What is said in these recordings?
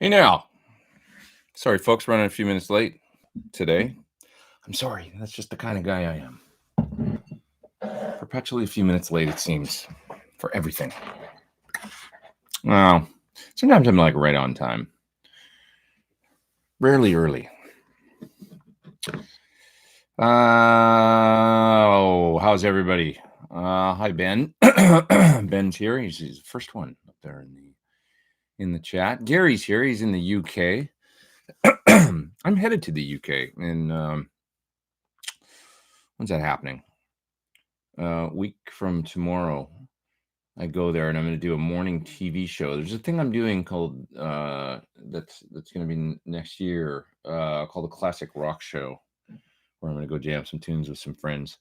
Hey now. Sorry, folks, running a few minutes late today. I'm sorry. That's just the kind of guy I am. Perpetually a few minutes late, it seems, for everything. Well, sometimes I'm like right on time. Rarely early. How's everybody? Hi, Ben. Ben's here. He's the first one up there in the chat. Gary's here. He's in the UK. I'm headed to the UK, and when's that happening? Week from tomorrow. I go there and I'm going to do a morning TV show. There's a thing I'm doing called that's going to be next year called the Classic Rock Show, where I'm going to go jam some tunes with some friends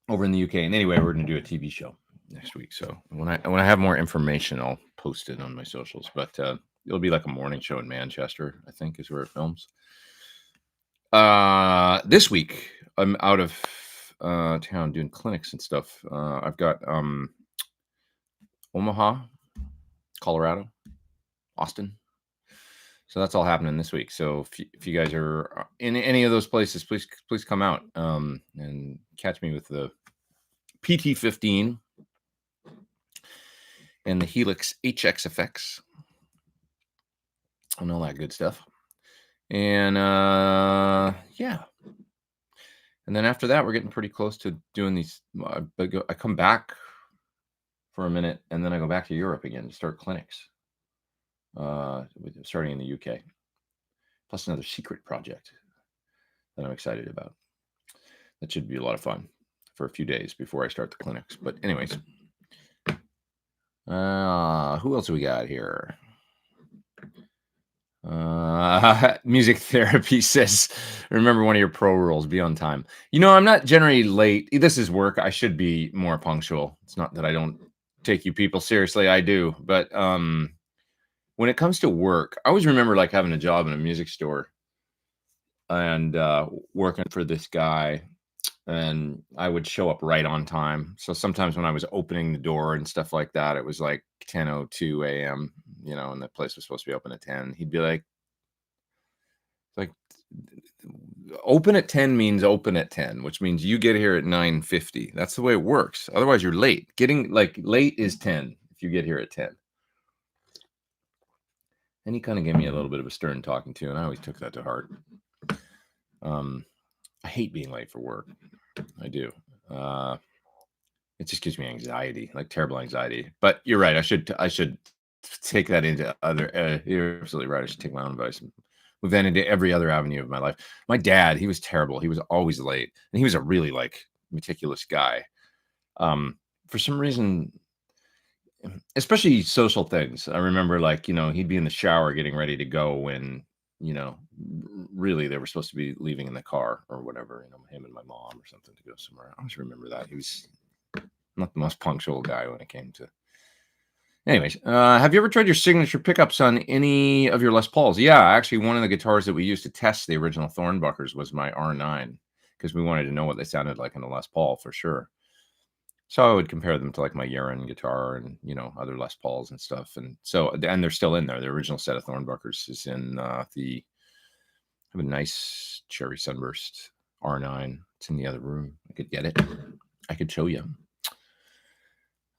over in the UK. And anyway, we're going to do a TV show next week. So when I have more information, I'll post it on my socials. But it'll be like a morning show in Manchester, I think, is where it films. This week I'm out of town doing clinics and stuff. I've got Omaha, Colorado, Austin. So that's all happening this week. So if you guys are in any of those places, please come out and catch me with the PT15 and the Helix HXFX and all that good stuff. And yeah. And then after that, we're getting pretty close to doing these. I come back for a minute, and then I go back to Europe again to start clinics, starting in the UK. Plus another secret project that I'm excited about. That should be a lot of fun for a few days before I start the clinics. But anyways, who else we got here? Music therapy says, remember one of your pro rules, be on time. I'm not generally late. This is work. I should be more punctual. It's not that I don't take you people seriously. I do. But when it comes to work, I always remember like having a job in a music store and working for this guy, and I would show up right on time. So sometimes when I was opening the door and stuff like that, it was like 10:02 a.m., and the place was supposed to be open at 10. He'd be like, open at 10 means open at 10, which means you get here at 9:50. That's the way it works. Otherwise, you're late. Getting late is 10 if you get here at 10. And he kind of gave me a little bit of a stern talking to, and I always took that to heart. I hate being late for work. I do. It just gives me anxiety, like terrible anxiety. But you're right. I should take that into other. You're absolutely right. I should take my own advice and move that into every other avenue of my life. My dad, he was terrible. He was always late, and he was a really meticulous guy. For some reason, especially social things. I remember he'd be in the shower getting ready to go when really they were supposed to be leaving in the car or whatever, him and my mom or something to go somewhere. I always remember that. He was not the most punctual guy when it came to. Anyways, have you ever tried your signature pickups on any of your Les Pauls? Yeah, actually, one of the guitars that we used to test the original Thornbuckers was my R9, because we wanted to know what they sounded like in a Les Paul for sure. So I would compare them to my Yaron guitar and other Les Pauls and stuff, and they're still in there. The original set of Thornbuckers is in I have a nice cherry sunburst R9. It's in the other room. I could get it. I could show you.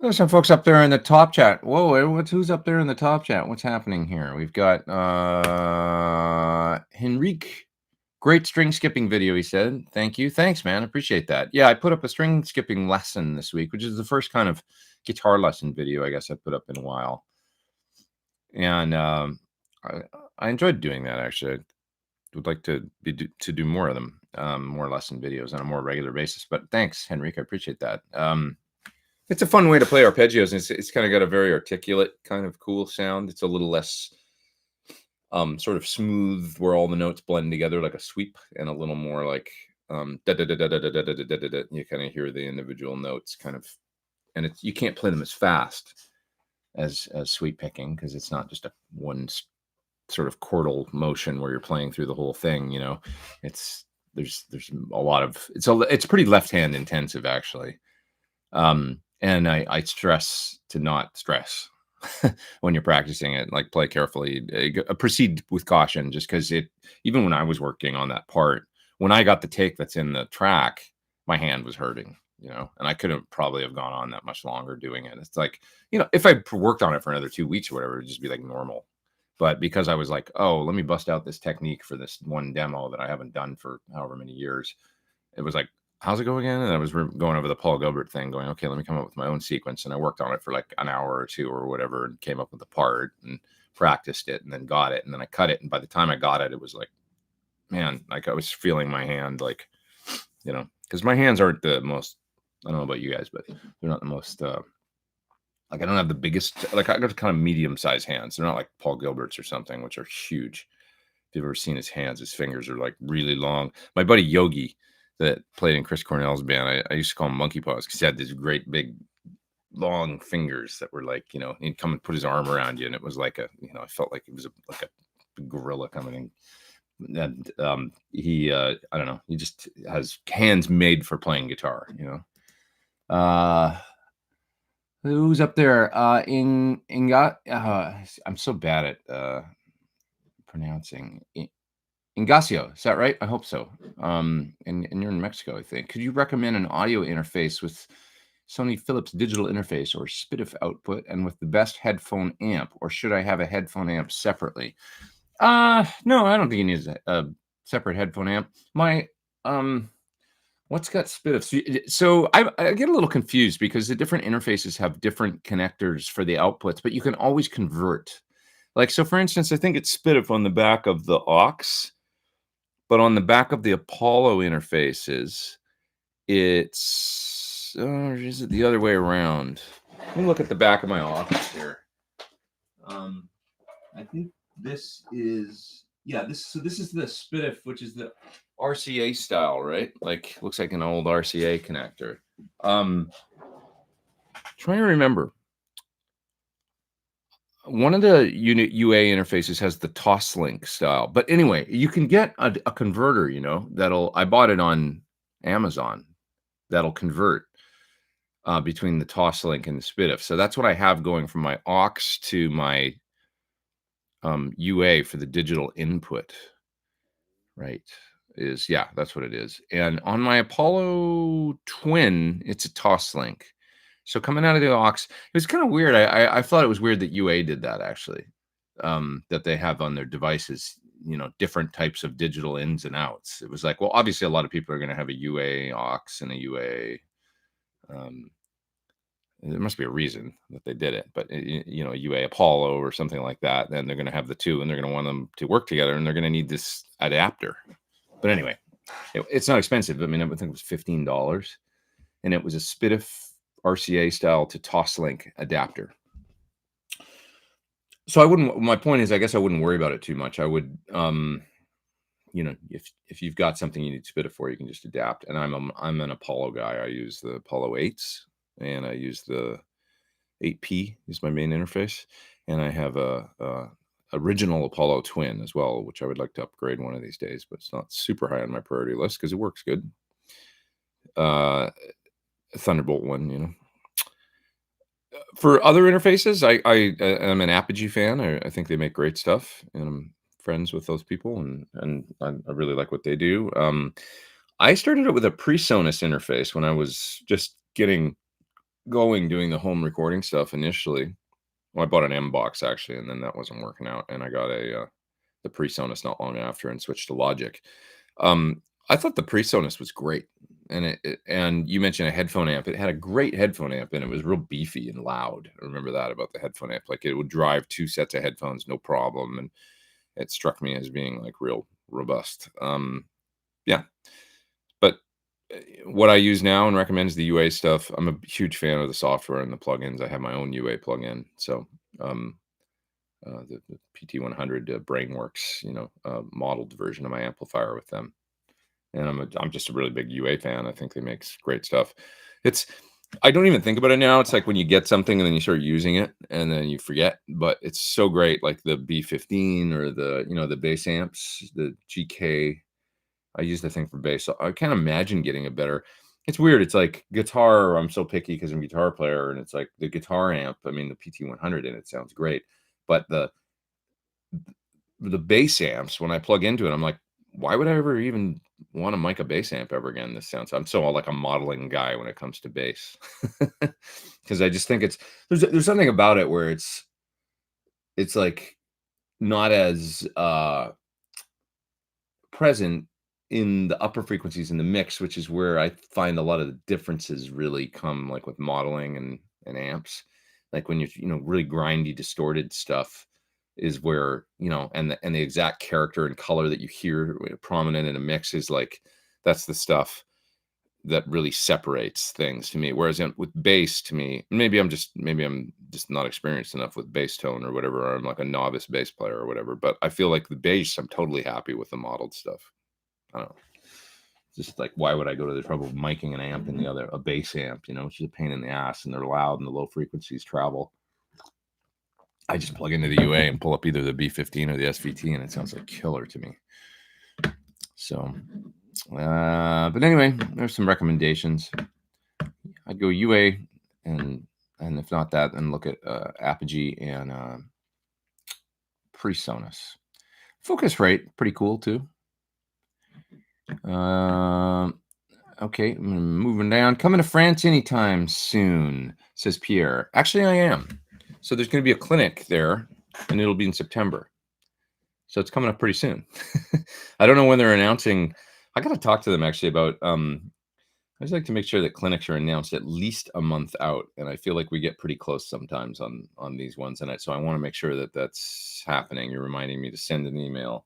There's some folks up there in the top chat. Whoa, who's up there in the top chat? What's happening here? We've got Henrique. Great string skipping video, he said. Thank you. Thanks, man. Appreciate that. Yeah, I put up a string skipping lesson this week, which is the first kind of guitar lesson video I guess I put up in a while. And I enjoyed doing that, actually. I would like to do more of them, more lesson videos on a more regular basis. But thanks, Henrique. I appreciate that. It's a fun way to play arpeggios. And it's kind of got a very articulate, kind of cool sound. It's a little less sort of smooth, where all the notes blend together like a sweep, and a little more like you kind of hear the individual notes kind of, and you can't play them as fast as sweep picking, because it's not just a one sort of chordal motion where you're playing through the whole thing. There's a lot of it's pretty left hand intensive, actually. And I stress to not stress. when you're practicing it. Like play carefully, proceed with caution, just because it. Even when I was working on that part, when I got the take that's in the track, my hand was hurting, and I couldn't probably have gone on that much longer doing it. It's like, if I worked on it for another 2 weeks or whatever, it'd just be like normal. But because I was like, oh, let me bust out this technique for this one demo that I haven't done for however many years, it was like, how's it go again? And I was going over the Paul Gilbert thing, going, okay, let me come up with my own sequence. And I worked on it for like an hour or two or whatever, and came up with the part and practiced it, and then got it, and then I cut it. And by the time I got it, it was like, man, like I was feeling my hand, like, because my hands aren't the most, I don't know about you guys, but they're not the most, like I don't have the biggest, like I got kind of medium-sized hands. They're not like Paul Gilbert's or something, which are huge. If you've ever seen his hands, his fingers are like really long. My buddy Yogi, that played in Chris Cornell's band, I used to call him Monkey Paws because he had these great big long fingers that were like, he'd come and put his arm around you, and it was like I felt like it was like a gorilla coming in. And he I don't know, he just has hands made for playing guitar. Who's up there? I'm so bad at pronouncing. Ingasio, is that right? I hope so. And you're in Mexico, I think. Could you recommend an audio interface with Sony Philips digital interface or SPDIF output, and with the best headphone amp, or should I have a headphone amp separately? No, I don't think you need a separate headphone amp. My what's got SPDIF? So I get a little confused because the different interfaces have different connectors for the outputs, but you can always convert. Like, so for instance, I think it's SPDIF on the back of the aux, but on the back of the Apollo interfaces, it's, or is it the other way around? Let me look at the back of my aux here. I think this is, this is the SPDIF, which is the RCA style, right? Like, looks like an old RCA connector. Trying to remember. One of the UA interfaces has the Toslink style, but anyway, you can get a converter, I bought it on Amazon, that'll convert between the Toslink and the SPDIF. So that's what I have going from my aux to my UA for the digital input, right? That's what it is. And on my Apollo Twin, it's a Toslink. So coming out of the aux, it was kind of weird. I thought it was weird that UA did that, actually, that they have on their devices, different types of digital ins and outs. It was like, well, obviously a lot of people are going to have a UA aux and a UA. There must be a reason that they did it, but a UA Apollo or something like that, then they're going to have the two, and they're going to want them to work together, and they're going to need this adapter. But anyway, it's not expensive. I mean, I think it was $15, and it was a SPDIF RCA style to Toslink adapter. So my point is, I guess I wouldn't worry about it too much. I would, if you've got something you need SPDIF for, you can just adapt. And I'm an Apollo guy. I use the Apollo 8s, and I use the 8P is my main interface. And I have a original Apollo Twin as well, which I would like to upgrade one of these days, but it's not super high on my priority list because it works good. Thunderbolt one, For other interfaces, I am an Apogee fan. I think they make great stuff, and I'm friends with those people, and I really like what they do. I started it with a PreSonus interface when I was just getting going doing the home recording stuff initially. Well, I bought an M box actually, and then that wasn't working out, and I got the PreSonus not long after and switched to Logic. I thought the PreSonus was great, and and you mentioned a headphone amp. It had a great headphone amp, and it was real beefy and loud. I remember that about the headphone amp. Like, it would drive 2 sets of headphones, no problem, and it struck me as being like real robust. But what I use now and recommend is the UA stuff. I'm a huge fan of the software and the plugins. I have my own UA plugin, so the PT100 Brainworks, modeled version of my amplifier with them. And I'm just a really big UA fan. I think they make great stuff. I don't even think about it now. It's like when you get something and then you start using it and then you forget, but it's so great. Like the B15 or the bass amps, the GK. I use the thing for bass. So I can't imagine getting a better. It's weird. It's like guitar. I'm so picky because I'm a guitar player, and it's like the guitar amp. I mean, the PT100 in it sounds great, but the bass amps, when I plug into it, I'm like, why would I ever even want to mic a bass amp ever again? This sounds. I'm so like a modeling guy when it comes to bass, because I just think there's something about it where it's like not as present in the upper frequencies in the mix, which is where I find a lot of the differences really come, like with modeling and amps. Like when you're really grindy, distorted stuff is where and the exact character and color that you hear prominent in a mix is like that's the stuff that really separates things to me. Whereas with bass, to me, maybe I'm just not experienced enough with bass tone or whatever, or I'm like a novice bass player or whatever. But I feel like the bass, I'm totally happy with the modeled stuff. I don't know. Just like why would I go to the trouble of miking an amp and a bass amp, which is a pain in the ass and they're loud and the low frequencies travel. I just plug into the UA and pull up either the B15 or the SVT and it sounds like killer to me. So, but anyway, there's some recommendations. I'd go UA and if not that, then look at Apogee and PreSonus. Focus rate, pretty cool too. Okay, moving down. Coming to France anytime soon, says Pierre. Actually, I am. So there's going to be a clinic there, and it'll be in September. So it's coming up pretty soon. I don't know when they're announcing. I got to talk to them actually about. I just like to make sure that clinics are announced at least a month out, and I feel like we get pretty close sometimes on these ones. And so I want to make sure that that's happening. You're reminding me to send an email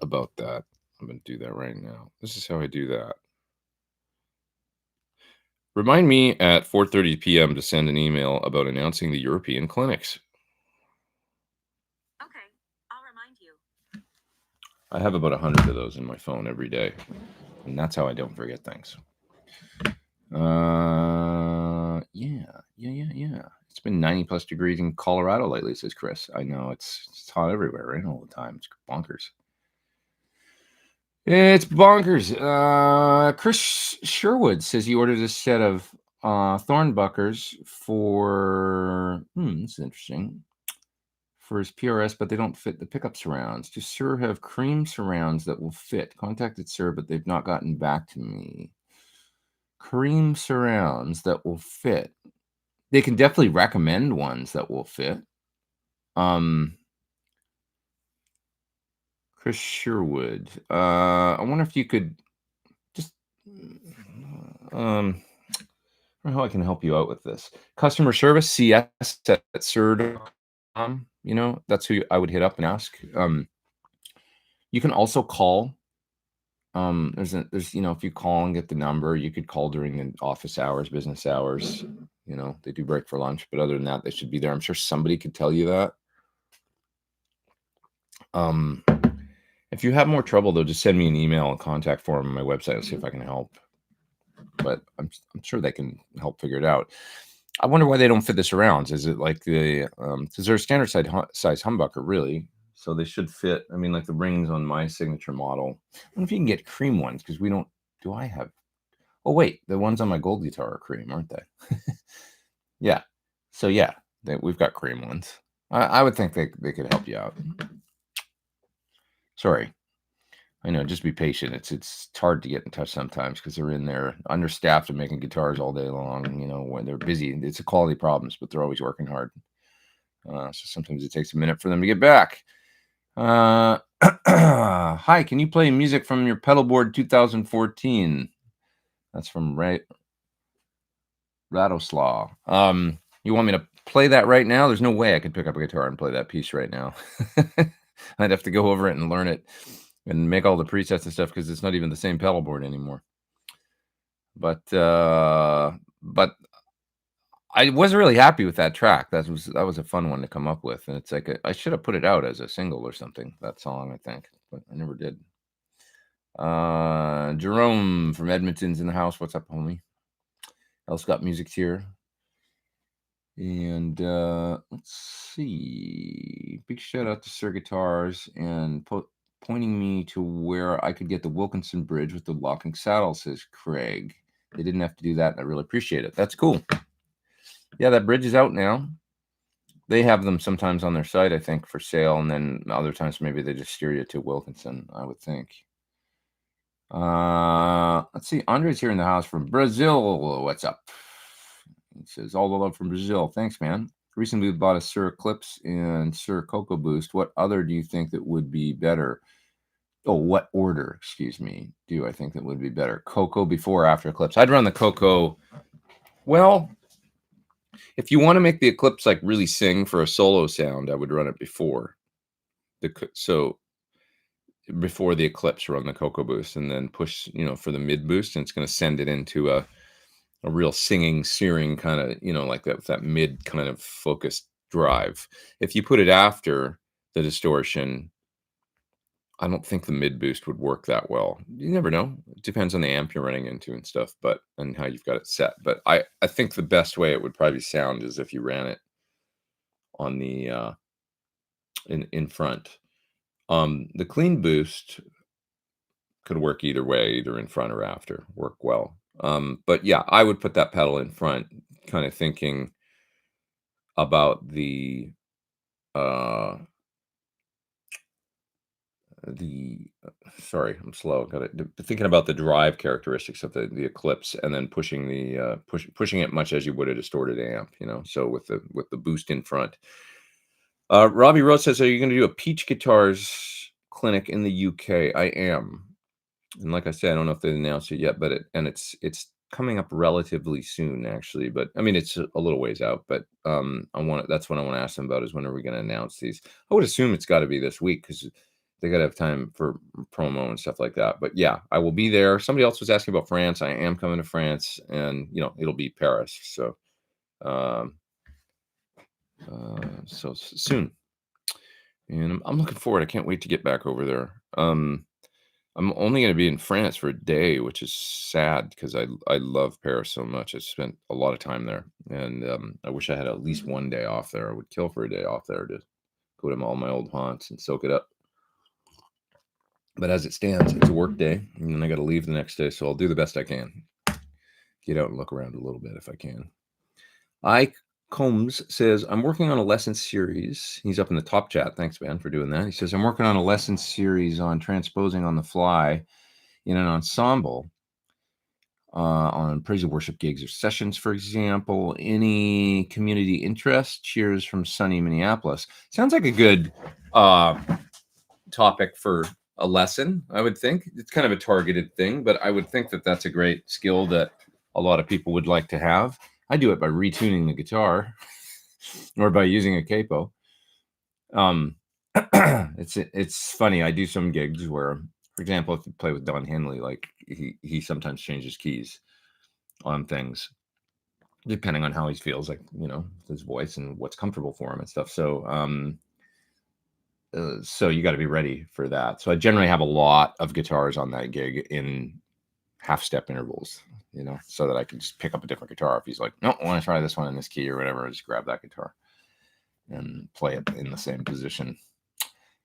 about that. I'm going to do that right now. This is how I do that. Remind me at 4:30 p.m. to send an email about announcing the European clinics. Okay, I'll remind you. I have about 100 of those in my phone every day, and that's how I don't forget things. Yeah. It's been 90 plus degrees in Colorado lately, says Chris. I know it's hot everywhere, right? All the time. It's bonkers. It's bonkers. Chris Sherwood says he ordered a set of Thornbuckers for this is interesting. For his PRS, but they don't fit the pickup surrounds. Does Sir have cream surrounds that will fit? Contacted Sir, but they've not gotten back to me. Cream surrounds that will fit. They can definitely recommend ones that will fit. Chris Sherwood. I wonder if you could just I don't know how I can help you out with this. Customer service, CS at sir.com. That's who I would hit up and ask. You can also call. There's if you call and get the number, you could call during the office hours, business hours. They do break for lunch, but other than that, they should be there. I'm sure somebody could tell you that. If you have more trouble, though, just send me an email and contact form on my website. I'll see if I can help. But I'm sure they can help figure it out. I wonder why they don't fit the surrounds. Is it like because they're a standard size humbucker, really? So they should fit. I mean, like the rings on my signature model. I wonder if you can get cream ones because we don't. Do I have? Oh wait, the ones on my gold guitar are cream, aren't they? Yeah. So yeah, we've got cream ones. I would think they could help you out. Sorry. I know, just be patient. It's hard to get in touch sometimes because they're in there understaffed and making guitars all day long. When they're busy, it's a quality problems, but they're always working hard. So sometimes it takes a minute for them to get back. Hi, can you play music from your pedalboard 2014? That's from Radoslaw. You want me to play that right now? There's no way I could pick up a guitar and play that piece right now. I'd have to go over it and learn it and make all the presets and stuff because it's not even the same pedal board anymore. But I was really happy with that track. That was a fun one to come up with, and it's like I should have put it out as a single or something. That song, I think, but I never did. Jerome from Edmonton's in the house. What's up, homie? Else got music here. And let's see. Big shout out to Sir Guitars and pointing me to where I could get the Wilkinson bridge with the locking saddle, says Craig. They didn't have to do that, and I really appreciate it. That's cool. Yeah, that bridge is out now. They have them sometimes on their site, I think, for sale, and then other times maybe they just steer you to Wilkinson, I would think. Let's see. Andre's here in the house from Brazil. What's up? He says, all the love from Brazil. Thanks, man. Recently we bought a Sur Eclipse and Sur Coco Boost. What other do you think that would be better? Oh, what order, excuse me, do I think that would be better? Coco before or after Eclipse? I'd run the Coco. Well, if you want to make the Eclipse like really sing for a solo sound, I would run it before. Before the Eclipse, run the Coco Boost, and then push, for the mid boost, and it's going to send it into a real singing, searing kind of, like that mid kind of focused drive. If you put it after the distortion, I don't think the mid boost would work that well. You never know. It depends on the amp you're running into and stuff, and how you've got it set. But I think the best way it would probably sound is if you ran it on the in front. The clean boost could work either way, either in front or after, work well. But yeah, I would put that pedal in front, kind of thinking about sorry, I'm slow. Got it. Thinking about the drive characteristics of the Eclipse, and then pushing it much as you would a distorted amp, So with the boost in front. Robbie Rose says, "Are you going to do a Peach Guitars clinic in the UK?" I am, and like I said, I don't know if they announced it yet, but it's coming up relatively soon, actually. But I mean, it's a little ways out. But that's what I want to ask them about, is when are we going to announce these? I would assume it's got to be this week, because they got to have time for promo and stuff like that. But yeah, I will be there. Somebody else was asking about France. I am coming to France, and it'll be Paris. So, so soon, and I'm looking forward. I can't wait to get back over there. I'm only going to be in France for a day, which is sad, because I love Paris so much. I spent a lot of time there, and I wish I had at least one day off there. I would kill for a day off there to go to all my old haunts and soak it up. But as it stands, it's a work day, and then I got to leave the next day, so I'll do the best I can. Get out and look around a little bit if I can. Ike Combs says, I'm working on a lesson series. He's up in the top chat. Thanks, man, for doing that. He says, I'm working on a lesson series on transposing on the fly in an ensemble, on praise and worship gigs or sessions, for example. Any community interest? Cheers from sunny Minneapolis. Sounds like a good topic for a lesson, I would think. It's kind of a targeted thing, but I would think that that's a great skill that a lot of people would like to have. I do it by retuning the guitar or by using a capo. It's funny. I do some gigs where, for example, if you play with Don Henley, like he sometimes changes keys on things depending on how he feels, like, his voice and what's comfortable for him and stuff. So you got to be ready for that. So I generally have a lot of guitars on that gig in half-step intervals, so that I can just pick up a different guitar. If he's like, no, I want to try this one in this key or whatever, I just grab that guitar and play it in the same position.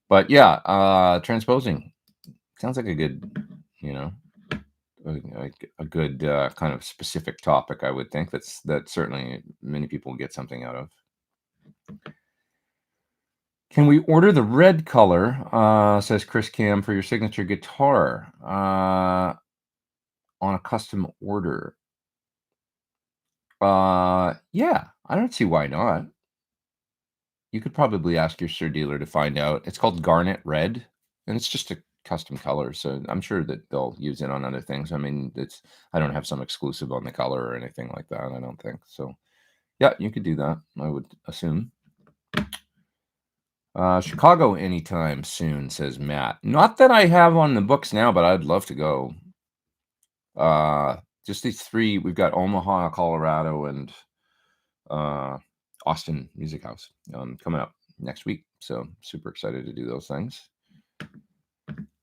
But yeah, transposing sounds like a good, a good kind of specific topic, I would think. That certainly many people get something out of. Can we order the red color, says Chris Cam, for your signature guitar on a custom order? Yeah, I don't see why not. You could probably ask your Sir dealer to find out. It's called Garnet Red, and it's just a custom color, so I'm sure that they'll use it on other things. I mean, I don't have some exclusive on the color or anything like that, I don't think. So yeah, you could do that, I would assume. Chicago anytime soon, says Matt. Not that I have on the books now, but I'd love to go. Just these three. We've got Omaha, Colorado, and Austin Music House coming up next week. So super excited to do those things.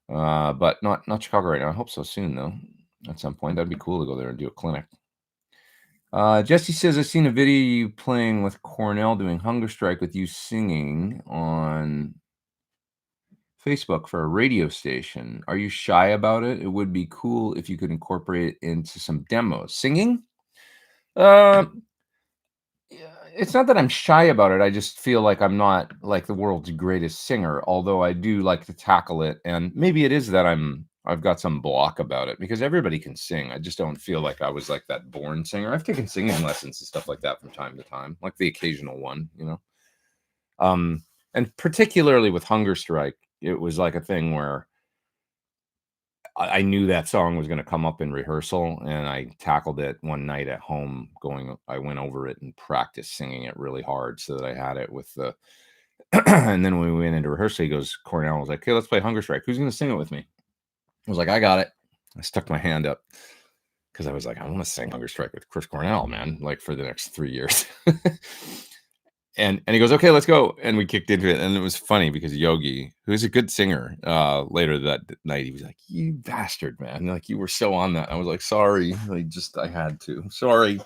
But not Chicago right now. I hope so soon, though. At some point, that'd be cool to go there and do a clinic. Jesse says, I've seen a video of you playing with Cornell doing Hunger Strike with you singing on Facebook for a radio station. Are you shy about it? It would be cool if you could incorporate it into some demos. Singing? Uh, yeah, it's not that I'm shy about it. I just feel like I'm not like the world's greatest singer, although I do like to tackle it. And maybe it is that I've got some block about it because everybody can sing. I just don't feel like I was like that born singer. I've taken singing lessons and stuff like that from time to time, like the occasional one, you know. Um, and particularly with Hunger Strike, it was like a thing where I knew that song was gonna come up in rehearsal, and I tackled it one night at home I went over it and practiced singing it really hard so that I had it with the and then when we went into rehearsal, he goes Cornell was like, "Okay, let's play Hunger Strike. Who's gonna sing it with me?" I was like, "I got it." I stuck my hand up because I was like, "I wanna sing Hunger Strike with Chris Cornell, man, like, for the next 3 years." And he goes, "Okay, let's go." And we kicked into it, and it was funny because Yogi, who's a good singer, later that night, he was like, "You bastard, man! Like you were so on that." I was like, "Sorry, I had to. Sorry,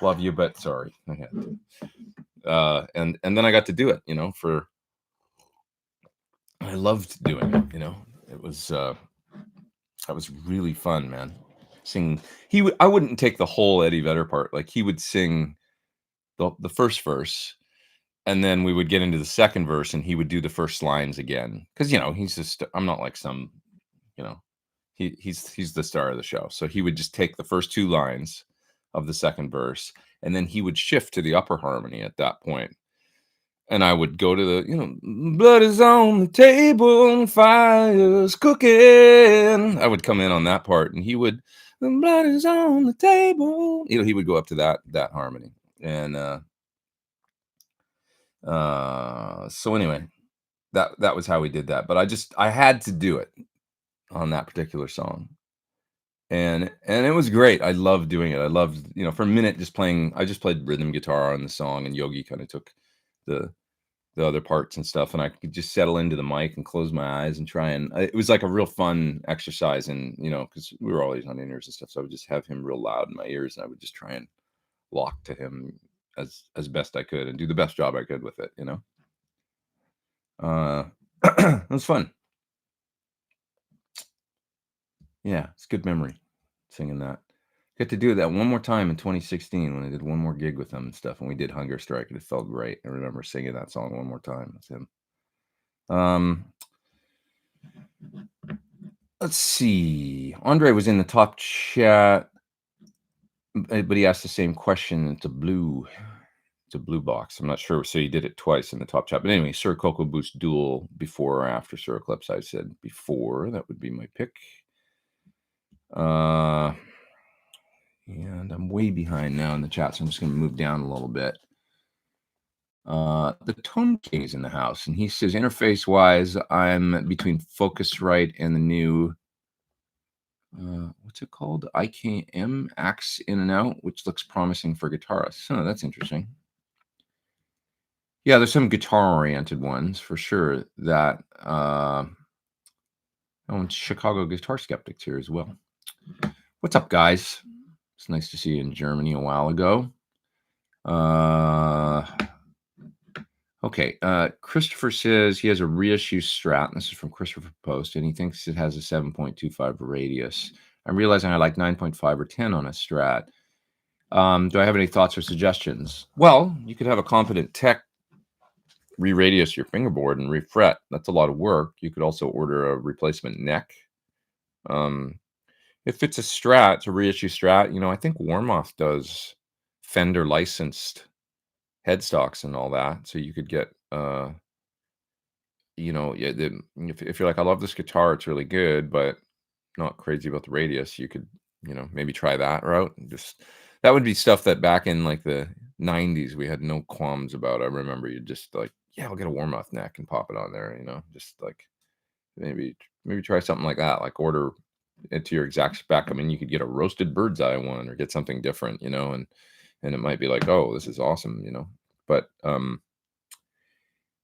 love you, but sorry, I had to." And then I got to do it, you know. I loved doing it, you know. It was that was really fun, man. Sing. I wouldn't take the whole Eddie Vedder part. Like he would sing the first verse and then we would get into the second verse and he would do the first lines again because you know he's just I'm not like some you know he's the star of the show, so he would just take the first two lines of the second verse and then he would shift to the upper harmony at that point, and I would go to the blood is on the table, fire's cooking. I would come in on that part and he would the blood is on the table, he would go up to that harmony. And so anyway, that was how we did that. But I had to do it on that particular song. And it was great. I loved doing it. I loved, for a minute just playing. I just played rhythm guitar on the song and Yogi kind of took the the other parts and stuff, and I could just settle into the mic and close my eyes and try it was like a real fun exercise. And because we were always on in-ears and stuff, so I would just have him real loud in my ears and I would just try and lock to him as best I could and do the best job I could with it. It was fun. Yeah, it's good memory singing that. Get to do that one more time in 2016 when I did one more gig with him and stuff, and we did Hunger Strike, and it felt great. I remember singing that song one more time with him. Let's see. Andre was in the top chat, but he asked the same question. It's a blue box. I'm not sure. So he did it twice in the top chat. But anyway, Sir Cocoa Boost Duel before or after Sir Eclipse. I said before. That would be my pick. And I'm way behind now in the chat, so I'm just going to move down a little bit. The Tone King is in the house, and he says, interface-wise, I'm between Focusrite and the new, what's it called? IKM, Axe In and Out, which looks promising for guitarists. Oh, that's interesting. Yeah, there's some guitar-oriented ones for sure that, and Chicago Guitar Skeptics here as well. What's up, guys? It's nice to see you in Germany a while ago. Okay, Christopher says he has a reissue Strat, and this is from Christopher Post, and he thinks it has a 7.25 radius. I'm realizing I like 9.5 or 10 on a Strat. Do I have any thoughts or suggestions? Well, you could have a competent tech re-radius your fingerboard and refret. That's a lot of work. You could also order a replacement neck. If it's a Strat, it's a reissue Strat, I think Warmoth does Fender licensed headstocks and all that, so you could get if you're like, I love this guitar, it's really good, but not crazy about the radius, you could maybe try that route. That would be stuff that back in like the 90s we had no qualms about. I remember you just like, yeah, I'll get a Warmoth neck and pop it on there, just like maybe try something like that, like order it to your exact spec. I mean, you could get a roasted bird's eye one or get something different, and it might be like, oh, this is awesome, but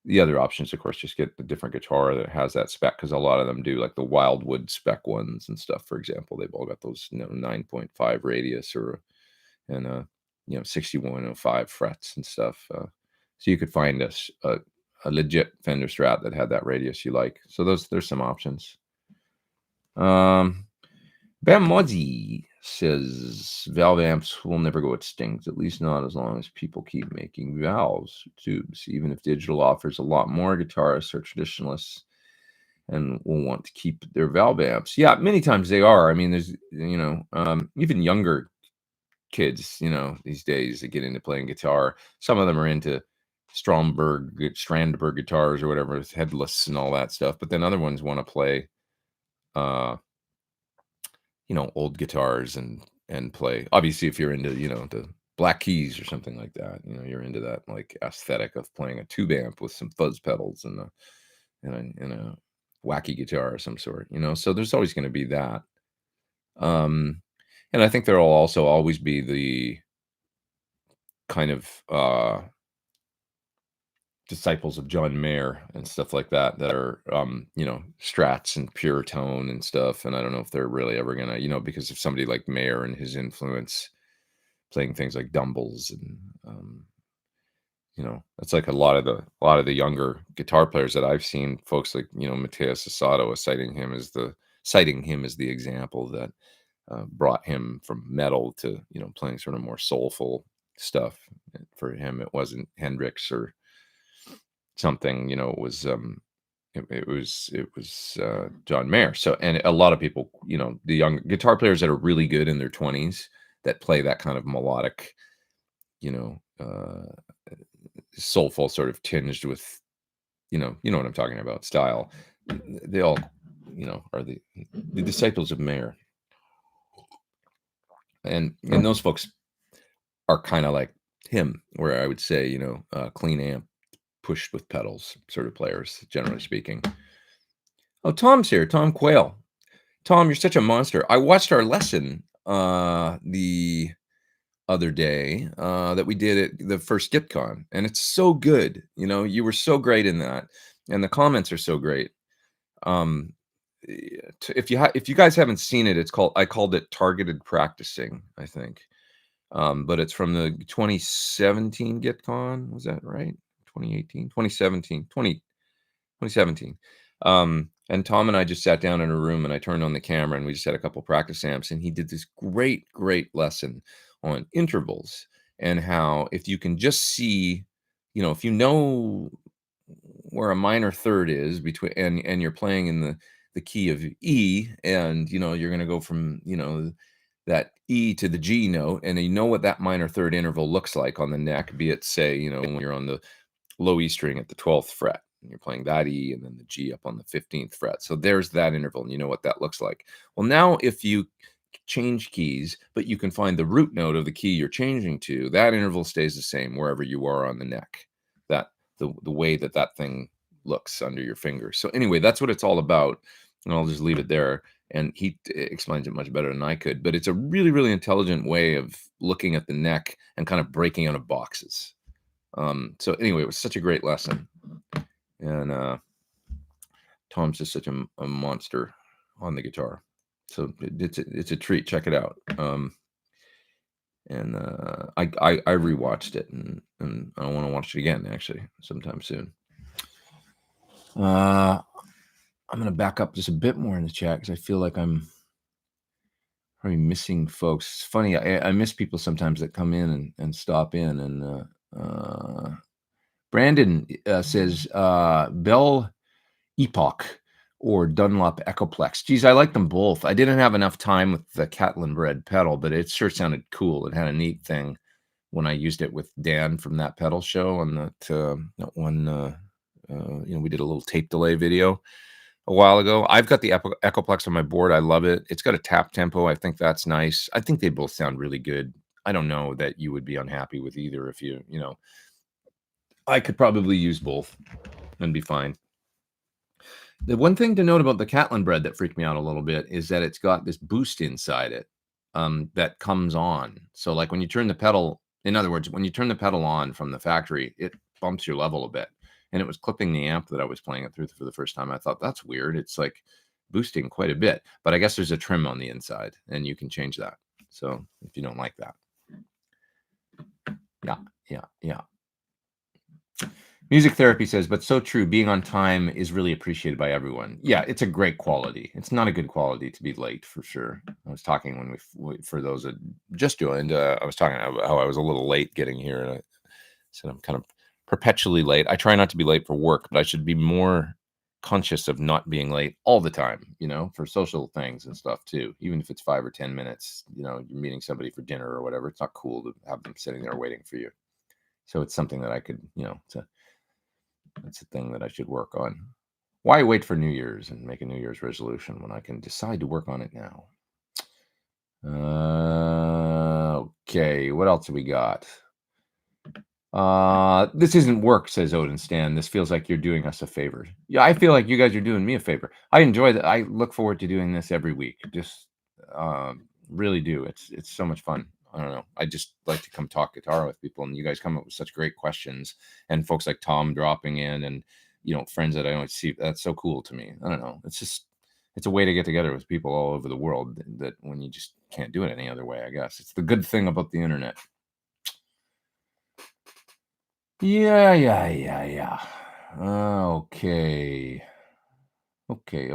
the other options, of course, just get the different guitar that has that spec, because a lot of them do, like the Wildwood spec ones and stuff, for example. They've all got those 9.5 radius and 6105 frets and stuff. So you could find a legit Fender Strat that had that radius you like. So there's some options. Bamozzi says valve amps will never go extinct, at least not as long as people keep making valves, tubes, even if digital offers a lot more. Guitarists or traditionalists and will want to keep their valve amps. Yeah, many times they are. I mean, there's, even younger kids, these days that get into playing guitar. Some of them are into Strandberg guitars or whatever, headless and all that stuff. But then other ones want to play, old guitars and play. Obviously, if you're into, the Black Keys or something like that, you're into that like aesthetic of playing a tube amp with some fuzz pedals and a wacky guitar of some sort. So there's always going to be that. And I think there will also always be the kind of disciples of John Mayer and stuff like that are, Strats and pure tone and stuff. And I don't know if they're really ever gonna, because of somebody like Mayer and his influence playing things like Dumbles and, it's like a lot of the younger guitar players that I've seen, folks like, Matthias Asado is citing him as the example that brought him from metal to, playing sort of more soulful stuff. For him, it wasn't Hendrix or something, it was John Mayer. So, and a lot of people, the young guitar players that are really good in their 20s that play that kind of melodic, soulful sort of tinged with, you know what I'm talking about, style. They all, are the disciples of Mayer. And those folks are kind of like him, where I would say, clean amp pushed with pedals sort of players, generally speaking. Oh, Tom's here. Tom Quayle. Tom, you're such a monster. I watched our lesson the other day that we did at the first DipCon, and it's so good. You were so great in that, and the comments are so great. If you guys haven't seen it, I called it targeted practicing, I think. But it's from the 2017 GitCon. Was that right? 2018, 2017, 2017. And Tom and I just sat down in a room and I turned on the camera and we just had a couple practice amps, and he did this great lesson on intervals and how if you can just see, if you know where a minor third is between and you're playing in the key of E, and you're going to go from that E to the G note, and you know what that minor third interval looks like on the neck, be it, say, when you're on the low E string at the 12th fret, and you're playing that E and then the G up on the 15th fret. So there's that interval, and you know what that looks like. Well, now if you change keys, but you can find the root note of the key you're changing to, that interval stays the same wherever you are on the neck. That the way that thing looks under your finger. So anyway, that's what it's all about. And I'll just leave it there. And he explains it much better than I could. But it's a really, really intelligent way of looking at the neck and kind of breaking out of boxes. So anyway, it was such a great lesson. And Tom's just such a monster on the guitar. So it's a treat. Check it out. And I rewatched it, and I want to watch it again actually sometime soon. I'm gonna back up just a bit more in the chat because I feel like I'm probably missing folks. It's funny, I miss people sometimes that come in and stop in. And Brandon says Bell Epoch or Dunlop Echoplex. Geez, I like them both. I didn't have enough time with the Catlin Bread pedal, but it sure sounded cool. It had a neat thing when I used it with Dan from that pedal show on that one. We did a little tape delay video a while ago. I've got the Echoplex on my board. I love it. It's got a tap tempo. I think that's nice. I think they both sound really good. I don't know that you would be unhappy with either if I could probably use both and be fine. The one thing to note about the Catlin Bread that freaked me out a little bit is that it's got this boost inside it that comes on. So like when you turn the pedal, in other words, when you turn the pedal on from the factory, it bumps your level a bit. And it was clipping the amp that I was playing it through for the first time. I thought, that's weird. It's like boosting quite a bit. But I guess there's a trim on the inside, and you can change that. So if you don't like that. Yeah. Music therapy says, but so true. Being on time is really appreciated by everyone. Yeah, it's a great quality. It's not a good quality to be late for sure. I was talking when for those that just joined, I was talking about how I was a little late getting here, and I said I'm kind of perpetually late. I try not to be late for work, but I should be more conscious of not being late all the time, for social things and stuff too. Even if it's 5 or 10 minutes, you're meeting somebody for dinner or whatever. It's not cool to have them sitting there waiting for you. So it's something that I could, that's a thing that I should work on. Why wait for New Year's and make a New Year's resolution when I can decide to work on it now? Okay, what else have we got? This isn't work, says Odin Stan. This feels like you're doing us a favor. Yeah, I feel like you guys are doing me a favor. I enjoy that. I look forward to doing this every week. Just really do. It's so much fun. I don't know. I just like to come talk guitar with people, and you guys come up with such great questions, and folks like Tom dropping in, and friends that I don't see. That's so cool to me. I don't know. It's a way to get together with people all over the world that when you just can't do it any other way. I guess it's the good thing about the internet. Yeah. Okay. Okay.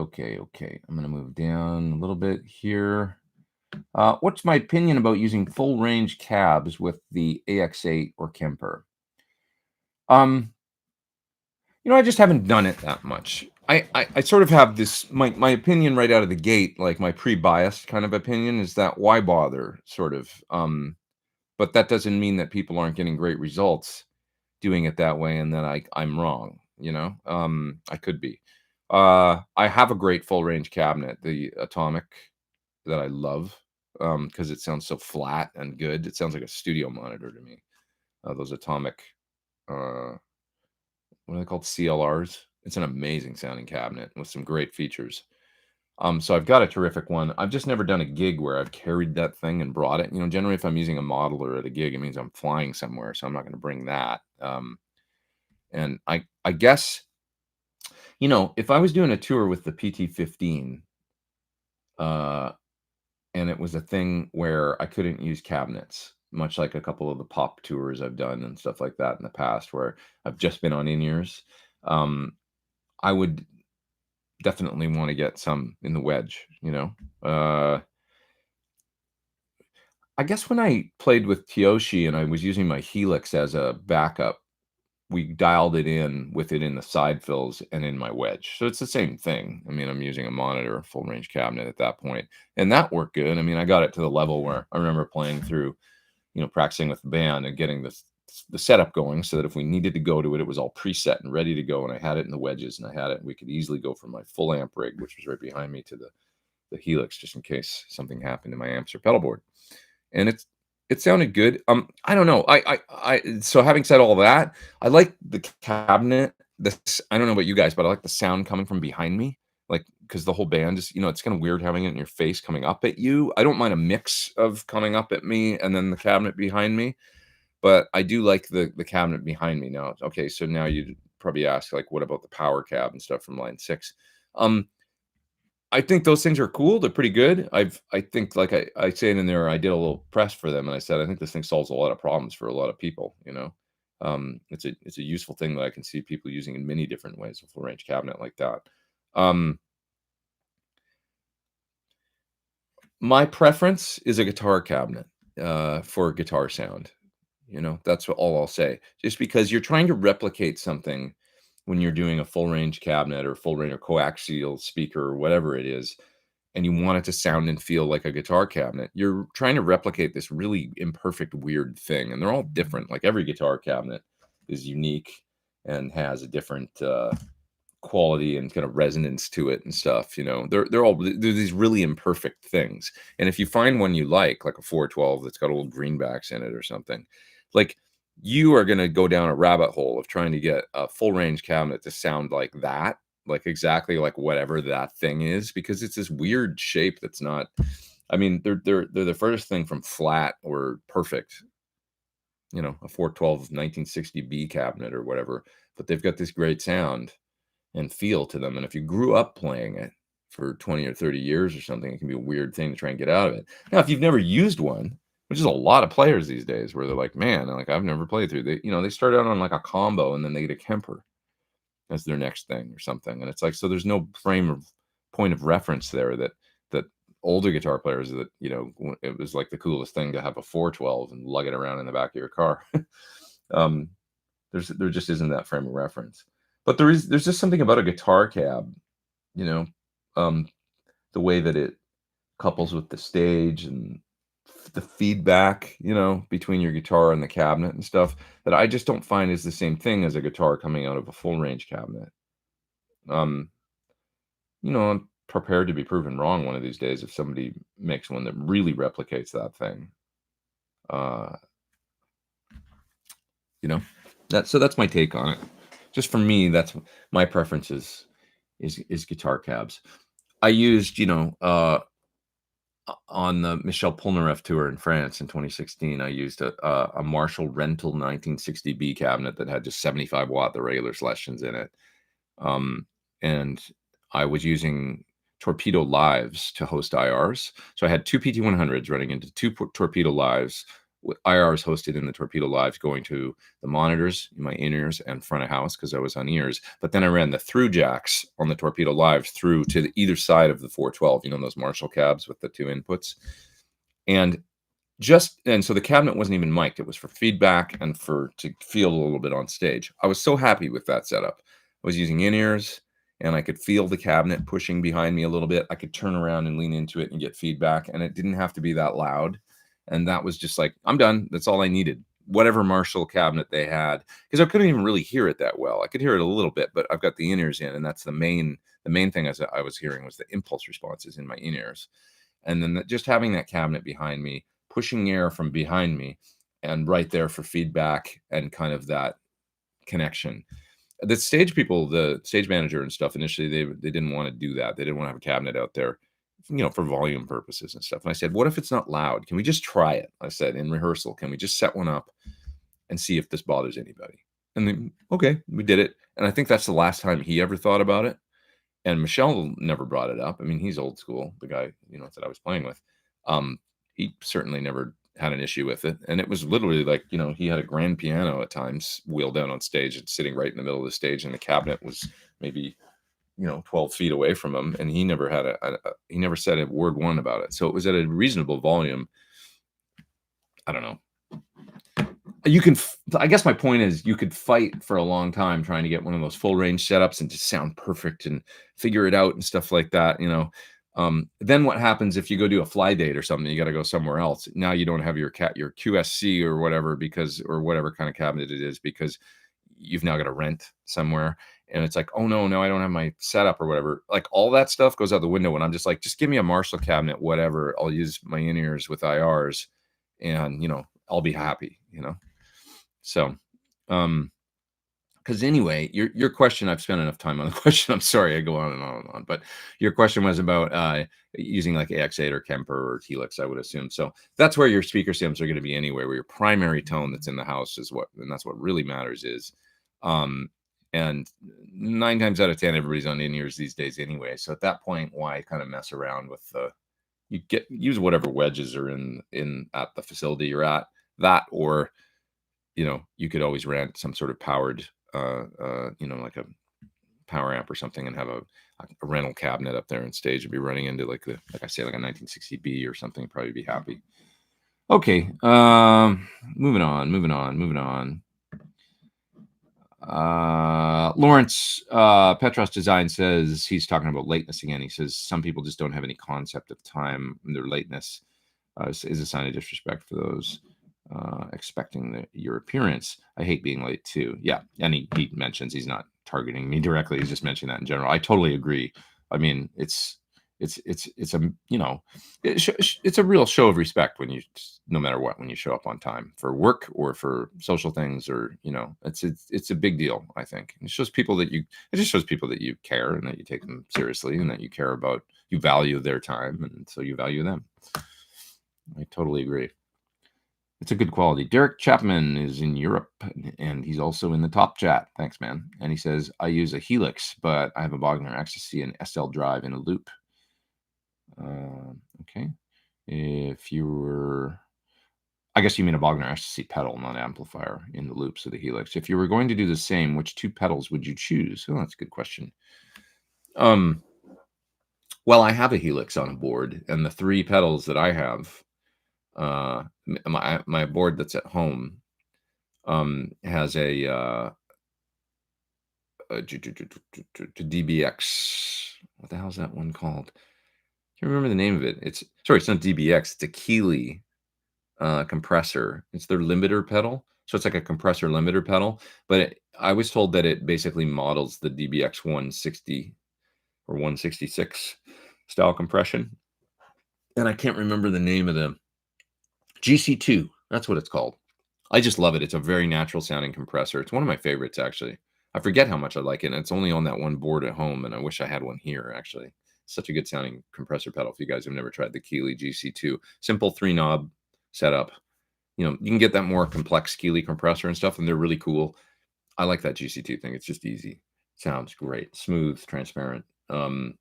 I'm gonna move down a little bit here. What's my opinion about using full range cabs with the AX8 or Kemper? I just haven't done it that much. I sort of have this my opinion right out of the gate, like my pre-biased kind of opinion is that why bother, sort of. But that doesn't mean that people aren't getting great results doing it that way, and then I'm wrong. I could be. I have a great full range cabinet, the Atomic, that I love, because it sounds so flat and good. It sounds like a studio monitor to me. Those Atomic, uh, what are they called? CLRs. It's an amazing sounding cabinet with some great features. So I've got a terrific one. I've just never done a gig where I've carried that thing and brought it. Generally if I'm using a modeler at a gig, it means I'm flying somewhere, so I'm not going to bring that. And I guess, if I was doing a tour with the PT-15, and it was a thing where I couldn't use cabinets, much like a couple of the pop tours I've done and stuff like that in the past, where I've just been on in-ears, I would definitely want to get some in the wedge. I guess when I played with Tyoshi and I was using my Helix as a backup, we dialed it in with it in the side fills and in my wedge. So it's the same thing. I mean, I'm using a monitor, a full range cabinet at that point, and that worked good. I mean, I got it to the level where I remember playing through, practicing with the band and getting the setup going so that if we needed to go to it, it was all preset and ready to go. And I had it in the wedges, and we could easily go from my full amp rig, which was right behind me, to the Helix, just in case something happened to my amps or pedal board. And it sounded good. I don't know. So having said all that, I like the cabinet. This, I don't know about you guys, but I like the sound coming from behind me, like, because the whole band is, it's kind of weird having it in your face coming up at you. I don't mind a mix of coming up at me and then the cabinet behind me, but I do like the cabinet behind me now. Okay, so now you'd probably ask, like, what about the power cab and stuff from line 6? I think those things are cool. They're pretty good. I think, like I say in there, I did a little press for them, and I said I think this thing solves a lot of problems for a lot of people. It's a useful thing that I can see people using in many different ways. A full range cabinet like that. My preference is a guitar cabinet for guitar sound. That's all I'll say. Just because you're trying to replicate something when you're doing a full range cabinet or full range or coaxial speaker or whatever it is, and you want it to sound and feel like a guitar cabinet, you're trying to replicate this really imperfect, weird thing. And they're all different. Like every guitar cabinet is unique and has a different quality and kind of resonance to it and stuff. They're these really imperfect things. And if you find one you like a 412 that's got old greenbacks in it or something, like, you are going to go down a rabbit hole of trying to get a full range cabinet to sound like that, like exactly like whatever that thing is, because it's this weird shape that's not, I mean, they're the furthest thing from flat or perfect, a 412 1960B cabinet or whatever, but they've got this great sound and feel to them. And if you grew up playing it for 20 or 30 years or something, it can be a weird thing to try and get out of it. Now, if you've never used one, which is a lot of players these days where they're like, man, like I've never played through. They start out on like a combo and then they get a Kemper as their next thing or something. And it's like, so there's no frame of point of reference there that older guitar players that, it was like the coolest thing to have a 412 and lug it around in the back of your car. um, there just isn't that frame of reference. But there's just something about a guitar cab, you know, um, the way that it couples with the stage and the feedback, between your guitar and the cabinet and stuff that I just don't find is the same thing as a guitar coming out of a full range cabinet. Um, I'm prepared to be proven wrong one of these days if somebody makes one that really replicates that thing. Uh, you know, that's my take on it. Just for me, that's my preference is guitar cabs. I used, on the Michel Polnareff tour in France in 2016, I used a Marshall Rental 1960B cabinet that had just 75 watt, the regular selections in it. And I was using Torpedo Lives to host IRs. So I had two PT100s running into two Torpedo Lives with IRs hosted in the Torpedo Lives going to the monitors, my in-ears, and front of house because I was on ears. But then I ran the through jacks on the Torpedo Lives through to either side of the 412, those Marshall cabs with the two inputs. And so the cabinet wasn't even mic'd. It was for feedback and to feel a little bit on stage. I was so happy with that setup. I was using in-ears and I could feel the cabinet pushing behind me a little bit. I could turn around and lean into it and get feedback, and it didn't have to be that loud. And that was just like, I'm done. That's all I needed. Whatever Marshall cabinet they had, because I couldn't even really hear it that well. I could hear it a little bit, but I've got the in-ears in, and that's the main thing I was hearing was the impulse responses in my in-ears. And then just having that cabinet behind me, pushing air from behind me, and right there for feedback and kind of that connection. The stage people, the stage manager and stuff, initially they didn't want to do that. They didn't want to have a cabinet out there, for volume purposes and stuff. And I said, what if it's not loud? Can we just try it? I said, in rehearsal, can we just set one up and see if this bothers anybody? And then, okay, we did it. And I think that's the last time he ever thought about it. And Michel never brought it up. I mean, he's old school, the guy, that I was playing with. He certainly never had an issue with it. And it was literally like, he had a grand piano at times wheeled down on stage and sitting right in the middle of the stage. And the cabinet was maybe, 12 feet away from him. And he never had he never said a word one about it. So it was at a reasonable volume. I don't know. I guess my point is you could fight for a long time trying to get one of those full range setups and just sound perfect and figure it out and stuff like that, then what happens if you go do a fly date or something, you got to go somewhere else. Now you don't have your QSC or whatever, or whatever kind of cabinet it is, because you've now got to rent somewhere. And it's like, oh no, I don't have my setup or whatever. Like all that stuff goes out the window when I'm just like, just give me a Marshall cabinet, whatever. I'll use my in-ears with IRs and, I'll be happy, So, because anyway, your question, I've spent enough time on the question. I'm sorry, I go on and on and on. But your question was about using like AX8 or Kemper or Helix, I would assume. So that's where your speaker sims are going to be anyway, where your primary tone that's in the house and that's what really matters is. And 9 times out of 10, everybody's on in-ears these days anyway. So at that point, why kind of mess around with use whatever wedges are in at the facility you're at, that, or you could always rent some sort of powered like a power amp or something and have a rental cabinet up there on stage and be running into like I say, like a 1960B or something, probably be happy. Okay. Moving on. Lawrence Petros Design says he's talking about lateness again. He says some people just don't have any concept of time, and their lateness is a sign of disrespect for those expecting your appearance. I hate being late too. Yeah, and he mentions he's not targeting me directly. He's just mentioning that in general. I totally agree. I mean, it's a it's a real show of respect when no matter what, when you show up on time for work or for social things, or it's a big deal. I think it just shows people that you care and that you take them seriously and that you value their time, and so you value them. I totally agree. It's a good quality. Derek Chapman is in Europe, and he's also in the top chat. Thanks, man. And he says, I use a Helix, but I have a Bogner Ecstasy and SL drive in a loop. Okay. If you were I guess you mean a Wagner ecstasy pedal, not amplifier, in the loops of the Helix. If you were going to do the same, which 2 pedals would you choose? Oh, that's a good question. Well, I have a Helix on a board, and the 3 pedals that I have, my board that's at home, has a DBX. What the hell is that one called? Can't remember the name of it. It's not DBX. It's a Keeley compressor. It's their limiter pedal, so it's like a compressor limiter pedal. But I was told that it basically models the DBX 160 or 166 style compression, and I can't remember the name of the GC2. That's what it's called. I just love it. It's a very natural sounding compressor. It's one of my favorites, actually. I forget how much I like it, and it's only on that one board at home, and I wish I had one here, actually. Such a good sounding compressor pedal. If you guys have never tried the Keeley GC2, simple 3-knob setup. You know, you can get that more complex Keeley compressor and stuff, and they're really cool. I like that GC2 thing. It's just easy. Sounds great. Smooth, transparent. And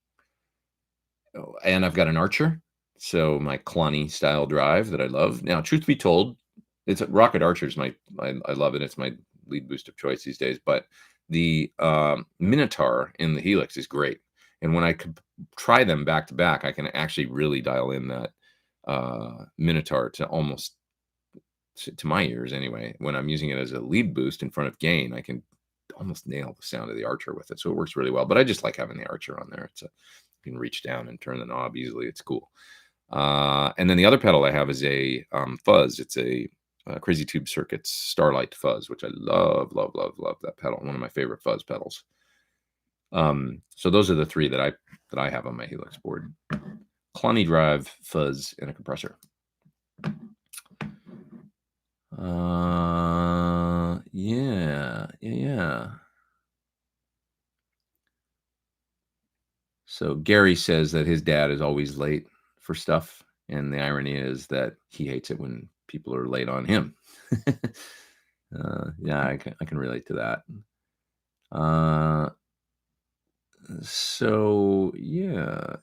I've got an Archer, so my Clonny style drive that I love. Now, truth be told, it's Rocket Archer's I love it. It's my lead boost of choice these days. But the Minotaur in the Helix is great, and when I could try them back to back, I can actually really dial in that Minotaur to almost to my ears anyway. When I'm using it as a lead boost in front of gain, I can almost nail the sound of the Archer with it, so it works really well. But I just like having the Archer on there. You can reach down and turn the knob easily. It's cool. And then the other pedal I have is a fuzz. It's a Crazy Tube Circuits Starlight Fuzz, which I love that pedal. One of my favorite fuzz pedals. So those are the 3 that I have on my Helix board: Clonny drive, fuzz, and a compressor. Yeah. So Gary says that his dad is always late for stuff, and the irony is that he hates it when people are late on him. Yeah, I can relate to that. So yeah.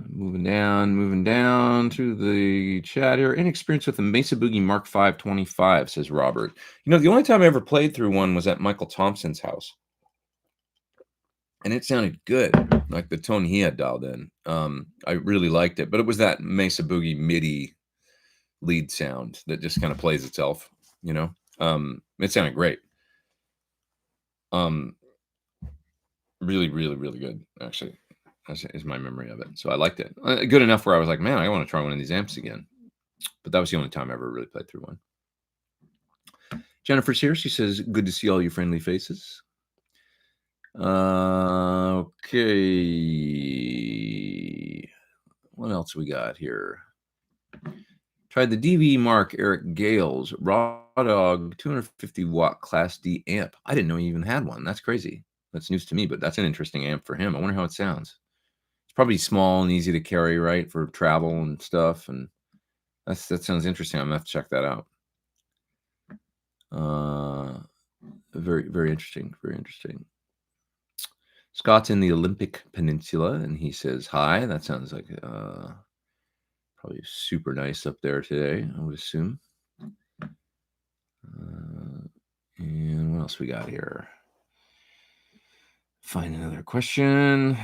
Moving down through the chat here. Inexperience with the Mesa Boogie Mark 525, says Robert. You know, the only time I ever played through one was at Michael Thompson's house, and it sounded good, like the tone he had dialed in. I really liked it, but it was that Mesa Boogie MIDI lead sound that just kind of plays itself, you know. It sounded great. Really good, actually. Is my memory of it. So I liked it. Good enough where I was like, man, I want to try one of these amps again. But that was the only time I ever really played through one. Jennifer's here. She says, good to see all your friendly faces. Okay. What else we got here? Tried the DV Mark Eric Gales Raw Dog 250 watt Class D amp. I didn't know he even had one. That's crazy. That's news to me, but that's an interesting amp for him. I wonder how it sounds. Probably small and easy to carry, right, for travel and stuff. And that sounds interesting. I'm gonna have to check that out. Very interesting. Scott's in the Olympic Peninsula, and he says hi. That sounds like probably super nice up there today, I would assume. And what else we got here? Find another question.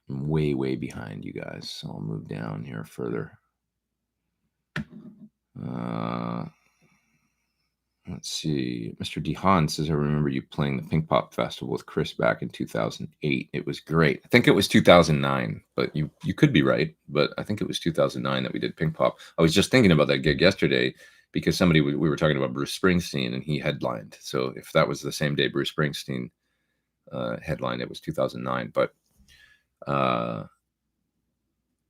I'm way behind you guys, so I'll move down here further. Let's see. Mr. DeHaan says, I remember you playing the Pink Pop Festival with Chris back in 2008. It was great. I think it was 2009, but you could be right. But I think it was 2009 that we did Pink Pop. I was just thinking about that gig yesterday because we were talking about Bruce Springsteen, and he headlined. So if that was the same day Bruce Springsteen headlined, it was 2009. But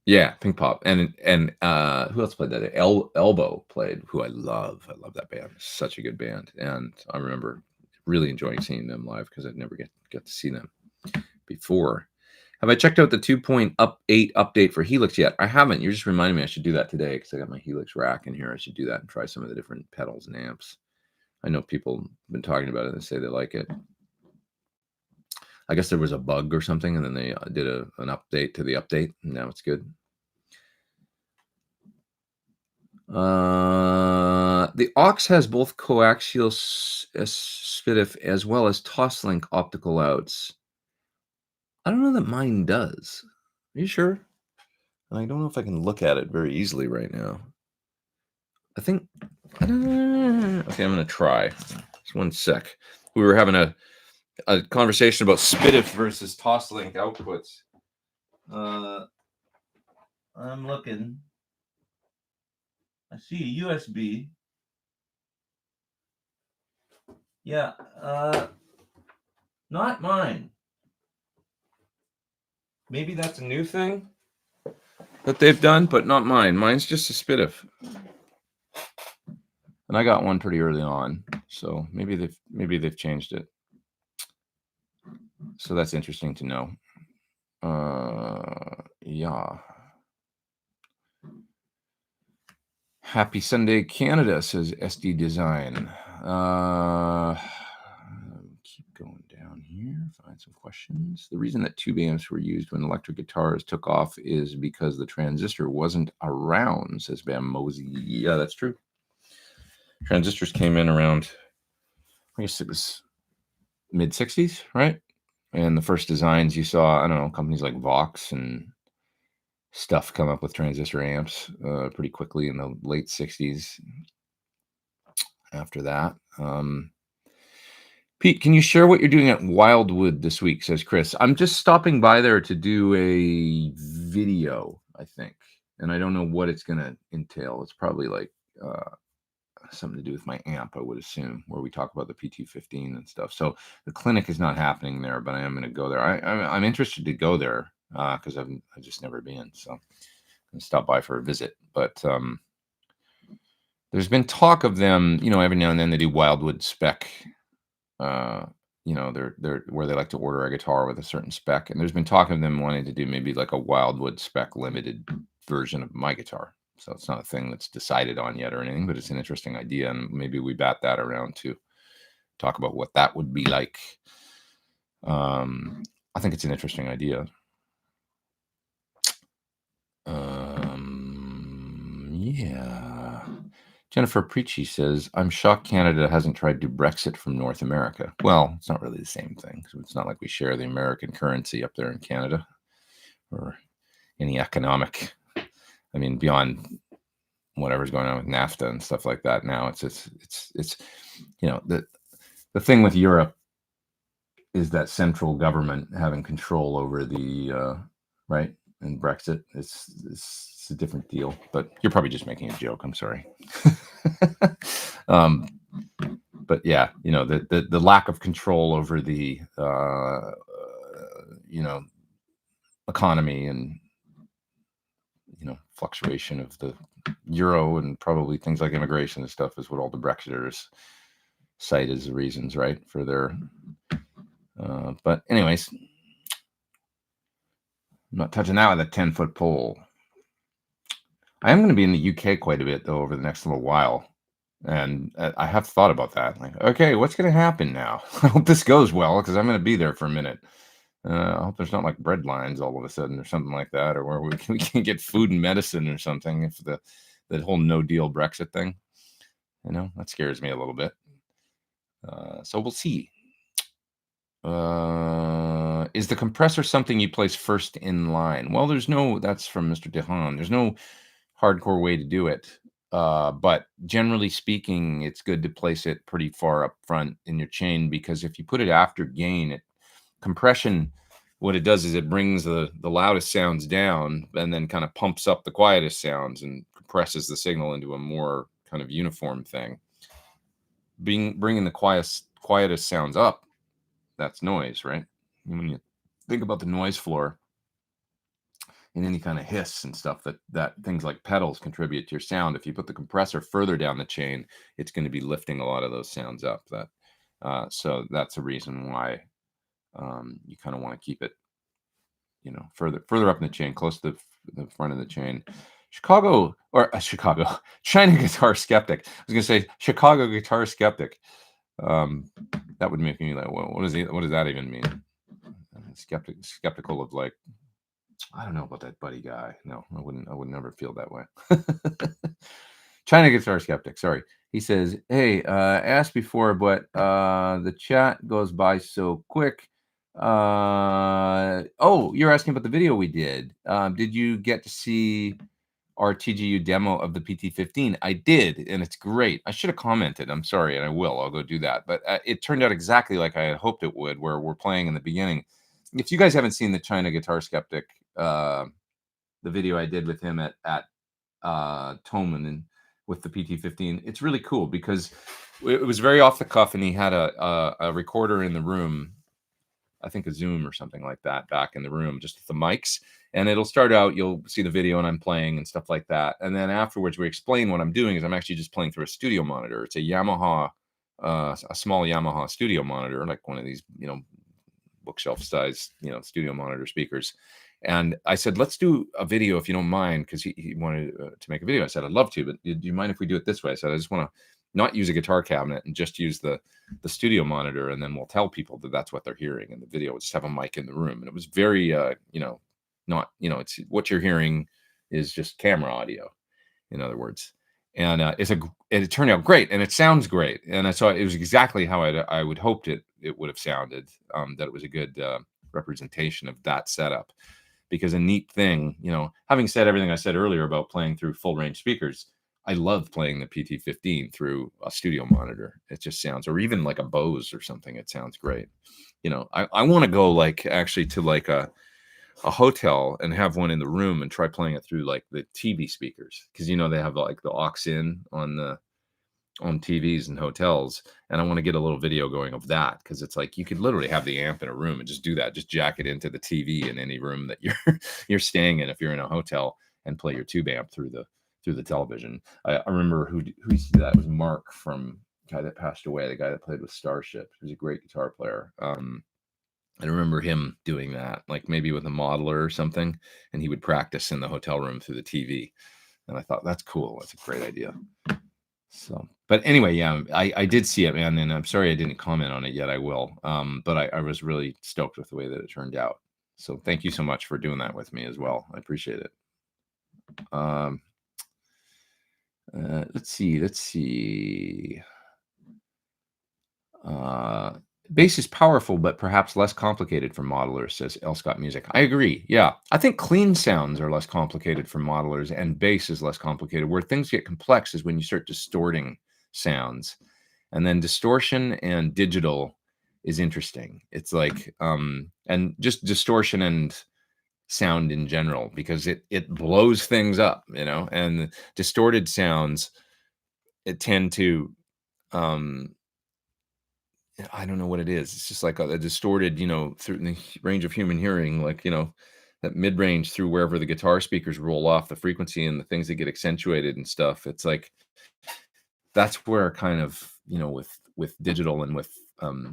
yeah, Pink Pop, and who else played that day? Elbow played, who I love. I love that band. Such a good band, and I remember really enjoying seeing them live because I'd never get to see them before. Have I checked out the 2.8 update for Helix yet? I haven't. You're just reminding me I should do that today because I got my Helix rack in here. I should do that and try some of the different pedals and amps. I know people have been talking about it and say they like it. I guess there was a bug or something, and then they did an update to the update, and now it's good. The aux has both coaxial SPDIF as well as toslink optical outs. I don't know that mine does. Are you sure? I don't know if I can look at it very easily right now. I think. Okay, I'm gonna try. Just one sec. We were having a conversation about SPDIF versus toslink outputs. I'm looking. I see a USB. Yeah, not mine. Maybe that's a new thing that they've done, but not mine. Mine's just a SPDIF. And I got one pretty early on, so maybe they've changed it. So that's interesting to know. Yeah. Happy Sunday, Canada, says SD Design. Keep going down here, find some questions. The reason that tube amps were used when electric guitars took off is because the transistor wasn't around, says Bam Mosey. Yeah, that's true. Transistors came in around, I guess it was mid-60s, right? And the first designs you saw, I don't know, companies like Vox and stuff come up with transistor amps pretty quickly in the late 60s. After that, Pete, can you share what you're doing at Wildwood this week, says Chris. I'm just stopping by there to do a video, I think, and I don't know what it's going to entail. It's probably like something to do with my amp, I would assume, where we talk about the PT15 and stuff. So the clinic is not happening there, but I am going to go there. I'm interested to go there because I've just never been, so I'm going to stop by for a visit. But there's been talk of them, every now and then they do Wildwood spec. They're where they like to order a guitar with a certain spec, and there's been talk of them wanting to do maybe like a Wildwood spec limited version of my guitar. So it's not a thing that's decided on yet or anything, but it's an interesting idea, and maybe we bat that around to talk about what that would be like. I think it's an interesting idea. Yeah. Jennifer Preachy says, I'm shocked Canada hasn't tried to Brexit from North America. Well, it's not really the same thing. So it's not like we share the American currency up there in Canada or any economic, beyond whatever's going on with NAFTA and stuff like that. Now it's the thing with Europe is that central government having control over the, right. And Brexit, it's a different deal, but you're probably just making a joke. I'm sorry. But yeah, the lack of control over the, economy and, fluctuation of the euro and probably things like immigration and stuff is what all the Brexiters cite as the reasons, right, for their, but anyways, I'm not touching that with a 10-foot pole. I am going to be in the UK quite a bit, though, over the next little while. And I have thought about that. Like, okay, what's going to happen now? I hope this goes well because I'm going to be there for a minute. I hope there's not like bread lines all of a sudden or something like that, or where we can get food and medicine or something. If the whole no deal Brexit thing, that scares me a little bit. So we'll see. Is the compressor something you place first in line? Well, that's from Mr. Dehan. There's no hardcore way to do it. But generally speaking, it's good to place it pretty far up front in your chain, because if you put it after gain, compression, what it does is it brings the loudest sounds down and then kind of pumps up the quietest sounds and compresses the signal into a more kind of uniform thing. Bringing the quietest sounds up, that's noise, right? When you think about the noise floor and any kind of hiss and stuff that things like pedals contribute to your sound, if you put the compressor further down the chain, it's going to be lifting a lot of those sounds up. So that's a reason why you kind of want to keep it, further up in the chain, close to the front of the chain. China Guitar Skeptic. I was going to say Chicago Guitar Skeptic. That would make me like, well, what does that even mean? skeptical of like, I don't know about that Buddy guy. No, I would never feel that way. China Guitar Skeptic, sorry. He says, hey, asked before, but the chat goes by so quick. Oh, you're asking about the video we did. Did you get to see our TGU demo of the PT15? I did, and it's great. I should have commented. I'm sorry, and I will. I'll go do that. But it turned out exactly like I had hoped it would, where we're playing in the beginning. If you guys haven't seen the China Guitar Skeptic, the video I did with him at Toman and with the PT15, it's really cool because it was very off the cuff, and he had a recorder in the room, I think a Zoom or something like that, back in the room, just with the mics. And it'll start out, you'll see the video and I'm playing and stuff like that. And then afterwards, we explain what I'm doing is I'm actually just playing through a studio monitor. It's a Yamaha, a small Yamaha studio monitor, like one of these, bookshelf size, studio monitor speakers. And I said, let's do a video if you don't mind, because he wanted to make a video. I said, I'd love to, but do you mind if we do it this way? I said, I just want to not use a guitar cabinet and just use the studio monitor, and then we'll tell people that that's what they're hearing in the video. We'll just have a mic in the room. And it was very, not, it's what you're hearing is just camera audio, in other words. And it turned out great, and it sounds great. And I saw it was exactly how I would hoped it would have sounded, that it was a good representation of that setup. Because a neat thing, having said everything I said earlier about playing through full range speakers, I love playing the PT15 through a studio monitor. It just sounds, or even like a Bose or something, it sounds great. I want to go actually to a hotel and have one in the room and try playing it through like the TV speakers. Cause they have like the aux in on TVs and hotels. And I want to get a little video going of that. Cause it's like, you could literally have the amp in a room and just do that. Just jack it into the TV in any room that you're staying in. If you're in a hotel, and play your tube amp through the television. I remember who used to do that. It was Mark, from guy that passed away, the guy that played with Starship. He was a great guitar player. I remember him doing that, like maybe with a modeler or something, and he would practice in the hotel room through the TV. And I thought, that's cool. That's a great idea. So, but anyway, yeah, I did see it, man, and I'm sorry I didn't comment on it yet. I will. But I was really stoked with the way that it turned out. So thank you so much for doing that with me as well. I appreciate it. Let's see. Bass is powerful, but perhaps less complicated for modelers, says L. Scott Music. I agree. Yeah. I think clean sounds are less complicated for modelers, and bass is less complicated. Where things get complex is when you start distorting sounds. And then distortion and digital is interesting. It's like, and just distortion and sound in general, because it blows things up, and distorted sounds, it tend to, I don't know what it is. It's just like a distorted, through the range of human hearing, like, that mid-range through wherever the guitar speakers roll off the frequency and the things that get accentuated and stuff. It's like, that's where kind of, with digital and with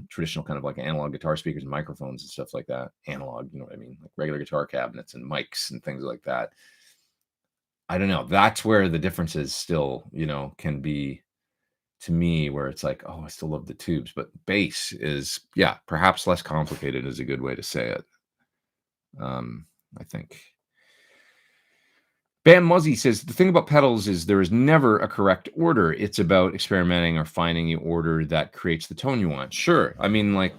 traditional kind of like analog guitar speakers and microphones and stuff like that, analog, you know what I mean? Like regular guitar cabinets and mics and things like that. I don't know. That's where the differences still, can be, to me, where it's like, oh, I still love the tubes, but bass is, yeah, perhaps less complicated is a good way to say it. I think. Bam Muzzy says, the thing about pedals is there is never a correct order. It's about experimenting or finding the order that creates the tone you want. Sure. I mean, like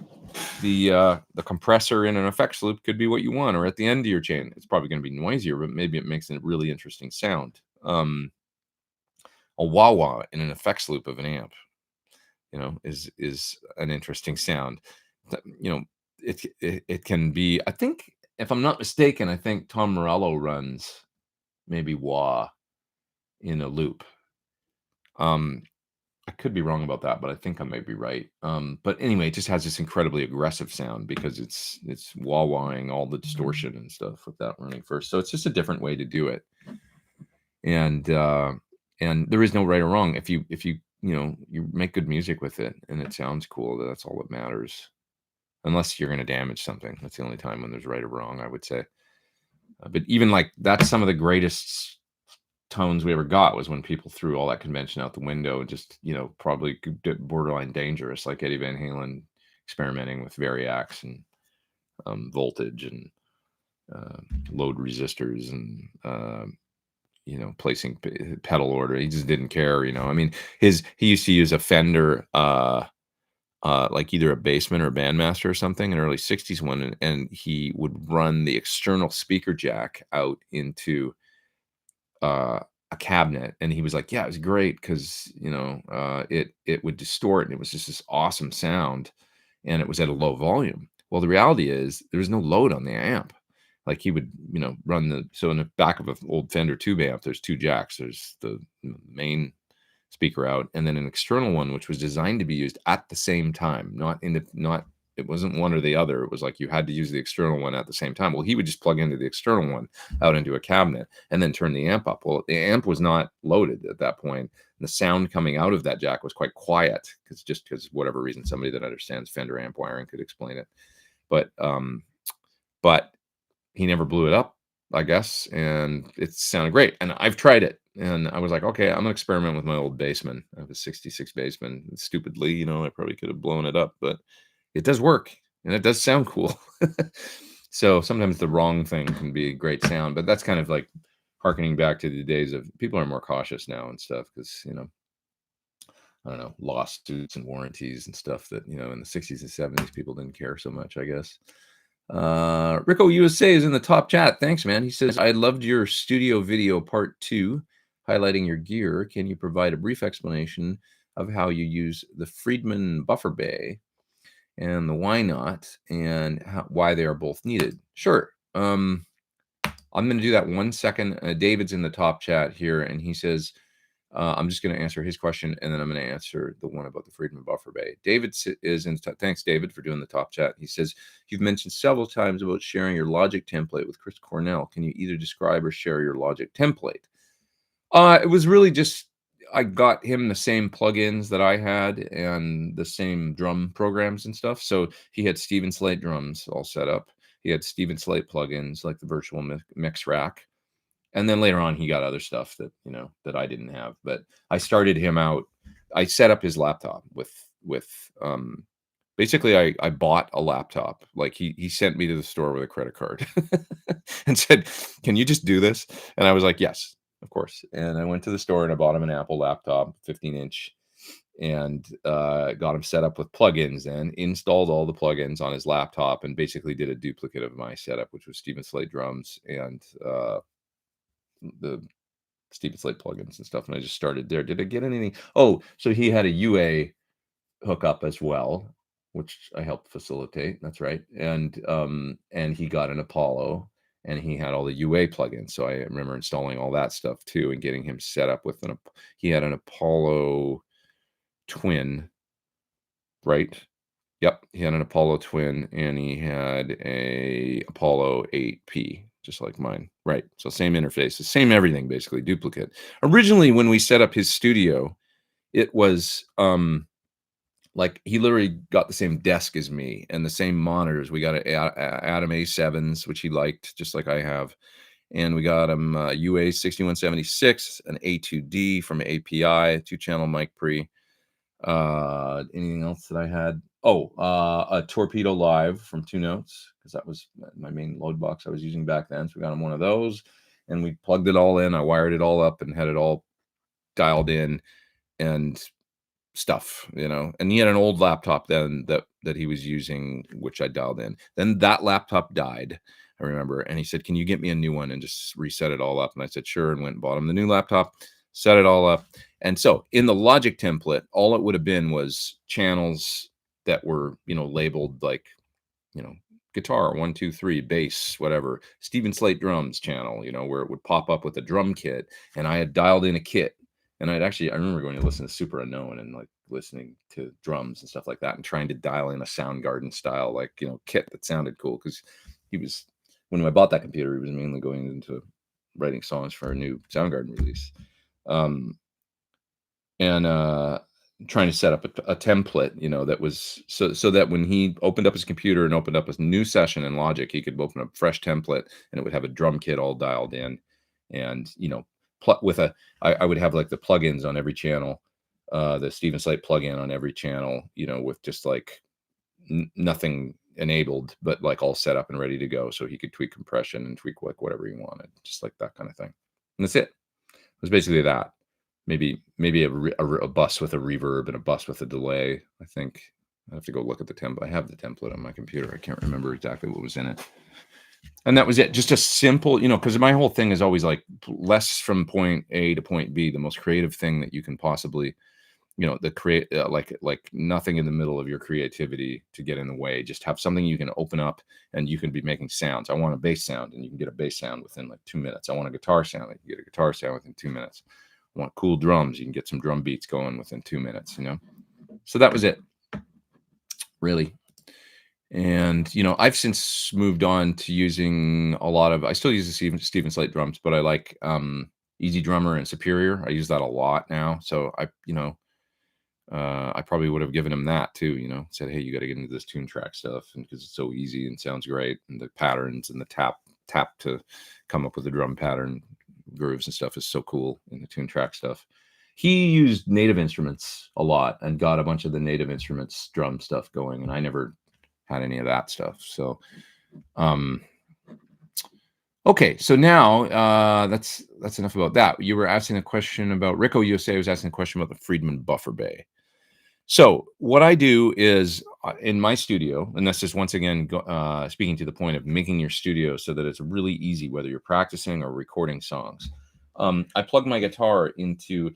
the compressor in an effects loop could be what you want, or at the end of your chain. It's probably going to be noisier, but maybe it makes a really interesting sound. A wah-wah in an effects loop of an amp, is an interesting sound. It can be, I think, if I'm not mistaken, I think Tom Morello runs maybe wah in a loop. I could be wrong about that, but I think I might be right. But anyway, it just has this incredibly aggressive sound because it's wah-wahing all the distortion and stuff with that running first. So it's just a different way to do it. And there is no right or wrong. If you you make good music with it and it sounds cool, that's all that matters. Unless you're going to damage something. That's the only time when there's right or wrong, I would say. But even like that's some of the greatest tones we ever got was when people threw all that convention out the window and just, probably borderline dangerous, like Eddie Van Halen experimenting with variacs and voltage and load resistors and placing pedal order. He just didn't care. I mean, he used to use a Fender, like either a Bassman or a Bandmaster or something, an early 60s one, and he would run the external speaker jack out into a cabinet, and he was like, yeah, it was great because it would distort, and it was just this awesome sound, and it was at a low volume. Well, the reality is there was no load on the amp. Like he would run so in the back of an old Fender tube amp, there's two jacks. There's the main speaker out, and then an external one which was designed to be used at the same time, it wasn't one or the other. It was like you had to use the external one at the same time. Well, he would just plug into the external one out into a cabinet and then turn the amp up. Well, the amp was not loaded at that point. And the sound coming out of that jack was quite quiet because whatever reason, somebody that understands Fender amp wiring could explain it. But he never blew it up, I guess, and it sounded great. And I've tried it, and I was like, okay, I'm gonna experiment with my old Bassman. I have a 66 Bassman. Stupidly, I probably could have blown it up, but it does work, and it does sound cool. So sometimes the wrong thing can be great sound, but that's kind of like harkening back to the days of people are more cautious now and stuff because, I don't know, lawsuits and warranties and stuff that, in the 60s and 70s, people didn't care so much, I guess. Rico USA is in the top chat. Thanks, man. He says, I loved your studio video part 2 highlighting your gear. Can you provide a brief explanation of how you use the Friedman buffer bay and the why not and why they are both needed? Sure. I'm going to do that 1 second. David's in the top chat here, and he says, I'm just going to answer his question, and then I'm going to answer the one about the Friedman buffer bay. David is in. Thanks, David, for doing the top chat. He says, you've mentioned several times about sharing your Logic template with Chris Cornell. Can you either describe or share your Logic template? It was really just, I got him the same plugins that I had and the same drum programs and stuff. So he had Steven Slate drums all set up. He had Steven Slate plugins like the virtual mix rack. And then later on, he got other stuff that, that I didn't have. But I started him out. I set up his laptop with basically I bought a laptop. Like he sent me to the store with a credit card and said, can you just do this? And I was like, yes, of course. And I went to the store and I bought him an Apple laptop, 15-inch, and got him set up with plugins and installed all the plugins on his laptop and basically did a duplicate of my setup, which was Steven Slate drums and the Steven Slate plugins and stuff, and I just started there. Did I get anything? Oh, so he had a UA hookup as well, which I helped facilitate. That's right. And he got an Apollo, and he had all the UA plugins. So I remember installing all that stuff too, and getting him set up with he had an Apollo Twin, right? Yep, he had an Apollo Twin, and he had a Apollo 8P. Just like mine, right? So same interface, the same everything, basically duplicate. Originally, when we set up his studio, it was like he literally got the same desk as me and the same monitors. We got Adam A7s, which he liked, just like I have, and we got him UA 6176, an A2D from API, 2-channel mic pre. Anything else that I had? A Torpedo Live from 2 Notes, because that was my main load box I was using back then. So we got him one of those, and we plugged it all in. I wired it all up and had it all dialed in and stuff, And he had an old laptop then that he was using, which I dialed in. Then that laptop died, I remember, and he said, "Can you get me a new one and just reset it all up?" And I said, "Sure," and went and bought him the new laptop, set it all up. And so in the Logic template, all it would have been was channels that were, labeled like, guitar, 1, 2, 3, bass, whatever, Steven Slate drums channel, where it would pop up with a drum kit. And I had dialed in a kit. And I remember going to listen to Super Unknown and like listening to drums and stuff like that and trying to dial in a Soundgarden style, like, kit that sounded cool. Because when I bought that computer, he was mainly going into writing songs for a new Soundgarden release. And trying to set up a template, that was so that when he opened up his computer and opened up a new session in Logic, he could open up a fresh template and it would have a drum kit all dialed in, and I would have like the plugins on every channel, the Steven Slate plugin on every channel, with just like nothing enabled, but like all set up and ready to go, so he could tweak compression and tweak like whatever he wanted, just like that kind of thing. And that's it. It was basically that. Maybe a bus with a reverb and a bus with a delay. I think I have to go look at the template. I have the template on my computer. I can't remember exactly what was in it. And that was it. Just a simple, because my whole thing is always like less from point A to point B, the most creative thing that you can possibly, like nothing in the middle of your creativity to get in the way. Just have something you can open up and you can be making sounds. I want a bass sound, and you can get a bass sound within like 2 minutes. I want a guitar sound, you can get a guitar sound within 2 minutes. I want cool drums, you can get some drum beats going within 2 minutes, So that was it, really. And, I've since moved on to using I still use the Steven Slate drums, but I like Easy Drummer and Superior. I use that a lot now. So I probably would have given him that too, said, hey, you got to get into this tune track stuff, and because it's so easy and sounds great, and the patterns and the tap to come up with the drum pattern grooves and stuff is so cool in the tune track stuff. He used Native Instruments a lot and got a bunch of the Native Instruments drum stuff going, and I never had any of that stuff. So okay, so now that's enough about that. You were asking a question about Rico USA was asking a question about the Friedman buffer bay. So what I do is in my studio, and this is once again speaking to the point of making your studio so that it's really easy whether you're practicing or recording songs. I plug my guitar into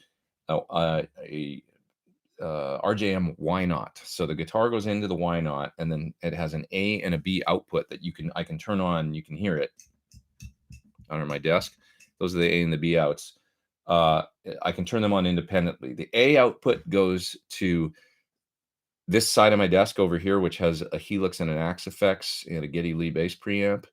a RJM Why Not. So the guitar goes into the Why Not, and then it has an A and a B output that I can turn on. You can hear it under my desk. Those are the A and the B outs. I can turn them on independently. The A output goes to this side of my desk over here, which has a Helix and an Axe Effects and a Geddy Lee bass preamp.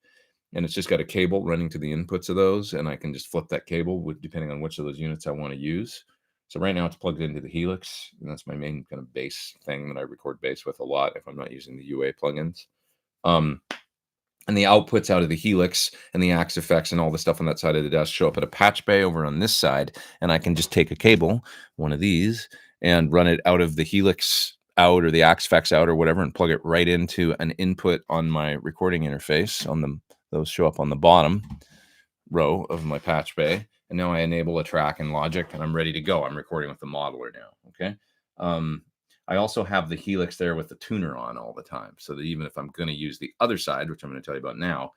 And it's just got a cable running to the inputs of those. And I can just flip that cable depending on which of those units I want to use. So right now it's plugged into the Helix, and that's my main kind of bass thing that I record bass with a lot if I'm not using the UA plugins. And the outputs out of the Helix and the Axe Effects and all the stuff on that side of the desk show up at a patch bay over on this side. And I can just take a cable, one of these, and run it out of the Helix out or the Axe Effects out or whatever, and plug it right into an input on my recording interface. Those show up on the bottom row of my patch bay. And now I enable a track in Logic, and I'm ready to go. I'm recording with the modeler now. Okay. I also have the Helix there with the tuner on all the time, so that even if I'm going to use the other side, which I'm going to tell you about now,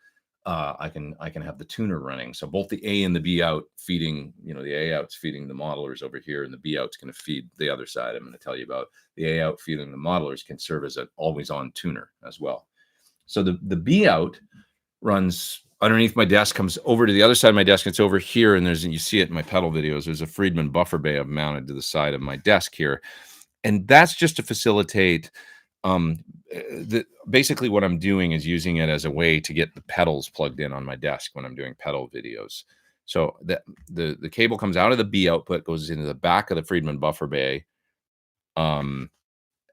I can have the tuner running. So both the A and the B out feeding, the A out's feeding the modelers over here, and the B out's going to feed the other side. I'm going to tell you about the A out feeding the modelers can serve as an always-on tuner as well. So the B out runs underneath my desk, comes over to the other side of my desk. It's over here, and you see it in my pedal videos. There's a Friedman buffer bay I've mounted to the side of my desk here. And that's just to facilitate, basically what I'm doing is using it as a way to get the pedals plugged in on my desk when I'm doing pedal videos. So the cable comes out of the B output, goes into the back of the Friedman buffer bay.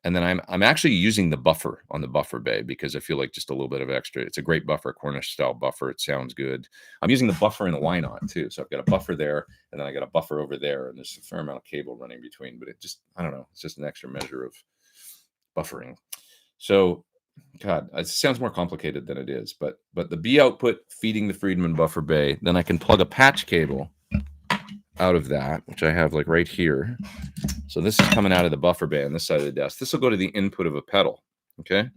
And then I'm actually using the buffer on the buffer bay because I feel like just a little bit of extra. It's a great buffer, Cornish style buffer. It sounds good. I'm using the buffer in the Why Not too. So I've got a buffer there, and then I got a buffer over there, and there's a fair amount of cable running between, but I don't know. It's just an extra measure of buffering. So, God, it sounds more complicated than it is, but the B output feeding the Friedman buffer bay, then I can plug a patch cable out of that, which I have like right here. So this is coming out of the buffer bay on this side of the desk. This will go to the input of a pedal. Okay.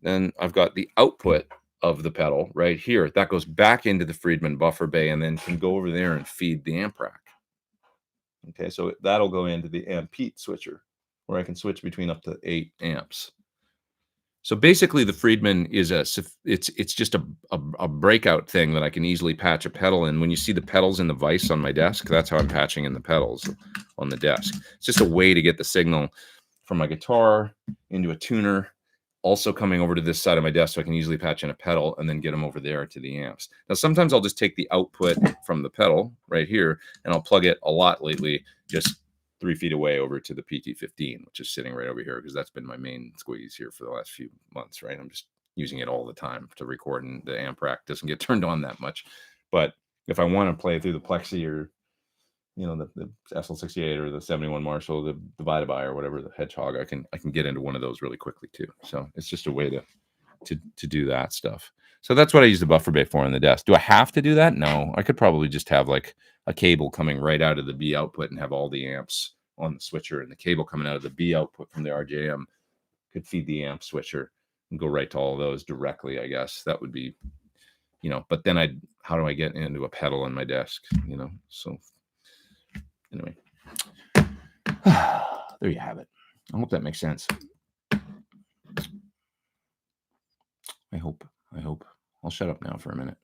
Then I've got the output of the pedal right here. That goes back into the Friedman buffer bay and then can go over there and feed the amp rack. Okay. So that'll go into the amp Pete switcher, where I can switch between up to 8 amps. So basically the Friedman is it's just a breakout thing that I can easily patch a pedal in. When you see the pedals in the vise on my desk, that's how I'm patching in the pedals on the desk. It's just a way to get the signal from my guitar into a tuner, also coming over to this side of my desk so I can easily patch in a pedal and then get them over there to the amps. Now, sometimes I'll just take the output from the pedal right here and I'll plug it a lot lately, just 3 feet away over to the PT15, which is sitting right over here because that's been my main squeeze here for the last few months, right? I'm just using it all the time to record, and the amp rack doesn't get turned on that much. But if I want to play through the Plexi or you know, the SL68 or the 71 Marshall, the divided by or whatever, the Hedgehog, I can get into one of those really quickly too. So it's just a way to do that stuff. So that's what I use the buffer bay for on the desk. Do I have to do that? No, I could probably just have like a cable coming right out of the B output and have all the amps on the switcher, and the cable coming out of the B output from the RJM could feed the amp switcher and go right to all of those directly. I guess that would be, you know, but then how do I get into a pedal on my desk, you know? So anyway, there you have it. I hope that makes sense. I hope. I'll shut up now for a minute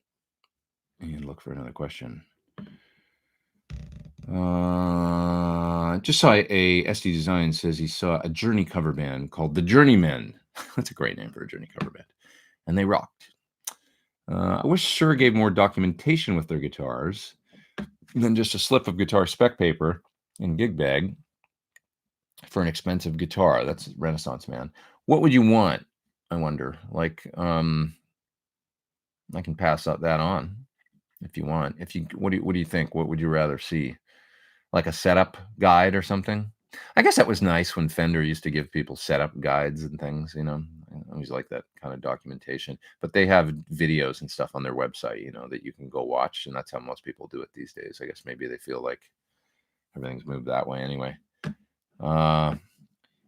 and look for another question. Just saw a SD Design says he saw a Journey cover band called the Journeymen. That's a great name for a Journey cover band, and they rocked. I wish Shure gave more documentation with their guitars than just a slip of guitar spec paper and gig bag for an expensive guitar. That's Renaissance Man. What would you want? I wonder. Like, I can pass that on if you want. What do you think? What would you rather see? Like a setup guide or something? I guess that was nice when Fender used to give people setup guides and things, you know. I always like that kind of documentation. But they have videos and stuff on their website, you know, that you can go watch, and that's how most people do it these days. I guess maybe they feel like everything's moved that way anyway.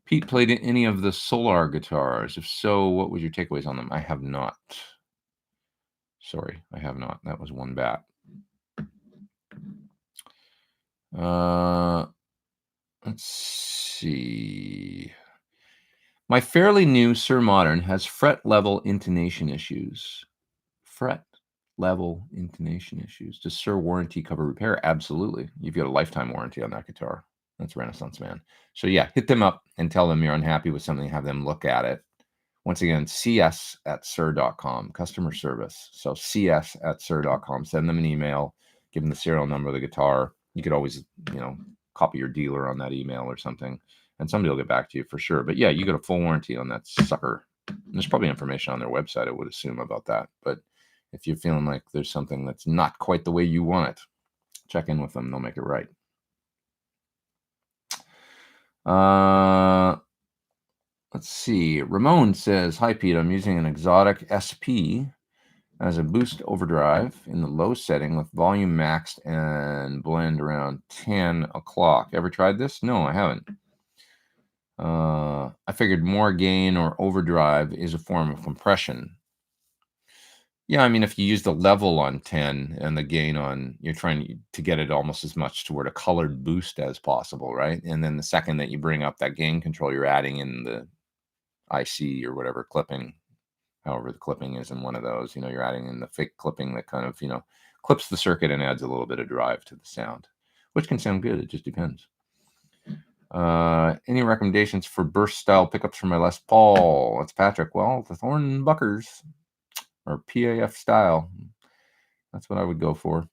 Pete played any of the Solar guitars? If so, what was your takeaways on them? I have not. Sorry, I have not. That was one bat. Let's see. My fairly new Sir Modern has fret level intonation issues. Fret level intonation issues. Does Sir warranty cover repair? Absolutely. You've got a lifetime warranty on that guitar. That's Renaissance Man. So yeah, hit them up and tell them you're unhappy with something. Have them look at it. Once again, cs@sir.com, customer service. So cs@sir.com. Send them an email. Give them the serial number of the guitar. You could always, you know, copy your dealer on that email or something, and somebody will get back to you for sure. But yeah, you got a full warranty on that sucker. And there's probably information on their website, I would assume, about that. But if you're feeling like there's something that's not quite the way you want it, check in with them. They'll make it right. Let's see. Ramon says, "Hi, Pete. I'm using an exotic SP as a boost overdrive in the low setting with volume maxed and blend around 10 o'clock. Ever tried this? No, I haven't. I figured more gain or overdrive is a form of compression. Yeah, I mean, if you use the level on 10 and the gain on, you're trying to get it almost as much toward a colored boost as possible, right? And then the second that you bring up that gain control, you're adding in the IC or whatever clipping, however the clipping is in one of those, you know, you're adding in the fake clipping that kind of, you know, clips the circuit and adds a little bit of drive to the sound, which can sound good. It just depends. Any recommendations for burst style pickups for my Les Paul? That's Patrick. Well, the Thorn Buckers or PAF style. That's what I would go for.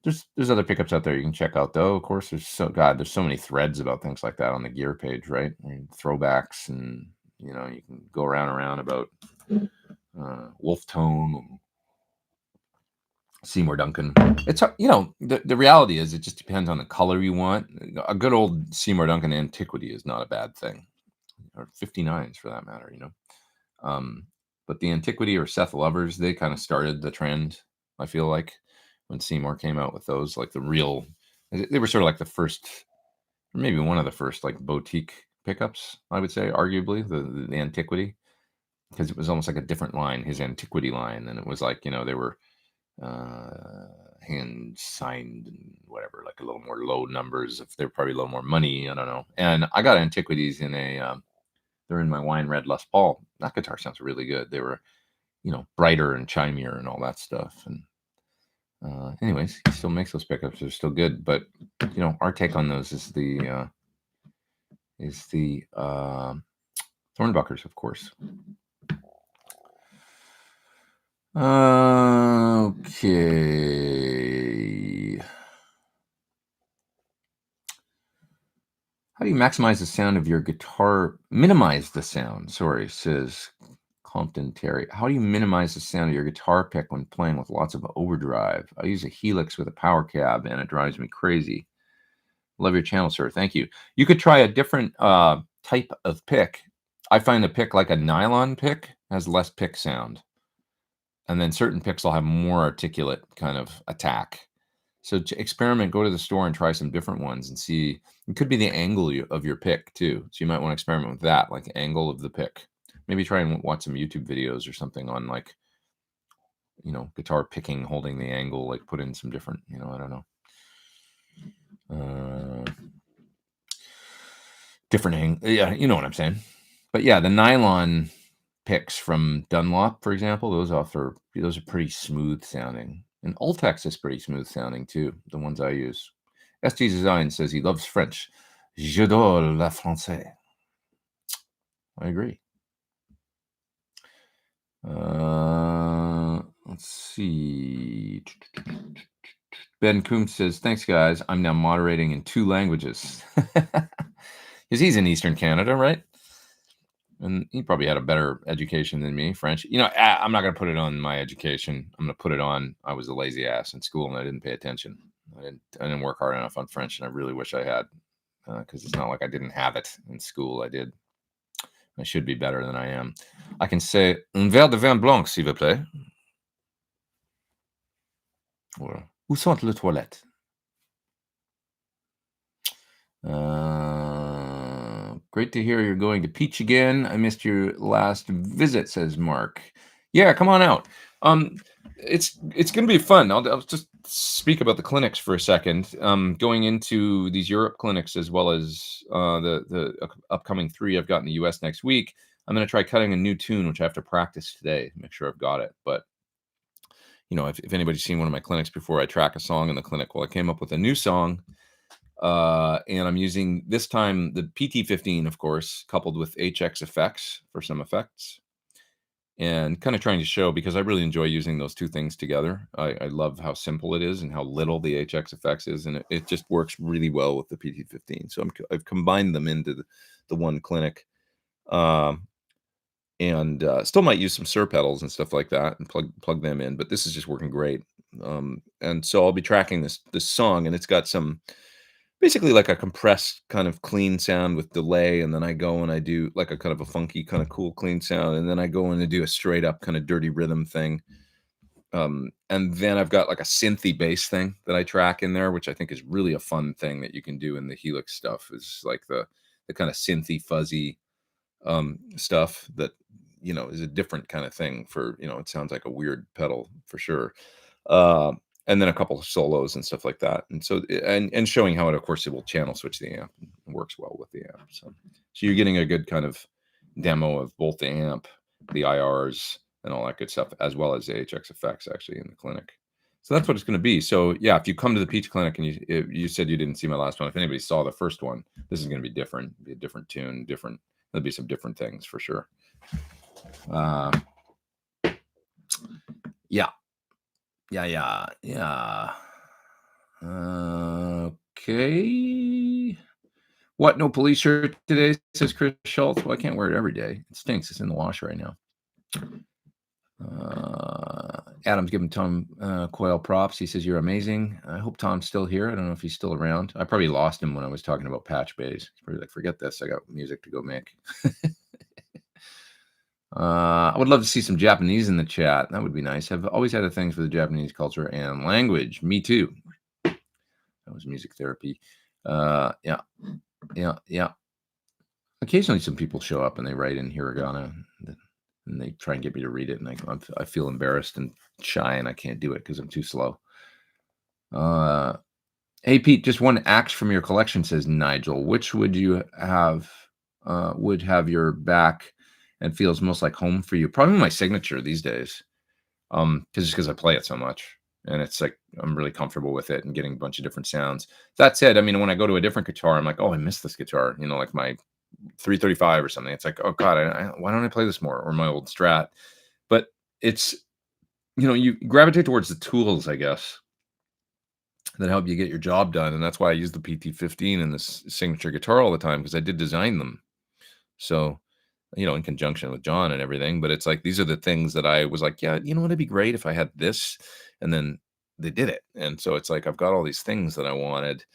There's other pickups out there you can check out though. Of course, there's so many threads about things like that on the gear page, right? Throwbacks, and you know, you can go around about Wolf Tone and Seymour Duncan. It's, you know, the reality is it just depends on the color you want. A good old Seymour Duncan Antiquity is not a bad thing, or 59s for that matter, you know. But the Antiquity or Seth Lovers, they kind of started the trend, I feel like, when Seymour came out with those, like the real, they were sort of like the first, or maybe one of the first, like boutique pickups, I would say, arguably, the Antiquity, because it was almost like a different line, his Antiquity line, and it was like, you know, they were hand signed and whatever, like a little more low numbers, if they're probably a little more money, I don't know. And I got Antiquities in they're in my wine red Les Paul. That guitar sounds really good. They were, you know, brighter and chimier and all that stuff. And anyways, he still makes those pickups. They're still good. But, you know, our take on those is the Thornbuckers, of course. Okay. How do you maximize the sound of your guitar? Minimize the sound, sorry, says Compton Terry. How do you minimize the sound of your guitar pick when playing with lots of overdrive? I use a Helix with a power cab and it drives me crazy. Love your channel, sir. Thank you. You could try a different type of pick. I find a pick like a nylon pick has less pick sound. And then certain picks will have more articulate kind of attack. So experiment, go to the store and try some different ones and see. It could be the angle of your pick too. So you might want to experiment with that, like angle of the pick. Maybe try and watch some YouTube videos or something on like, guitar picking, holding the angle, like put in some different, I don't know. Different angle. Yeah, you know what I'm saying. But yeah, the nylon picks from Dunlop, for example, those are pretty smooth sounding. And Ultex is pretty smooth sounding too, the ones I use. ST Design says he loves French. J'adore la français. I agree. Let's see. Ben Coombs says, thanks, guys. I'm now moderating in 2 languages. Because he's in Eastern Canada, right? And he probably had a better education than me, French. I'm not going to put it on my education. I'm going to put it on I was a lazy ass in school and I didn't pay attention. I didn't work hard enough on French, and I really wish I had, because it's not like I didn't have it in school. I did. I should be better than I am. I can say un verre de vin blanc, s'il vous plaît. Or où sont les toilettes? Great to hear you're going to Peach again. I missed your last visit, says Mark. Yeah, come on out. It's going to be fun. I'll just speak about the clinics for a second. Going into these Europe clinics as well as the upcoming 3 I've got in the US next week. I'm going to try cutting a new tune, which I have to practice today, make sure I've got it. But if anybody's seen one of my clinics before, I track a song in the clinic. Well, I came up with a new song. And I'm using this time the PT15, of course, coupled with HX effects for some effects, and kind of trying to show, because I really enjoy using those 2 things together. I love how simple it is and how little the HX effects is, and it just works really well with the PT15. So I've combined them into the one clinic, and still might use some Sur pedals and stuff like that and plug them in, but this is just working great. And so I'll be tracking this song, and it's got some basically like a compressed kind of clean sound with delay, and then I go and I do like a kind of a funky kind of cool clean sound, and then I go in and do a straight up kind of dirty rhythm thing, and then I've got like a synthy bass thing that I track in there, which I think is really a fun thing that you can do in the Helix stuff, is like the kind of synthy fuzzy stuff that is a different kind of thing for it sounds like a weird pedal for sure. And then a couple of solos and stuff like that. And so, and showing how of course, it will channel switch the amp and works well with the amp. So you're getting a good kind of demo of both the amp, the IRs, and all that good stuff, as well as the HX effects actually in the clinic. So that's what it's going to be. So yeah, if you come to the Peach Clinic and you said you didn't see my last one, if anybody saw the first one, this is going to be different, be a different tune, there'll be some different things for sure. Yeah. Okay. What? No police shirt today, says Chris Schultz. Well, I can't wear it every day. It stinks. It's in the wash right now. Adam's giving Tom Coyle props. He says, you're amazing. I hope Tom's still here. I don't know if he's still around. I probably lost him when I was talking about patch bays. He's probably like, forget this. I got music to go make. I would love to see some Japanese in the chat. That would be nice. I've always had a thing for the Japanese culture and language. Me too. That was music therapy. Yeah. Occasionally some people show up and they write in hiragana and they try and get me to read it, and I feel embarrassed and shy, and I can't do it because I'm too slow. Hey Pete, just one axe from your collection, says Nigel. Which would you have would have your back and feels most like home for you? Probably my signature these days, because I play it so much, and it's like I'm really comfortable with it and getting a bunch of different sounds. That said, I mean, when I go to a different guitar, I'm like, oh, I miss this guitar, like my 335 or something. It's like, oh god, why don't I play this more? Or my old Strat. But it's you gravitate towards the tools, I guess, that help you get your job done, and that's why I use the PT15 and this signature guitar all the time, because I did design them. So in conjunction with John and everything, but it's like, these are the things that I was like, yeah, it'd be great if I had this, and then they did it. And so it's like, I've got all these things that I wanted,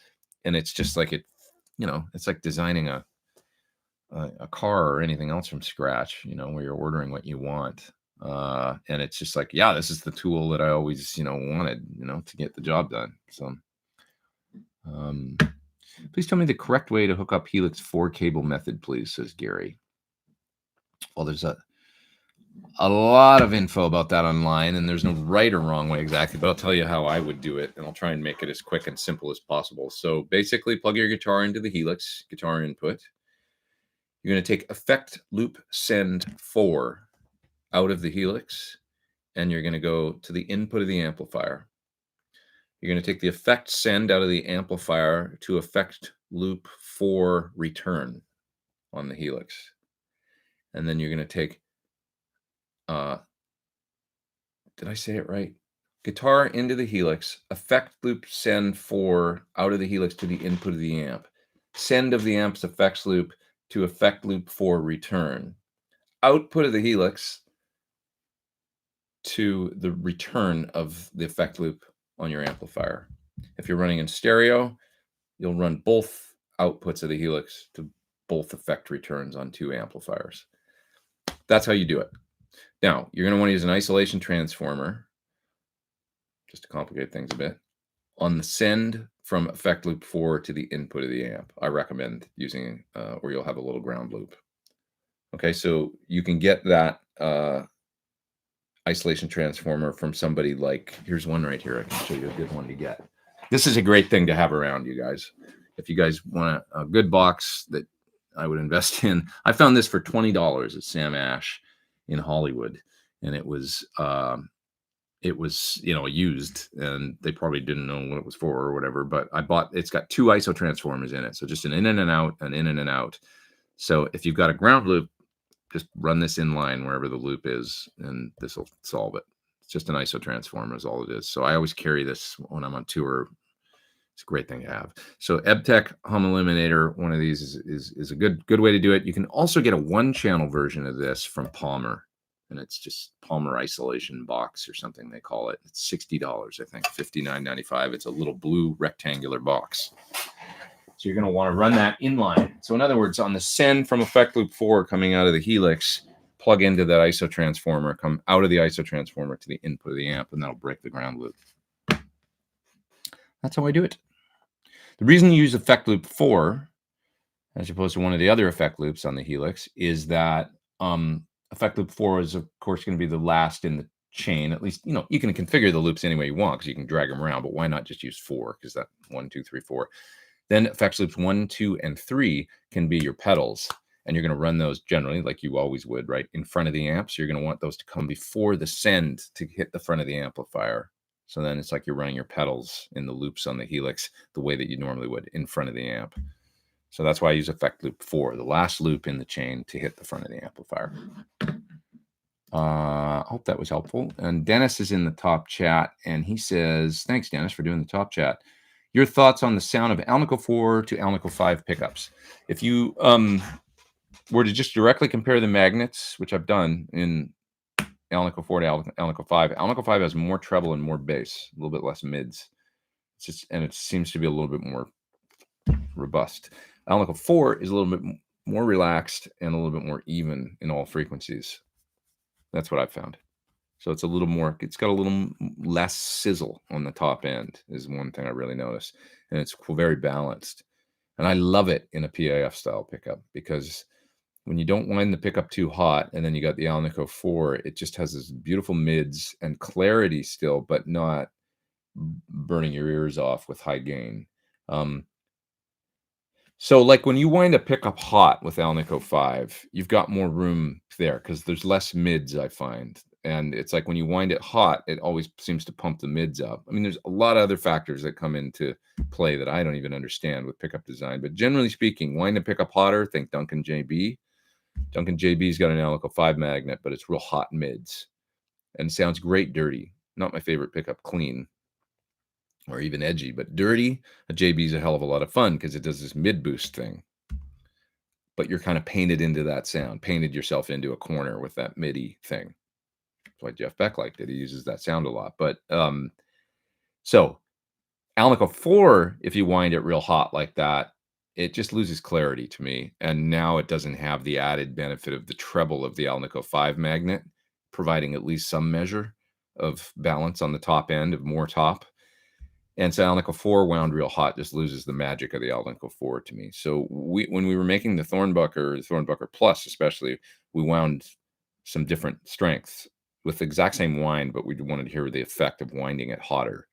and it's just like it's like designing a car or anything else from scratch, where you're ordering what you want. And it's just like, yeah, this is the tool that I always, wanted, to get the job done. So, please tell me the correct way to hook up Helix 4 cable method, please, says Gary. Well, there's a lot of info about that online, and there's no right or wrong way exactly, but I'll tell you how I would do it, and I'll try and make it as quick and simple as possible. So basically, plug your guitar into the Helix guitar input. You're going to take effect loop send 4 out of the Helix, and you're going to go to the input of the amplifier. You're going to take the effect send out of the amplifier to effect loop 4 return on the Helix. And then you're going to take, did I say it right? Guitar into the Helix, effect loop send 4 out of the Helix to the input of the amp. Send of the amp's effects loop to effect loop 4 return. Output of the Helix to the return of the effect loop on your amplifier. If you're running in stereo, you'll run both outputs of the Helix to both effect returns on 2 amplifiers. That's how you do it. Now, you're going to want to use an isolation transformer, just to complicate things a bit, on the send from effect loop 4 to the input of the amp. I recommend using, or you'll have a little ground loop. Okay, so you can get that isolation transformer from somebody like, here's one right here. I can show you a good one to get. This is a great thing to have around, you guys. If you guys want a good box that I would invest in, I found this for $20 at Sam Ash in Hollywood, and it was used, and they probably didn't know what it was for or whatever. But it's got 2 ISO transformers in it, so just an in and an out, an in and an out. So if you've got a ground loop, just run this in line wherever the loop is, and this will solve it. It's just an ISO transformer is all it is. So I always carry this when I'm on tour. It's a great thing to have. So EBTech Hum Eliminator, one of these is a good way to do it. You can also get a 1-channel version of this from Palmer, and it's just Palmer Isolation Box or something they call it. It's $60, I think, $59.95. It's a little blue rectangular box. So you're going to want to run that inline. So in other words, on the send from effect loop 4 coming out of the Helix, plug into that ISO transformer, come out of the ISO transformer to the input of the amp, and that'll break the ground loop. That's how I do it. The reason you use effect loop 4, as opposed to one of the other effect loops on the Helix, is that effect loop 4 is, of course, going to be the last in the chain. At least, you can configure the loops any way you want because you can drag them around, but why not just use 4? Because that 1, 2, 3, 4. Then effects loops 1, 2, and 3 can be your pedals, and you're going to run those generally like you always would, right, in front of the amp. So you're going to want those to come before the send to hit the front of the amplifier. So then it's like you're running your pedals in the loops on the Helix the way that you normally would in front of the amp. So that's why I use effect loop 4, the last loop in the chain to hit the front of the amplifier. I hope that was helpful. And Dennis is in the top chat, and he says, thanks, Dennis, for doing the top chat. Your thoughts on the sound of Alnico 4 to Alnico 5 pickups. If you were to just directly compare the magnets, which I've done in Alnico 4 to Alnico 5 has more treble and more bass, a little bit less mids. And it seems to be a little bit more robust. Alnico 4 is a little bit more relaxed and a little bit more even in all frequencies. That's what I've found. So it's got a little less sizzle on the top end is one thing I really notice. And it's very balanced. And I love it in a PAF style pickup because when you don't wind the pickup too hot and then you got the Alnico 4, it just has this beautiful mids and clarity still, but not burning your ears off with high gain. So like when you wind a pickup hot with Alnico 5, you've got more room there because there's less mids, I find. And it's like when you wind it hot, it always seems to pump the mids up. I mean, there's a lot of other factors that come into play that I don't even understand with pickup design. But generally speaking, wind a pickup hotter, think Duncan JB. Duncan JB's got an Alnico 5 magnet, but it's real hot mids. And sounds great dirty. Not my favorite pickup clean or even edgy, but dirty. A JB's a hell of a lot of fun because it does this mid boost thing. But you're kind of painted into that sound, painted yourself into a corner with that MIDI thing. That's why Jeff Beck liked it. He uses that sound a lot. But so Alnico 4, if you wind it real hot like that, it just loses clarity to me, and now it doesn't have the added benefit of the treble of the Alnico 5 magnet, providing at least some measure of balance on the top end of more top. And so Alnico 4 wound real hot just loses the magic of the Alnico 4 to me. So when we were making the Thornbucker Plus especially, we wound some different strengths with the exact same wind, but we wanted to hear the effect of winding it hotter.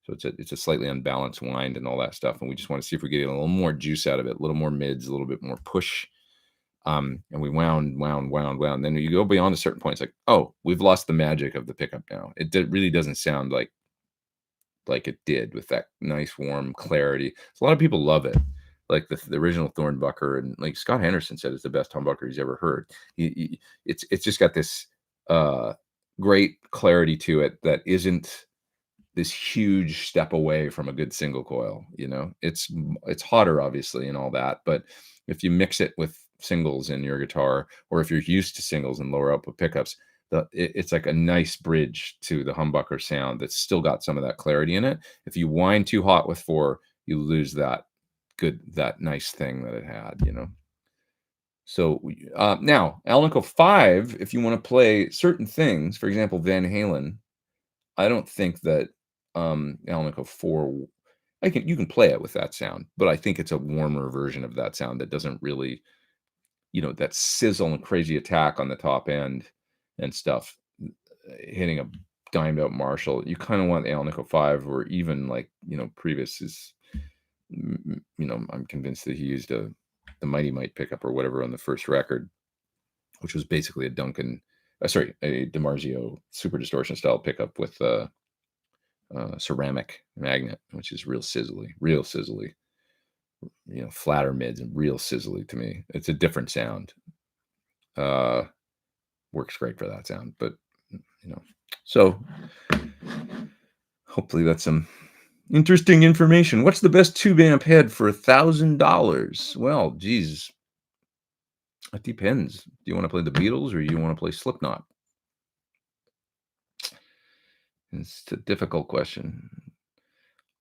So it's a slightly unbalanced wind and all that stuff, and we just want to see if we get a little more juice out of it, a little more mids, a little bit more push. And we wound. Then you go beyond a certain point, it's like, oh, we've lost the magic of the pickup now. Really doesn't sound like it did with that nice warm clarity. So a lot of people love it, like the original Thornbucker, and like Scott Henderson said, it's the best humbucker he's ever heard. It's just got this great clarity to it that isn't this huge step away from a good single coil. It's hotter obviously and all that, but if you mix it with singles in your guitar, or if you're used to singles and lower output pickups, it's like a nice bridge to the humbucker sound that's still got some of that clarity in it. If you wind too hot with 4, you lose that nice thing that it had. So now Alnico 5, if you want to play certain things, for example Van Halen, I don't think that Alnico 4, you can play it with that sound, but I think it's a warmer version of that sound that doesn't really, that sizzle and crazy attack on the top end and stuff, hitting a dimed out Marshall. You kind of want the Alnico 5, or even like, Previous is, I'm convinced that he used the Mighty Mite pickup or whatever on the first record, which was basically a DiMarzio super distortion style pickup with ceramic magnet, which is real sizzly, flatter mids and real sizzly to me. It's a different sound. Works great for that sound, but so hopefully that's some interesting information. What's the best tube amp head for $1,000? Well, geez, it depends. Do you want to play the Beatles or do you want to play Slipknot? It's a difficult question.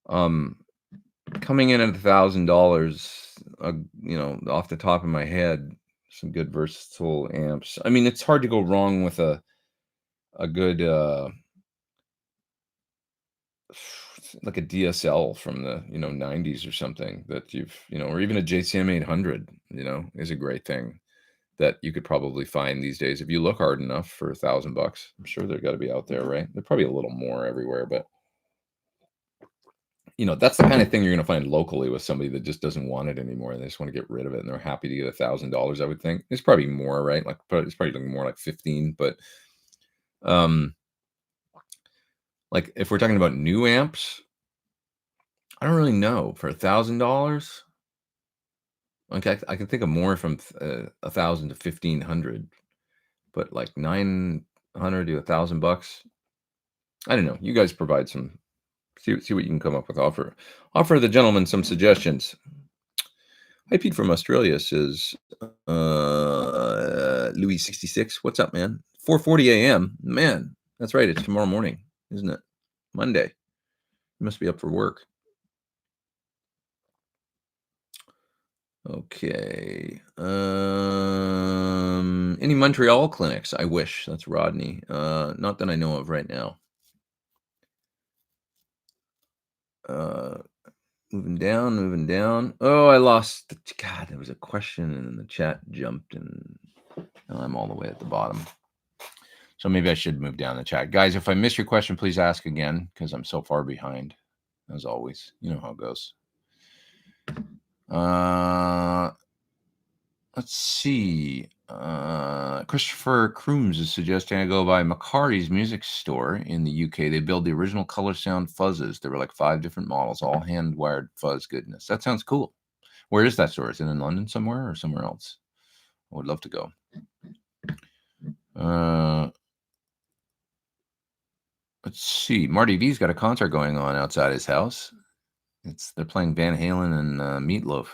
Coming in at $1,000, off the top of my head, some good versatile amps. I mean, it's hard to go wrong with a good like a DSL from the 90s or something that or even a JCM 800 is a great thing that you could probably find these days if you look hard enough for $1,000. I'm sure they're got to be out there, right? They're probably a little more everywhere, but that's the kind of thing you're going to find locally with somebody that just doesn't want it anymore. They just want to get rid of it, and they're happy to get $1,000. I would think it's probably more, right? Like, it's probably more like 15. But, like if we're talking about new amps, I don't really know for $1,000. Like I can think of more from 1,000 to 1,500, but like 900 to $1,000. I don't know. You guys provide some. See what you can come up with. Offer the gentleman some suggestions. Hi, Pete from Australia says, Louis 66. What's up, man? 4:40 a.m. Man, that's right. It's tomorrow morning, isn't it? Monday. You must be up for work. Okay. Any Montreal clinics? I wish. That's Rodney. Not that I know of right now. Moving down. Oh, I lost. God, there was a question and the chat jumped, and now I'm all the way at the bottom. So maybe I should move down the chat. Guys, if I miss your question, please ask again, because I'm so far behind, as always. You know how it goes. Let's see. Christopher Crooms is suggesting I go by McCarty's Music Store in the UK. They build the original Color Sound fuzzes. There were like 5 different models, all hand-wired fuzz goodness. That sounds cool. Where is that store? Is it in London somewhere or somewhere else? I would love to go. Let's see. Marty V's got a concert going on outside his house. They're playing Van Halen and Meatloaf.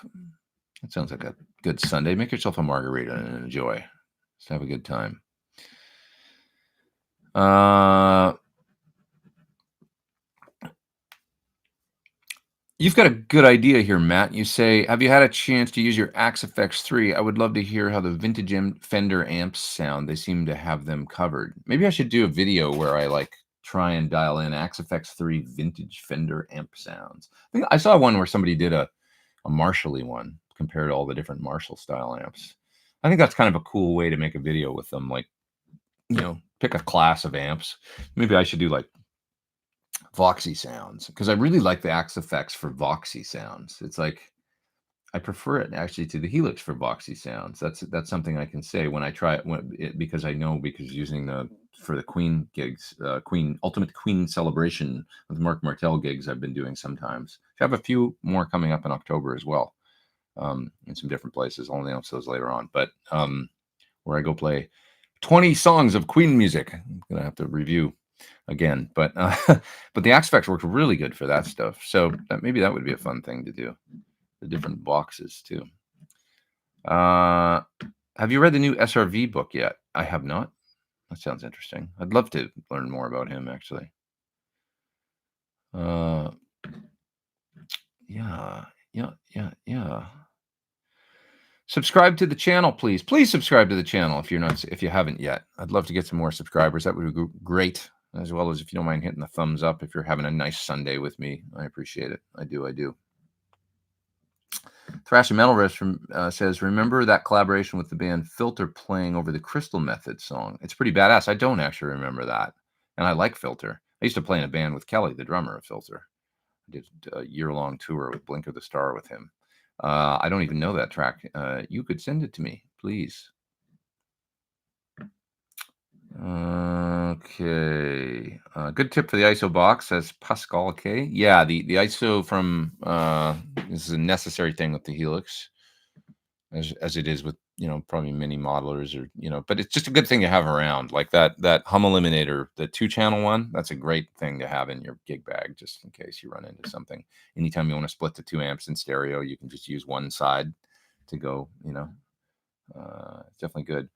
That sounds like a good Sunday. Make yourself a margarita and enjoy. Just have a good time. You've got a good idea here, Matt. You say, have you had a chance to use your Axe FX3? I would love to hear how the vintage Fender amps sound. They seem to have them covered. Maybe I should do a video where I like try and dial in Axe FX3 vintage Fender amp sounds. I think I saw one where somebody did a Marshall-y one compared to all the different Marshall style amps. I think that's kind of a cool way to make a video with them. Like, you know, pick a class of amps. Maybe I should do like Voxy sounds, because I really like the Axe effects for Voxy sounds. It's like I prefer it actually to the Helix for Voxy sounds. That's something I can say when I try it, because I know, because using the for the Queen gigs, Queen Ultimate Queen Celebration with Mark Martel gigs I've been doing sometimes. I have a few more coming up in October as well, in some different places. I'll announce those later on, but where I go play 20 songs of Queen music. I'm gonna have to review again, but the Axe effects worked really good for that stuff. So maybe that would be a fun thing to do. The different boxes too. Have you read the new SRV book yet? I have not. That sounds interesting. I'd love to learn more about him, actually. Yeah. Subscribe to the channel, please. Please subscribe to the channel if you haven't yet. I'd love to get some more subscribers. That would be great. As well as if you don't mind hitting the thumbs up if you're having a nice Sunday with me. I appreciate it. I do. Thrash and Metal Riffs says, remember that collaboration with the band Filter playing over the Crystal Method song? It's pretty badass. I don't actually remember that. And I like Filter. I used to play in a band with Kelly, the drummer of Filter. I did a year-long tour with Blink of the Star with him. I don't even know that track. You could send it to me, please. Okay. Good tip for the ISO box, says Pascal K. Yeah, the ISO from this is a necessary thing with the Helix, as it is with, you know, probably many modelers, or, you know, but it's just a good thing to have around. Like that hum eliminator, the 2-channel one, that's a great thing to have in your gig bag, just in case you run into something. Anytime you want to split the 2 amps in stereo, you can just use one side to go, you know. It's definitely good.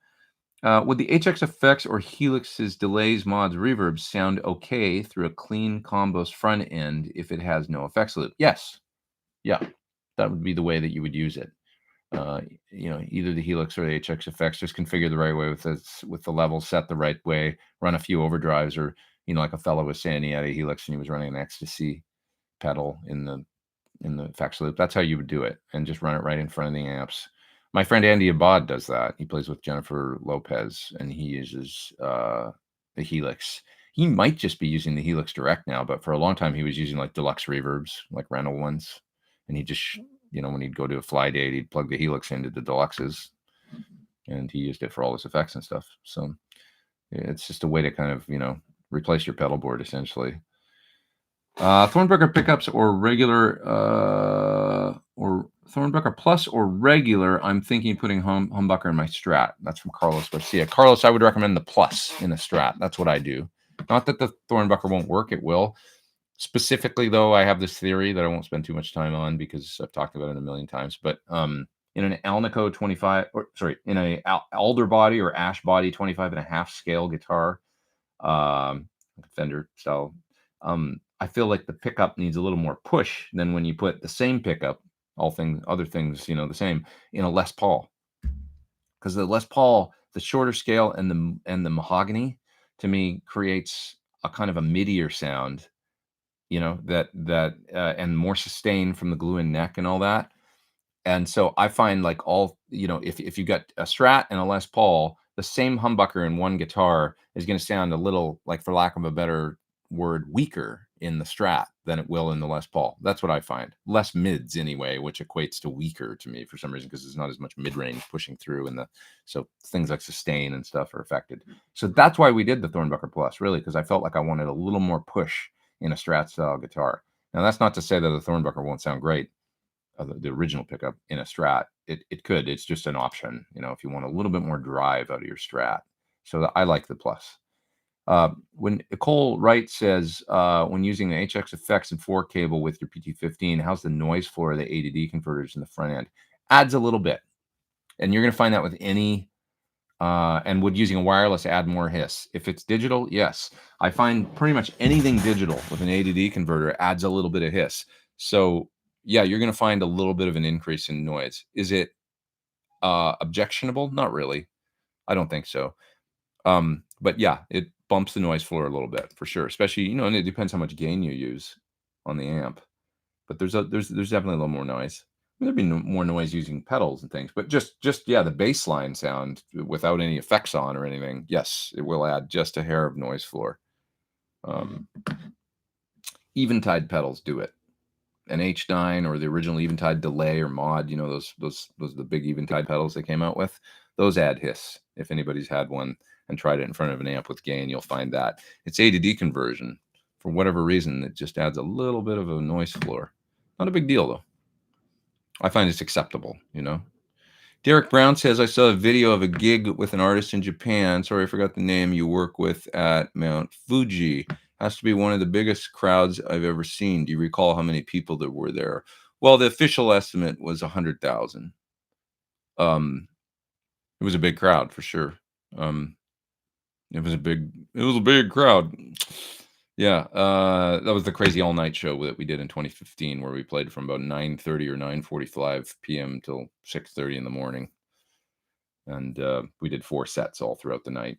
Would the HX effects or Helix's delays, mods, reverbs sound okay through a clean combos front end if it has no effects loop? Yes. Yeah, that would be the way that you would use it. You know, either the Helix or the HX effects, just configure the right way with the levels set the right way, run a few overdrives, or, you know, like a fellow was saying, he had a Helix and he was running an ecstasy pedal in the effects loop. That's how you would do it, and just run it right in front of the amps. My friend Andy Abad does that. He plays with Jennifer Lopez, and he uses the Helix. He might just be using the Helix Direct now, but for a long time he was using like deluxe reverbs, like rental ones. And he just, you know, when he'd go to a fly date, he'd plug the Helix into the deluxes, and he used it for all his effects and stuff. So it's just a way to kind of, you know, replace your pedal board essentially. Thornbucker pickups or regular, or Thornbucker Plus or regular. I'm thinking putting humbucker in my Strat. That's from Carlos Garcia. Carlos, I would recommend the Plus in a Strat. That's what I do. Not that the Thornbucker won't work. It will. Specifically, though, I have this theory that I won't spend too much time on because I've talked about it a million times. But in an Alnico 25, or sorry, in a Alder body or Ash body 25.5 scale guitar, Fender style, I feel like the pickup needs a little more push than when you put the same pickup, other things, you know, the same, in a Les Paul. Because the Les Paul, the shorter scale and the mahogany, to me, creates a kind of a midier sound, you know, that and more sustain from the glue-in neck and all that. And so I find like you know, if you got a Strat and a Les Paul, the same humbucker in one guitar is going to sound a little, like, for lack of a better word, weaker in the Strat than it will in the Les Paul. That's what I find. Less mids anyway, which equates to weaker to me for some reason, because there's not as much mid-range pushing through, so things like sustain and stuff are affected. So that's why we did the Thornbucker Plus, really, because I felt like I wanted a little more push in a Strat style guitar. Now that's not to say that the Thornbucker won't sound great, the original pickup in a Strat. It could. It's just an option, you know, if you want a little bit more drive out of your Strat. So I like the Plus. When Nicole Wright says, when using the HX effects and 4 cable with your PT15, how's the noise floor of the A to D converters in the front end? Adds a little bit. And you're going to find that with any, and would using a wireless add more hiss? If it's digital, yes. I find pretty much anything digital with an A to D converter adds a little bit of hiss. So yeah, you're going to find a little bit of an increase in noise. Is it objectionable? Not really. I don't think so. But yeah, it bumps the noise floor a little bit for sure, especially, and it depends how much gain you use on the amp. But there's definitely a little more noise. There'd be more noise using pedals and things, but just yeah, the baseline sound without any effects on or anything. Yes, it will add just a hair of noise floor. Eventide pedals do it. An H9 or the original Eventide delay or mod, those the big Eventide pedals they came out with. Those add hiss. If anybody's had one and tried it in front of an amp with gain, you'll find that it's A to D conversion. For whatever reason, it just adds a little bit of a noise floor. Not a big deal though. I find it's acceptable, Derek Brown says, I saw a video of a gig with an artist in Japan. Sorry, I forgot the name. You work with at Mount Fuji. Has to be one of the biggest crowds I've ever seen. Do you recall how many people there were there? Well, the official estimate was 100,000. It was a big crowd for sure. It was a big crowd. Yeah, that was the crazy all night show that we did in 2015, where we played from about 9:30 or 9:45 p.m. till 6:30 in the morning, and we did 4 sets all throughout the night,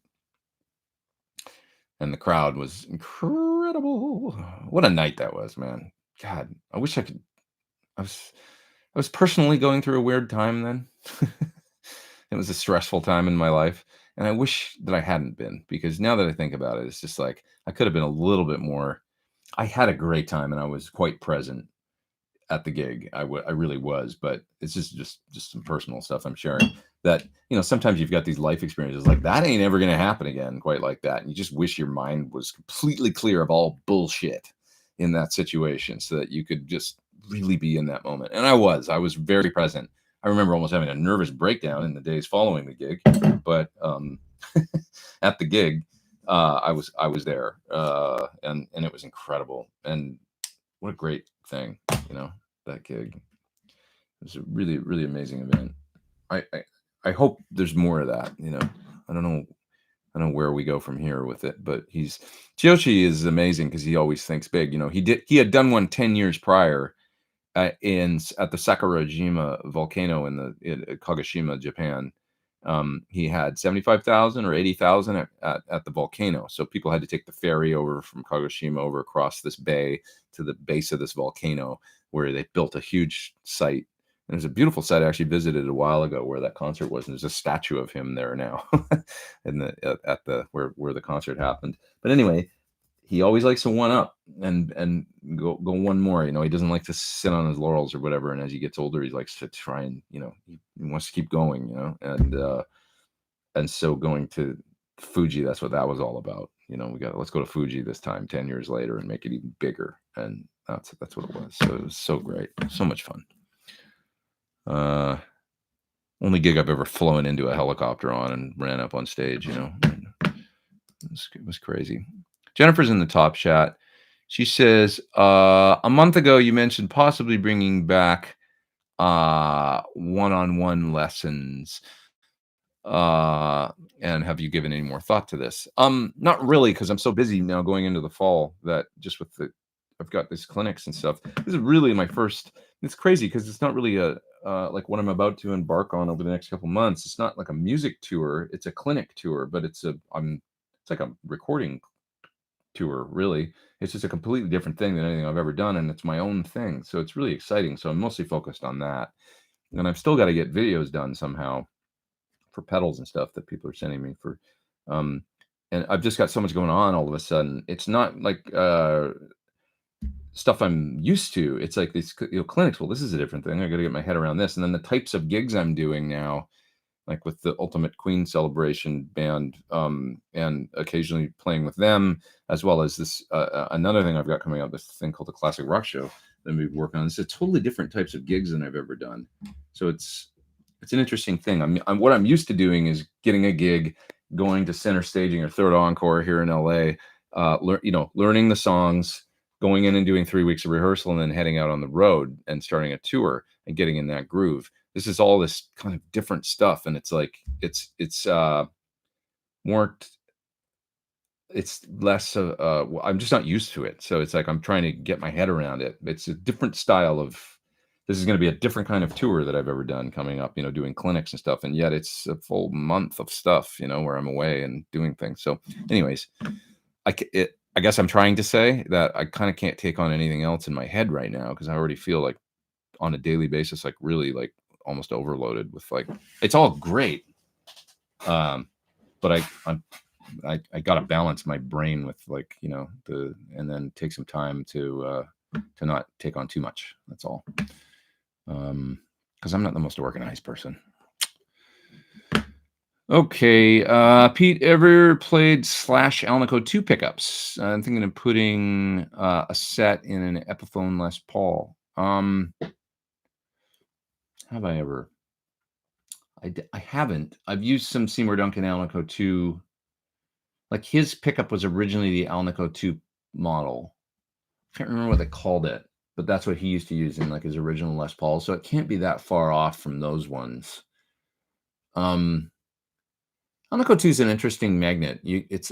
and the crowd was incredible. What a night that was, man! God, I wish I could. I was personally going through a weird time then. It was a stressful time in my life, and I wish that I hadn't been, because now that I think about it, it's just like I could have been a little bit more. I had a great time, and I was quite present at the gig. I really was, but it's just some personal stuff I'm sharing. That sometimes you've got these life experiences like that ain't ever going to happen again, quite like that, and you just wish your mind was completely clear of all bullshit in that situation, so that you could just really be in that moment. And I was very present. I remember almost having a nervous breakdown in the days following the gig, but at the gig, I was there, and it was incredible. And what a great thing, that gig. It was a really, really amazing event. I hope there's more of that. I don't know where we go from here with it, but Chiyoshi is amazing because he always thinks big. He had done one 10 years prior at the Sakurajima volcano in Kagoshima, Japan. He had 75,000 or 80,000 at the volcano. So people had to take the ferry over from Kagoshima over across this bay to the base of this volcano, where they built a huge site. And there's a beautiful site I actually visited a while ago where that concert was, and there's a statue of him there now where the concert happened. But anyway, he always likes to one up and go one more. He doesn't like to sit on his laurels or whatever. And as he gets older, he likes to try and he wants to keep going. And so going to Fuji, that's what that was all about. Let's go to Fuji this time, 10 years later, and make it even bigger. And that's what it was. So it was so great, so much fun. Only gig I've ever flown into a helicopter on and ran up on stage. It was crazy. Jennifer's in the top chat. She says, a month ago, you mentioned possibly bringing back one-on-one lessons. And have you given any more thought to this? Not really, because I'm so busy now going into the fall that just with I've got these clinics and stuff. This is really my first. It's crazy because it's not really like what I'm about to embark on over the next couple months. It's not like a music tour. It's a clinic tour, but it's like a recording tour, really. It's just a completely different thing than anything I've ever done, and it's my own thing, so it's really exciting. So I'm mostly focused on that, and I've still got to get videos done somehow for pedals and stuff that people are sending me for. And I've just got so much going on all of a sudden. It's not like stuff I'm used to. It's like these clinics. Well, this is a different thing. I got to get my head around this, and then the types of gigs I'm doing now, like with the Ultimate Queen Celebration band, and occasionally playing with them, as well as this another thing I've got coming up, this thing called the Classic Rock Show that we work on. It's a totally different types of gigs than I've ever done. So it's an interesting thing. What I'm used to doing is getting a gig, going to center staging or third encore here in LA, learning the songs, going in and doing 3 weeks of rehearsal, and then heading out on the road and starting a tour and getting in that groove. This is all this kind of different stuff, and it's like it's more. It's less. I'm just not used to it, so it's like I'm trying to get my head around it. It's a different style of this is going to be a different kind of tour that I've ever done coming up, doing clinics and stuff. And yet it's a full month of stuff, where I'm away and doing things. So anyways, I guess I'm trying to say that I kind of can't take on anything else in my head right now, because I already feel like on a daily basis, like really like almost overloaded with like, it's all great. But I got to balance my brain with like, and then take some time to not take on too much. That's all. Because I'm not the most organized person. Okay, Pete, ever played Slash Alnico 2 pickups? I'm thinking of putting a set in an Epiphone Les Paul. Have I ever? I haven't. I've used some Seymour Duncan Alnico 2. Like his pickup was originally the Alnico 2 model. I can't remember what they called it, but that's what he used to use in like his original Les Paul. So it can't be that far off from those ones. Alnico 2 is an interesting magnet. It's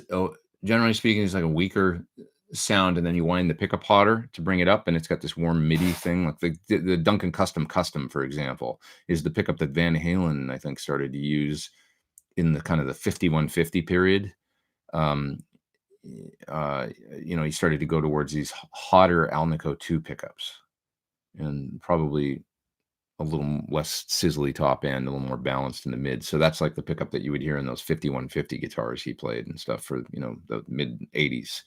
generally speaking, it's like a weaker sound, and then you wind the pickup hotter to bring it up, and it's got this warm MIDI thing. Like the Duncan Custom, for example, is the pickup that Van Halen, I think, started to use in the kind of the 5150 period. He started to go towards these hotter Alnico 2 pickups, and probably a little less sizzly top end, a little more balanced in the mid. So that's like the pickup that you would hear in those 5150 guitars he played and stuff for, the mid 80s.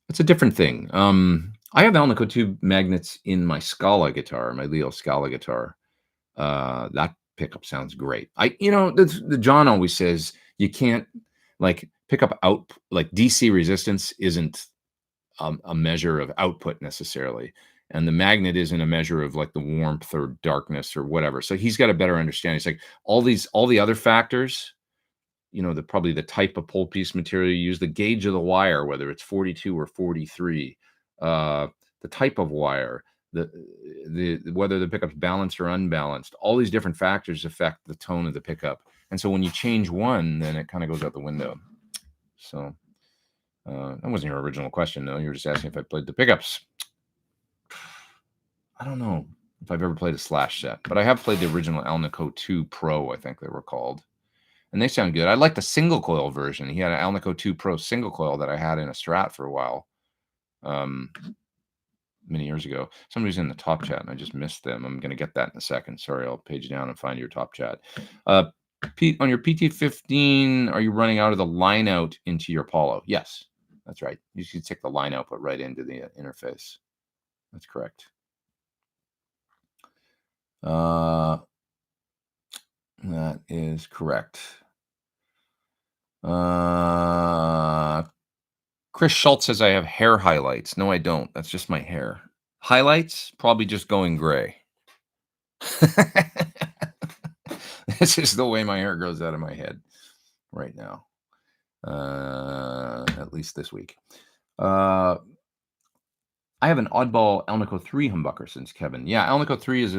It's a different thing. I have Alnico 2 magnets in my Scala guitar, my Leo Scala guitar. That pickup sounds great. The John always says you can't like pick up out, like DC resistance isn't a measure of output necessarily. And the magnet isn't a measure of like the warmth or darkness or whatever. So he's got a better understanding. It's like all the other factors, probably the type of pole piece material you use, the gauge of the wire, whether it's 42 or 43, the type of wire, the whether the pickup's balanced or unbalanced, all these different factors affect the tone of the pickup. And so when you change one, then it kind of goes out the window. So that wasn't your original question, though. You were just asking if I played the pickups. I don't know if I've ever played a Slash set, but I have played the original Alnico 2 Pro, I think they were called. And they sound good. I like the single coil version. He had an Alnico 2 Pro single coil that I had in a Strat for a while, many years ago. Somebody's in the top chat, and I just missed them. I'm going to get that in a second. Sorry, I'll page down and find your top chat. Pete, on your PT15, are you running out of the line out into your Apollo? Yes, that's right. You should take the line output right into the interface. That's correct. That is correct. Chris Schultz says I have hair highlights. No, I don't. That's just my hair. Highlights? Probably just going gray. This is the way my hair grows out of my head right now. At least this week. I have an oddball Alnico 3 humbucker, since Kevin. Yeah, Alnico 3 is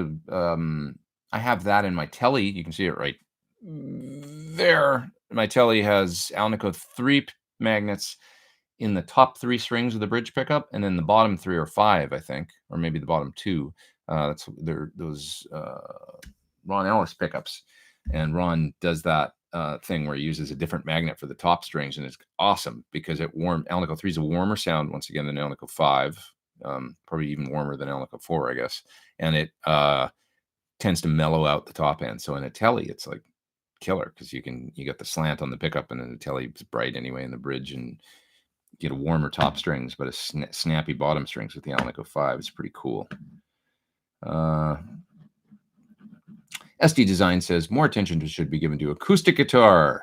I have that in my Telly. You can see it right there. My Telly has Alnico 3 magnets in the top 3 strings of the bridge pickup, and then the bottom 3 or 5, I think, or maybe the bottom 2. Those Ron Ellis pickups, and Ron does that thing where he uses a different magnet for the top strings, and it's awesome because Alnico 3 is a warmer sound once again than Alnico 5. Probably even warmer than Alnico 4, I guess. And it tends to mellow out the top end. So in a Telly, it's like killer because you got the slant on the pickup, and then the Telly is bright anyway in the bridge, and get a warmer top strings, but a snappy bottom strings with the Alnico 5. It's pretty cool. SD Design says more attention should be given to acoustic guitar.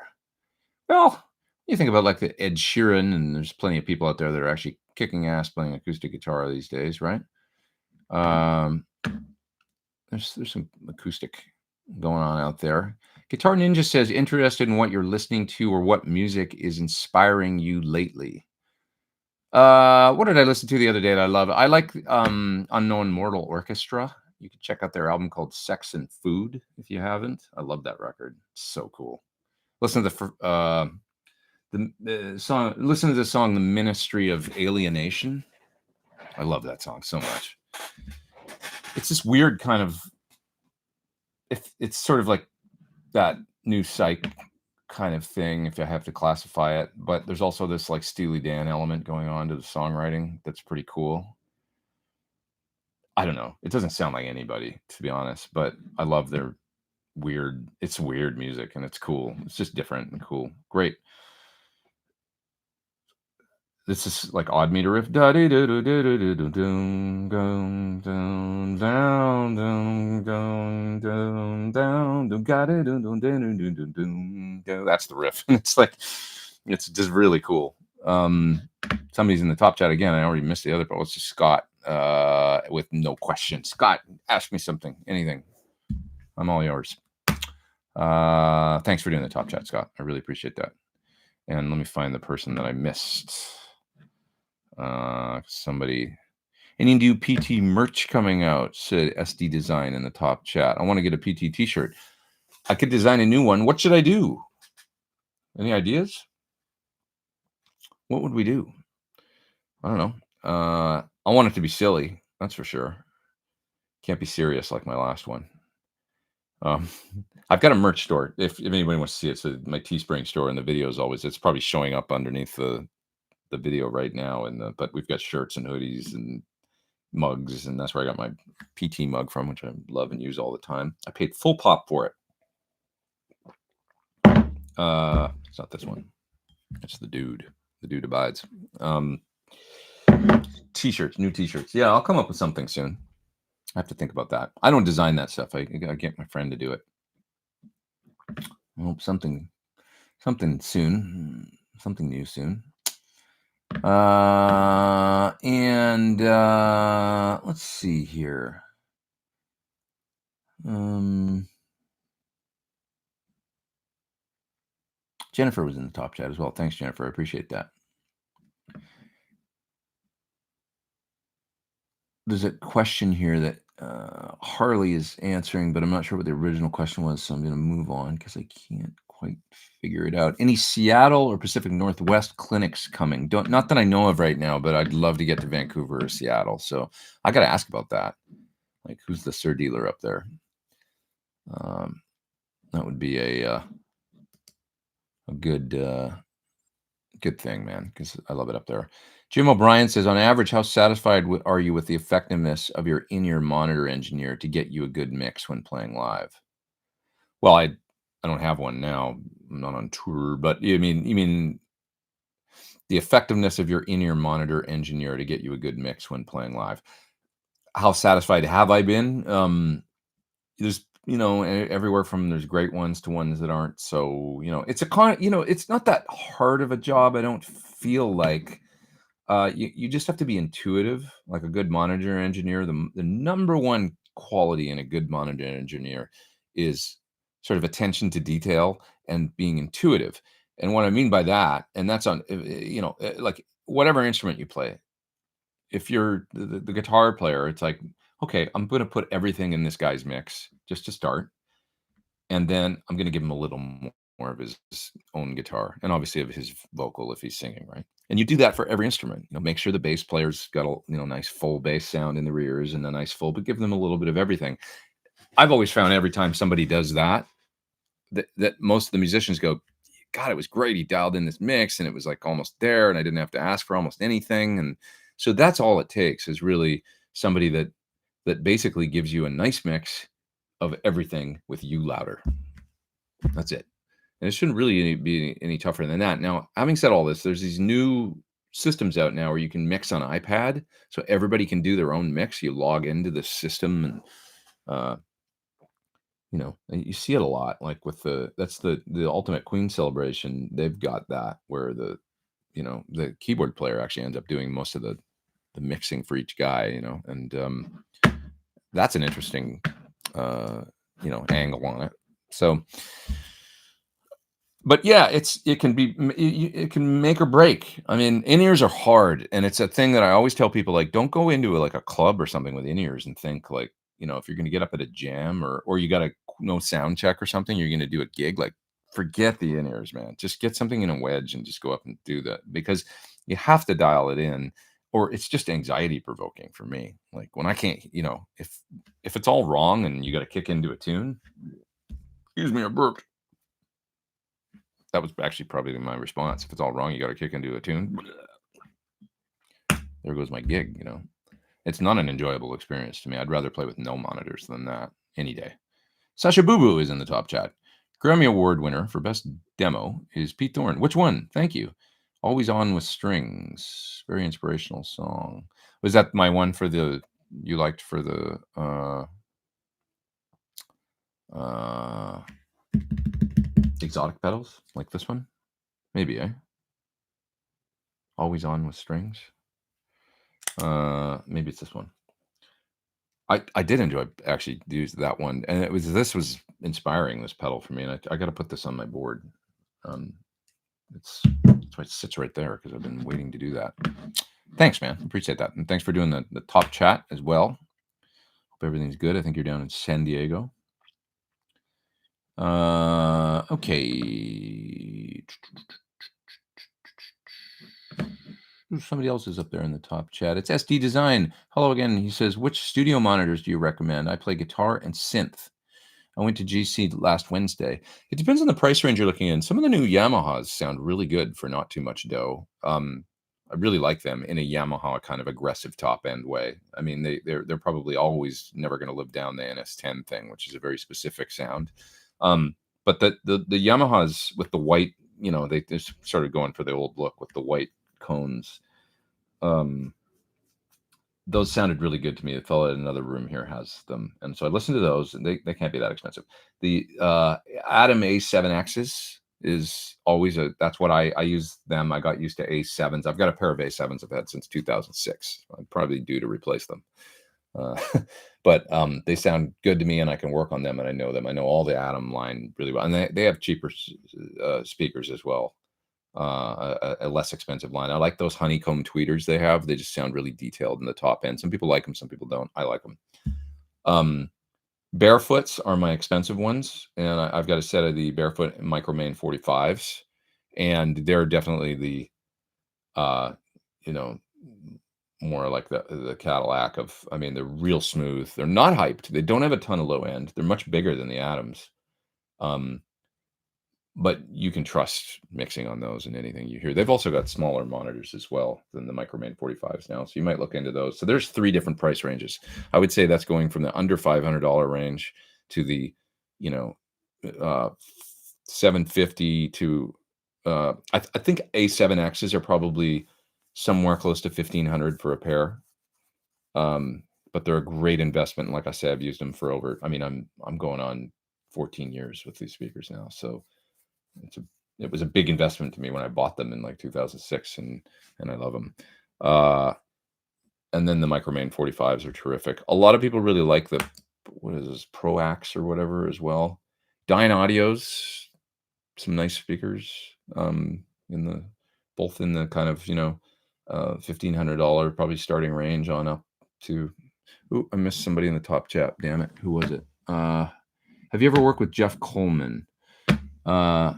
Well, you think about like the Ed Sheeran, and there's plenty of people out there that are actually kicking ass playing acoustic guitar these days, right? There's some acoustic going on out there. Guitar Ninja says, interested in what you're listening to or what music is inspiring you lately. What did I listen to the other day that I love? I like Unknown Mortal Orchestra. You can check out their album called Sex and Food if you haven't. I love that record. It's so cool. Listen to the song. Listen to the song "The Ministry of Alienation." I love that song so much. it's this weird kind of, if it's sort of like that new psych kind of thing, if I have to classify it, but there's also this like Steely Dan element going on to the songwriting that's pretty cool. I don't know. It doesn't sound like anybody, to be honest, but I love their weird, it's weird music and it's cool. It's just different and cool. Great. This is like odd meter riff. That's the riff. It's like, it's just really cool. Somebody's in the top chat again. I already missed the other part. It's just Scott with no question. Scott, ask me something, anything. I'm all yours. Thanks for doing the top chat, Scott. I really appreciate that. And let me find the person that I missed. Somebody, any new PT merch coming out, said SD Design in the top chat. I want to get a PT t-shirt. I could design a new one. What should I do? Any ideas? What would we do? I don't know. I want it to be silly. That's for sure. Can't be serious like my last one. I've got a merch store. If anybody wants to see it, so my Teespring store, and the video is always, it's probably showing up underneath the video right now, and but we've got shirts and hoodies and mugs, and that's where I got my PT mug from, which I love and use all the time. I paid full pop for it. It's not this one. It's the dude. The dude abides. T-shirts, new t-shirts. Yeah, I'll come up with something soon. I have to think about that. I don't design that stuff. I get my friend to do it. I hope something soon, something new soon. And let's see here. Jennifer was in the top chat as well. Thanks, Jennifer. I appreciate that. There's a question here that Harley is answering, but I'm not sure what the original question was, so I'm going to move on because I can't quite figure it out. Any Seattle or Pacific Northwest clinics coming? Not that I know of right now, but I'd love to get to Vancouver or Seattle, so I got to ask about that. Like, who's the Sir dealer up there? That would be a good thing, man, because I love it up there. Jim O'Brien says, on average, how satisfied are you with the effectiveness of your in-ear monitor engineer to get you a good mix when playing live? Well, I don't have one now. I'm not on tour, but you mean the effectiveness of your in-ear monitor engineer to get you a good mix when playing live. How satisfied have I been? There's, everywhere from there's great ones to ones that aren't. So, it's it's not that hard of a job. I don't feel like. You just have to be intuitive, like a good monitor engineer. The number one quality in a good monitor engineer is sort of attention to detail and being intuitive. And what I mean by that, and that's on, like whatever instrument you play, if you're the guitar player, it's like, okay, I'm going to put everything in this guy's mix just to start. And then I'm going to give him a little more of his own guitar, and obviously of his vocal if he's singing, right? And you do that for every instrument. Make sure the bass player's got a nice full bass sound in the rears and a nice full, but give them a little bit of everything. I've always found every time somebody does that most of the musicians go, God, it was great. He dialed in this mix and it was like almost there, and I didn't have to ask for almost anything. And so that's all it takes, is really somebody that basically gives you a nice mix of everything with you louder. That's it. And it shouldn't really be any tougher than that. Now, having said all this, there's these new systems out now where you can mix on iPad, so everybody can do their own mix. You log into the system, and you see it a lot. Like with that's the Ultimate Queen celebration. They've got that where the keyboard player actually ends up doing most of the mixing for each guy. And that's an interesting angle on it. So. But yeah, it can make or break. I mean, in-ears are hard, and it's a thing that I always tell people, like, don't go into like a club or something with in-ears and think like, if you're going to get up at a jam or you got a sound check or something, you're going to do a gig, like, forget the in-ears, man. Just get something in a wedge and just go up and do that, because you have to dial it in, or it's just anxiety provoking for me. Like when I can't, if it's all wrong and you got to kick into a tune. Excuse me, I burped. That was actually probably my response. If it's all wrong, you got to kick into a tune. There goes my gig. It's not an enjoyable experience to me. I'd rather play with no monitors than that any day. Sasha Boo Boo is in the top chat. Grammy Award winner for best demo is Pete Thorn. Which one? Thank you. Always On with Strings. Very inspirational song. Was that my one for you liked for the exotic pedals? Like this one? Maybe, eh? Always On with Strings. Maybe it's this one. I did enjoy actually use that one, and this was inspiring, this pedal for me, and I got to put this on my board. That's why it sits right there, because I've been waiting to do that. Thanks, man. Appreciate that, and thanks for doing the top chat as well. Hope everything's good. I think you're down in San Diego. Okay. Somebody else is up there in the top chat. It's SD Design. Hello again. He says, which studio monitors do you recommend? I play guitar and synth. I went to GC last Wednesday. It depends on the price range you're looking in. Some of the new Yamahas sound really good for not too much dough. I really like them in a Yamaha kind of aggressive top end way. I mean, they're probably always never going to live down the NS10 thing, which is a very specific sound. But the Yamahas with the white, they just started going for the old look with the white cones. Those sounded really good to me. The fellow in another room here has them, and so I listened to those, and they can't be that expensive. The Atom A7Xs is always that's what I use them. I got used to A7s. I've got a pair of A7s I've had since 2006. I'm probably due to replace them. But they sound good to me, and I can work on them, and I know them. I know all the Atom line really well, and they have cheaper speakers as well. A less expensive line. I like those honeycomb tweeters they have. They just sound really detailed in the top end. Some people like them, some people don't. I like them. Barefoots are my expensive ones, and I've got a set of the Barefoot Micromain 45s, and they're definitely the more like the Cadillac of. I mean, they're real smooth. They're not hyped. They don't have a ton of low end. They're much bigger than the Atoms. But you can trust mixing on those and anything you hear. They've also got smaller monitors as well than the Micromain 45s now, so you might look into those. So there's 3 different price ranges. I would say that's going from the under $500 range to the, $750 to. I think A7Xs are probably somewhere close to $1,500 for a pair. But they're a great investment. And like I said, I've used them for over. I mean, I'm going on 14 years with these speakers now, so. It was a big investment to me when I bought them in like 2006, and I love them. And then the Micromain 45s are terrific. A lot of people really like the ProAx or whatever as well. Dyne Audios, some nice speakers both in the kind of $1,500 probably starting range on up to. Ooh, I missed somebody in the top chat. Damn it, who was it? Have you ever worked with Jeff Coleman? I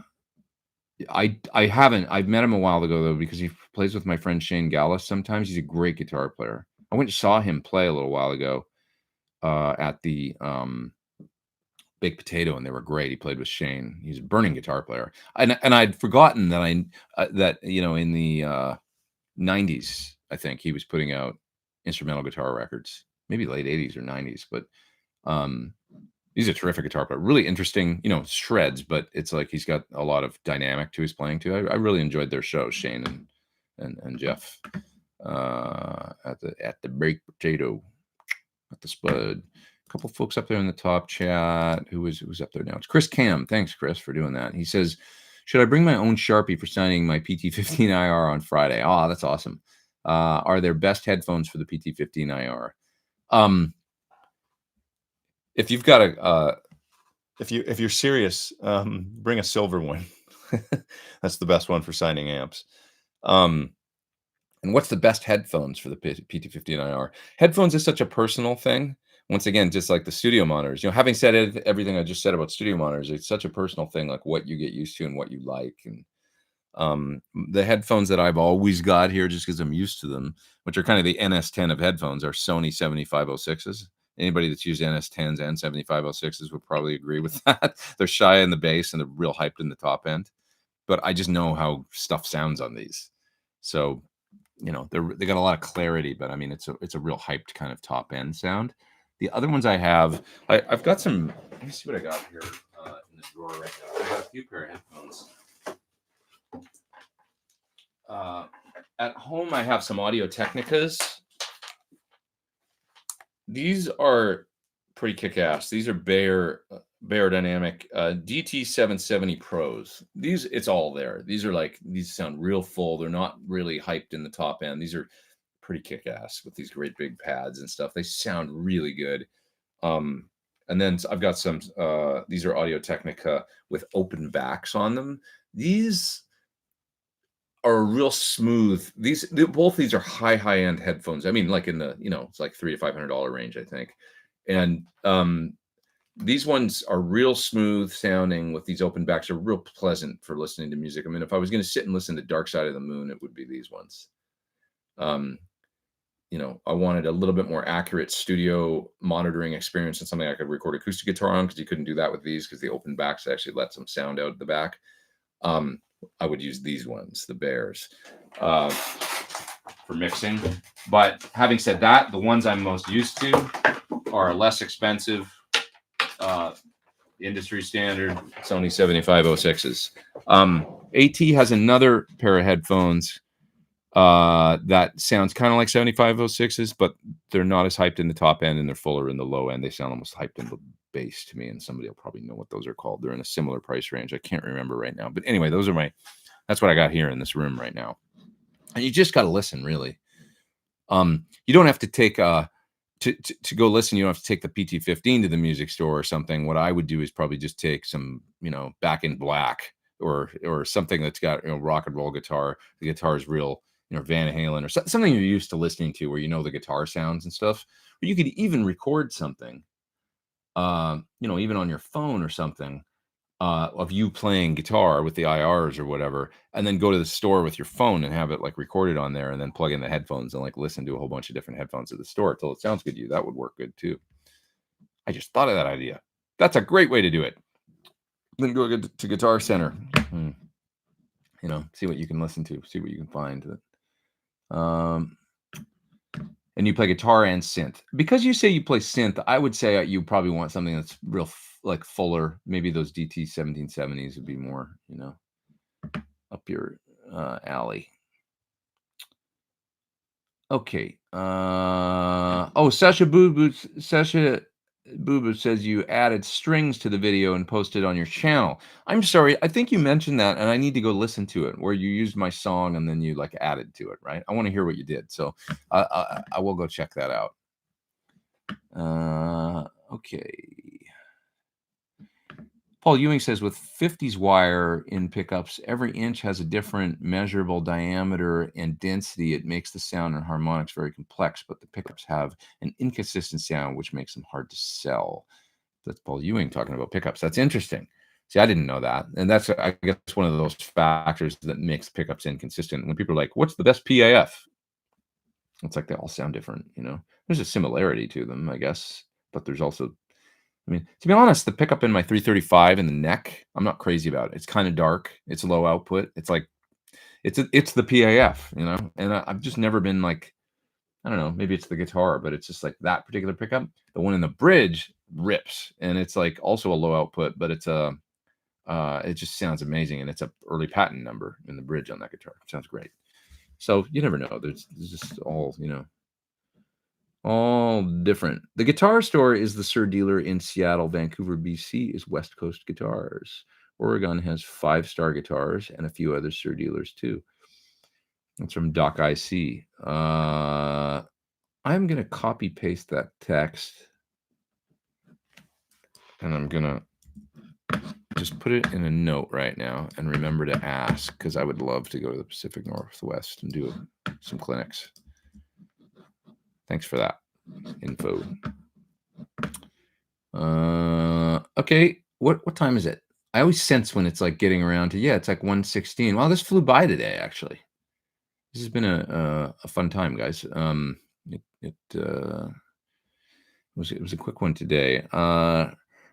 haven't. I've met him a while ago though, because he plays with my friend Shane Gallus sometimes. He's a great guitar player. I went and saw him play a little while ago at the Baked Potato, and they were great. He played with Shane. He's a burning guitar player, and I'd forgotten that in the 90s, I think he was putting out instrumental guitar records, maybe late 80s or 90s, but he's a terrific guitar player. Really interesting, shreds, but it's like he's got a lot of dynamic to his playing too. I really enjoyed their show, Shane and Jeff at the Baked Potato, at the Spud. A couple folks up there in the top chat. Who's up there now? It's Chris Cam. Thanks, Chris, for doing that. He says, should I bring my own Sharpie for signing my PT15IR on Friday? Oh, that's awesome. Are there best headphones for the PT15IR? If you've got if you're serious, bring a silver one. That's the best one for signing amps. And what's the best headphones for the PT15IR? Headphones is such a personal thing. Once again, just like the studio monitors, having said everything I just said about studio monitors, it's such a personal thing, like what you get used to and what you like. And The headphones that I've always got here, just because I'm used to them, which are kind of the NS10 of headphones, are Sony 7506s. Anybody that's used NS10s and 7506s would probably agree with that. They're shy in the bass and they're real hyped in the top end. But I just know how stuff sounds on these. So, you know, they got a lot of clarity, but I mean, it's a real hyped kind of top end sound. The other ones I have, I've got some. Let me see what I got here in the drawer right now. I got a few pair of headphones. At home, I have some Audio Technicas. These are pretty kick-ass. These are Bayer Dynamic DT770 Pros. It's all there. These sound real full. They're not really hyped in the top end. These are pretty kick-ass with these great big pads and stuff. They sound really good. And then I've got some, these are Audio Technica with open backs on them. These are real smooth. Both these are high end headphones. I mean, like in the, it's like $300 to $500 range, I think. And these ones are real smooth sounding with these open backs. Are real pleasant for listening to music. I mean, if I was going to sit and listen to Dark Side of the Moon, it would be these ones. I wanted a little bit more accurate studio monitoring experience and something I could record acoustic guitar on, because you couldn't do that with these because the open backs actually let some sound out the back. I would use these ones, the Bears, for mixing. But having said that, the ones I'm most used to are less expensive, industry standard Sony 7506s. AT has another pair of headphones that sounds kind of like 7506s, but they're not as hyped in the top end and they're fuller in the low end. They sound almost hyped in the bass to me, and somebody will probably know what those are called. They're in a similar price range. I can't remember right now, but anyway, that's what I got here in this room right now. And you just got to listen, really. You don't have to take to go listen. You don't have to take the PT15 to the music store or something. What I would do is probably just take some, Back in Black or something that's got, rock and roll guitar. The guitar is real, Van Halen or something you're used to listening to, where the guitar sounds and stuff. Or you could even record something, even on your phone or something, of you playing guitar with the IRs or whatever, and then go to the store with your phone and have it like recorded on there, and then plug in the headphones and like listen to a whole bunch of different headphones at the store until it sounds good to you. That would work good too. I just thought of that idea. That's a great way to do it. Then go to Guitar Center, see what you can listen to, see what you can find. And you play guitar and synth. Because you say you play synth, I would say you probably want something that's real like fuller. Maybe those DT 1770s would be more, up your alley. Okay. Sasha Boo says you added strings to the video and posted on your channel. I'm sorry. I think you mentioned that, and I need to go listen to it, where you used my song and then you like added to it, right? I want to hear what you did. So I will go check that out. Okay. Paul Ewing says, with 50s wire in pickups, every inch has a different measurable diameter and density. It makes the sound and harmonics very complex, but the pickups have an inconsistent sound, which makes them hard to sell. That's Paul Ewing talking about pickups. That's interesting. See, I didn't know that. And that's, I guess, one of those factors that makes pickups inconsistent. When people are like, what's the best PAF? It's like they all sound different, There's a similarity to them, I guess, but there's also, I mean, to be honest, the pickup in my 335 in the neck, I'm not crazy about it. It's kind of dark. It's low output. It's like, it's the PAF, and I've just never been like, I don't know, maybe it's the guitar, but it's just like that particular pickup. The one in the bridge rips, and it's like also a low output, but it's it just sounds amazing. And it's a early patent number in the bridge on that guitar. It sounds great. So you never know. There's just all, all different. The Guitar Store is the Sir dealer in Seattle. Vancouver, BC is West Coast Guitars. Oregon has 5-star guitars and a few other Sir dealers too. That's from Doc IC. I'm going to copy paste that text, and I'm going to just put it in a note right now and remember to ask, because I would love to go to the Pacific Northwest and do some clinics. Thanks for that info. Okay, what time is it? I always sense when it's like getting around to, it's like 116. Wow, this flew by today, actually. This has been a fun time, guys. It was a quick one today.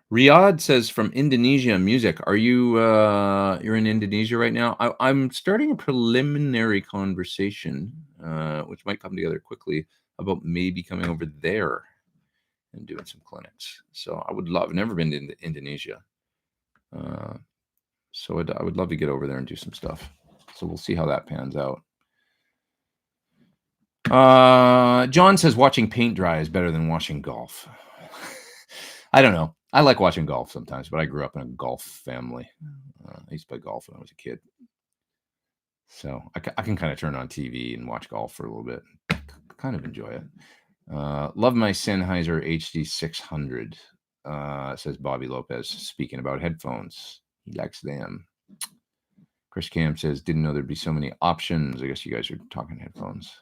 Riyadh says from Indonesia music. Are you you're in Indonesia right now? I'm starting a preliminary conversation, which might come together quickly, about maybe coming over there and doing some clinics. So I would love. I've never been to Indonesia, so I would love to get over there and do some stuff. So we'll see how that pans out. John says watching paint dry is better than watching golf. I don't know. I like watching golf sometimes, but I grew up in a golf family. I used to play golf when I was a kid. So I can kind of turn on TV and watch golf for a little bit. Kind of enjoy it. Love my Sennheiser HD 600, says Bobby Lopez, speaking about headphones. He likes them. Chris Cam says, didn't know there'd be so many options. I guess you guys are talking headphones.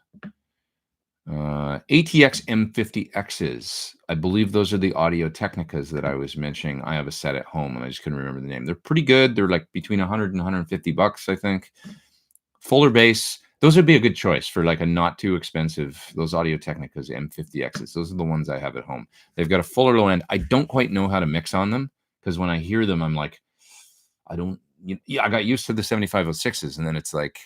ATX M50Xs. I believe those are the Audio Technicas that I was mentioning. I have a set at home and I just couldn't remember the name. They're pretty good. They're like between 100 and 150 bucks, I think. Fuller bass. Those would be a good choice for like a not too expensive, those Audio Technicas M50Xs. Those are the ones I have at home. They've got a fuller low end. I don't quite know how to mix on them because when I hear them, I'm like, I got used to the 7506s and then it's like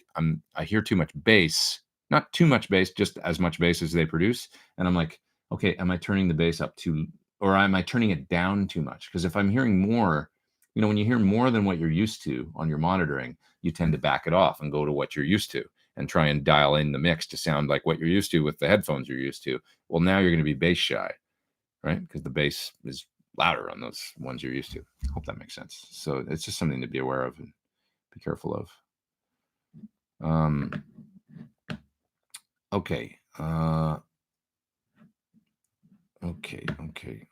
I hear too much bass. Not too much bass, just as much bass as they produce. And I'm like, okay, am I turning the bass up too, or am I turning it down too much? Because if I'm hearing more, when you hear more than what you're used to on your monitoring, you tend to back it off and go to what you're used to and try and dial in the mix to sound like what you're used to with the headphones you're used to. Well, now you're going to be bass shy, right? Because the bass is louder on those ones you're used to. I hope that makes sense. So it's just something to be aware of and be careful of. Okay.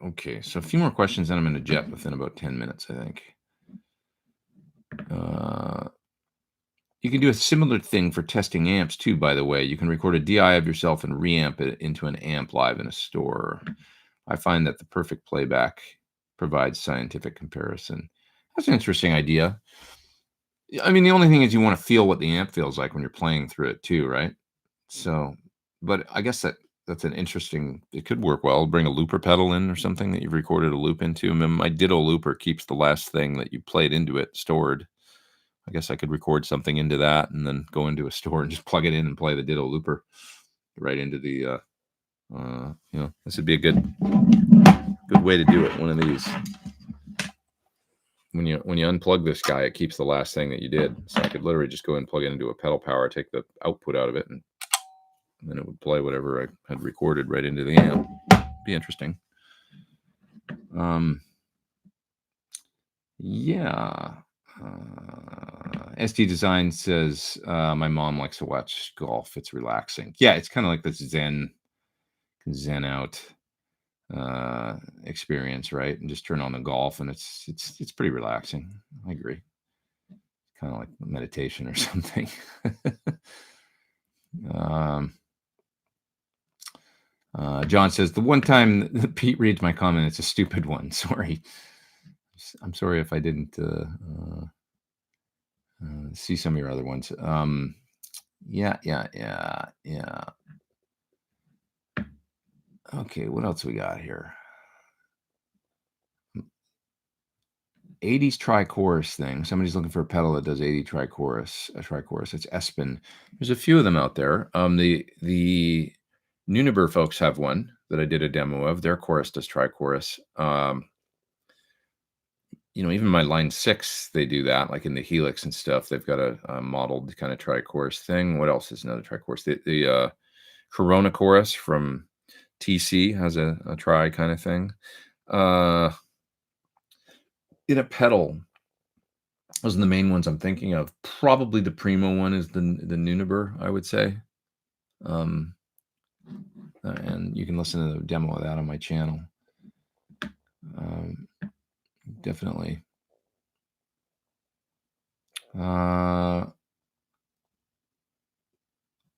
Okay. So a few more questions, and I'm going to jet within about 10 minutes, I think. You can do a similar thing for testing amps too, by the way. You can record a DI of yourself and reamp it into an amp live in a store. I find that the perfect playback provides scientific comparison. That's an interesting idea. I mean, the only thing is you want to feel what the amp feels like when you're playing through it too, right? So, but I guess that's an interesting, it could work well. Bring a looper pedal in or something that you've recorded a loop into. I mean, my Ditto looper keeps the last thing that you played into it stored. I guess I could record something into that and then go into a store and just plug it in and play the Ditto looper right into the, this would be a good way to do it. One of these. When you unplug this guy, it keeps the last thing that you did. So I could literally just go and plug it into a pedal power, take the output out of it, and then it would play whatever I had recorded right into the amp. Be interesting. SD Design says, my mom likes to watch golf. It's relaxing. Yeah, it's kind of like this zen out experience, right? And just turn on the golf and it's pretty relaxing. I agree. Kind of like meditation or something. John says, the one time that Pete reads my comment, it's a stupid one. Sorry. I'm sorry if I didn't see some of your other ones. Yeah. Okay, what else we got here? 80s tri-chorus thing. Somebody's looking for a pedal that does 80 tri-chorus. A tri-chorus. It's Espen. There's a few of them out there. The Nuneber folks have one that I did a demo of. Their chorus does tri-chorus. Even my Line 6, they do that, like in the Helix and stuff. They've got a modeled kind of tri-chorus thing. What else is another tri-chorus? The Corona chorus from TC has a tri kind of thing. In a pedal, those are the main ones I'm thinking of. Probably the Primo one is the Nuneber, I would say. And you can listen to the demo of that on my channel. Definitely.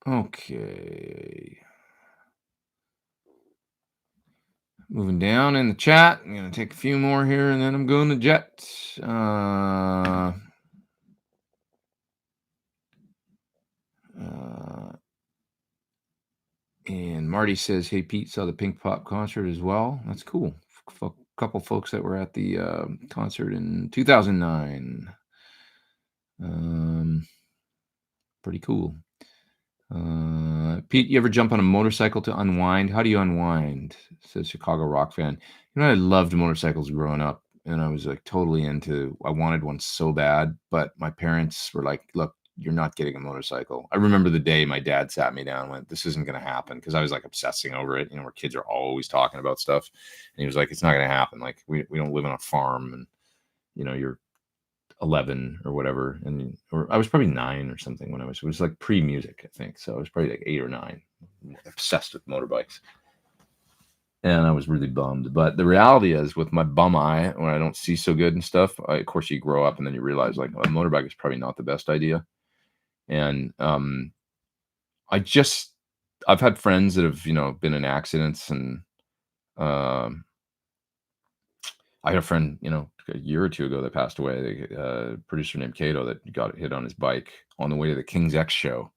Okay. moving down in the chat. I'm gonna take a few more here, and then I'm going to jet. And Marty says, "Hey Pete, saw the Pink Pop concert as well. That's cool. A couple folks that were at the concert in 2009. Pretty cool. Pete, you ever jump on a motorcycle to unwind? How do you unwind?" Says Chicago rock fan. You know, I loved motorcycles growing up, and I was like totally into. I wanted one so bad, but my parents were like, "Look, you're not getting a motorcycle." I remember the day my dad sat me down and went, "This isn't going to happen," because I was like obsessing over it. You know, where kids are always talking about stuff, and he was like, "It's not going to happen. Like we don't live on a farm, and you know, you're 11 or whatever, and or I was probably 9 or something when it was like pre-music, I think. So I was probably like 8 or 9, obsessed with motorbikes. And I was really bummed. But the reality is, with my bum eye, when I don't see so good and stuff, of course, you grow up and then you realize, like, a motorbike is probably not the best idea. And I just, I've had friends that have, been in accidents, and um, I had a friend, a year or two ago that passed away. A producer named Cato that got hit on his bike on the way to the King's X show.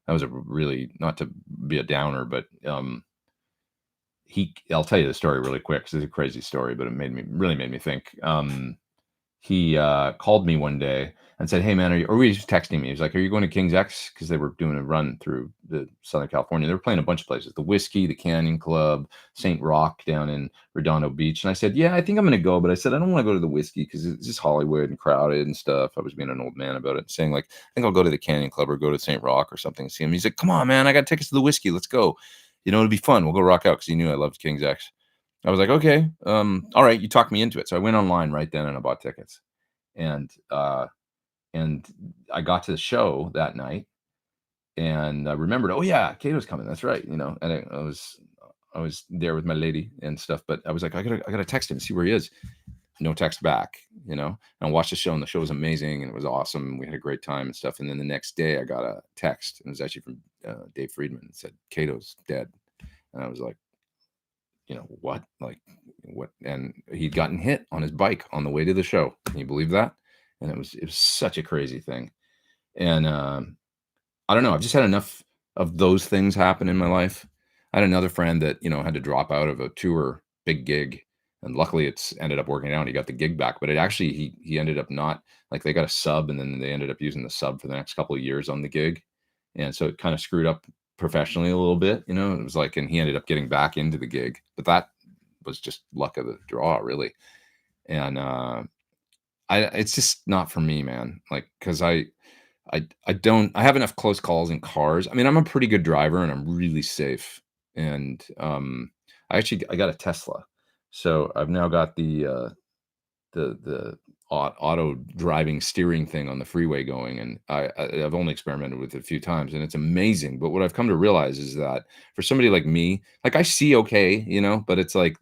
That was a really, not to be a downer, but I'll tell you the story really quick because it's a crazy story, but it really made me think. He called me one day and said, "Hey man, or he was texting me. He was like, 'Are you going to King's X?' Because they were doing a run through the Southern California. They were playing a bunch of places, the Whiskey, the Canyon Club, St. Rock down in Redondo Beach." And I said, "Yeah, I think I'm going to go." But I said, "I don't want to go to the Whiskey because it's just Hollywood and crowded and stuff." I was being an old man about it, saying like, "I think I'll go to the Canyon Club or go to St. Rock or something and see him." He's like, "Come on, man, I got tickets to the Whiskey. Let's go. It'll be fun. We'll go rock out," because he knew I loved King's X. I was like, "Okay, all right." You talked me into it. So I went online right then and I bought tickets. And and I got to the show that night, and I remembered, "Oh yeah, Cato's coming. That's right." And I was there with my lady and stuff, but I was like, I gotta text him, see where he is. No text back. And I watched the show, and the show was amazing, and it was awesome. We had a great time and stuff. And then the next day, I got a text, and it was actually from Dave Friedman. It said, "Cato's dead," and I was like, what? Like, what? And he'd gotten hit on his bike on the way to the show. Can you believe that? And it was such a crazy thing. And I don't know. I've just had enough of those things happen in my life. I had another friend that had to drop out of a tour, big gig, and luckily it's ended up working out. He got the gig back, but it actually he ended up not, like, they got a sub, and then they ended up using the sub for the next couple of years on the gig, and so it kind of screwed up professionally a little bit. It was like, and he ended up getting back into the gig, but that was just luck of the draw, really. And it's just not for me, man. Like, because I have enough close calls in cars. I mean, I'm a pretty good driver and I'm really safe. And I got a Tesla, so I've now got the auto driving steering thing on the freeway going, and I've only experimented with it a few times, and it's amazing. But what I've come to realize is that for somebody like me, like, I see okay, but it's like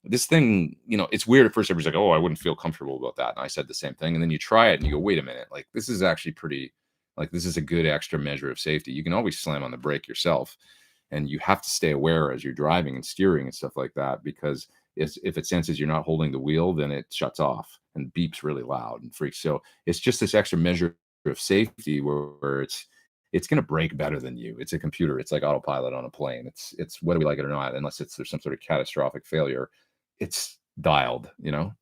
this thing, it's weird at first. Everybody's like, "Oh, I wouldn't feel comfortable about that." And I said the same thing. And then you try it and you go, "Wait a minute, like, this is actually pretty, like, this is a good extra measure of safety." You can always slam on the brake yourself, and you have to stay aware as you're driving and steering and stuff like that, because if it senses you're not holding the wheel, then it shuts off and beeps really loud and freaks. So it's just this extra measure of safety where it's going to brake better than you. It's a computer. It's like autopilot on a plane. It's whether we like it or not, unless there's some sort of catastrophic failure, it's dialed,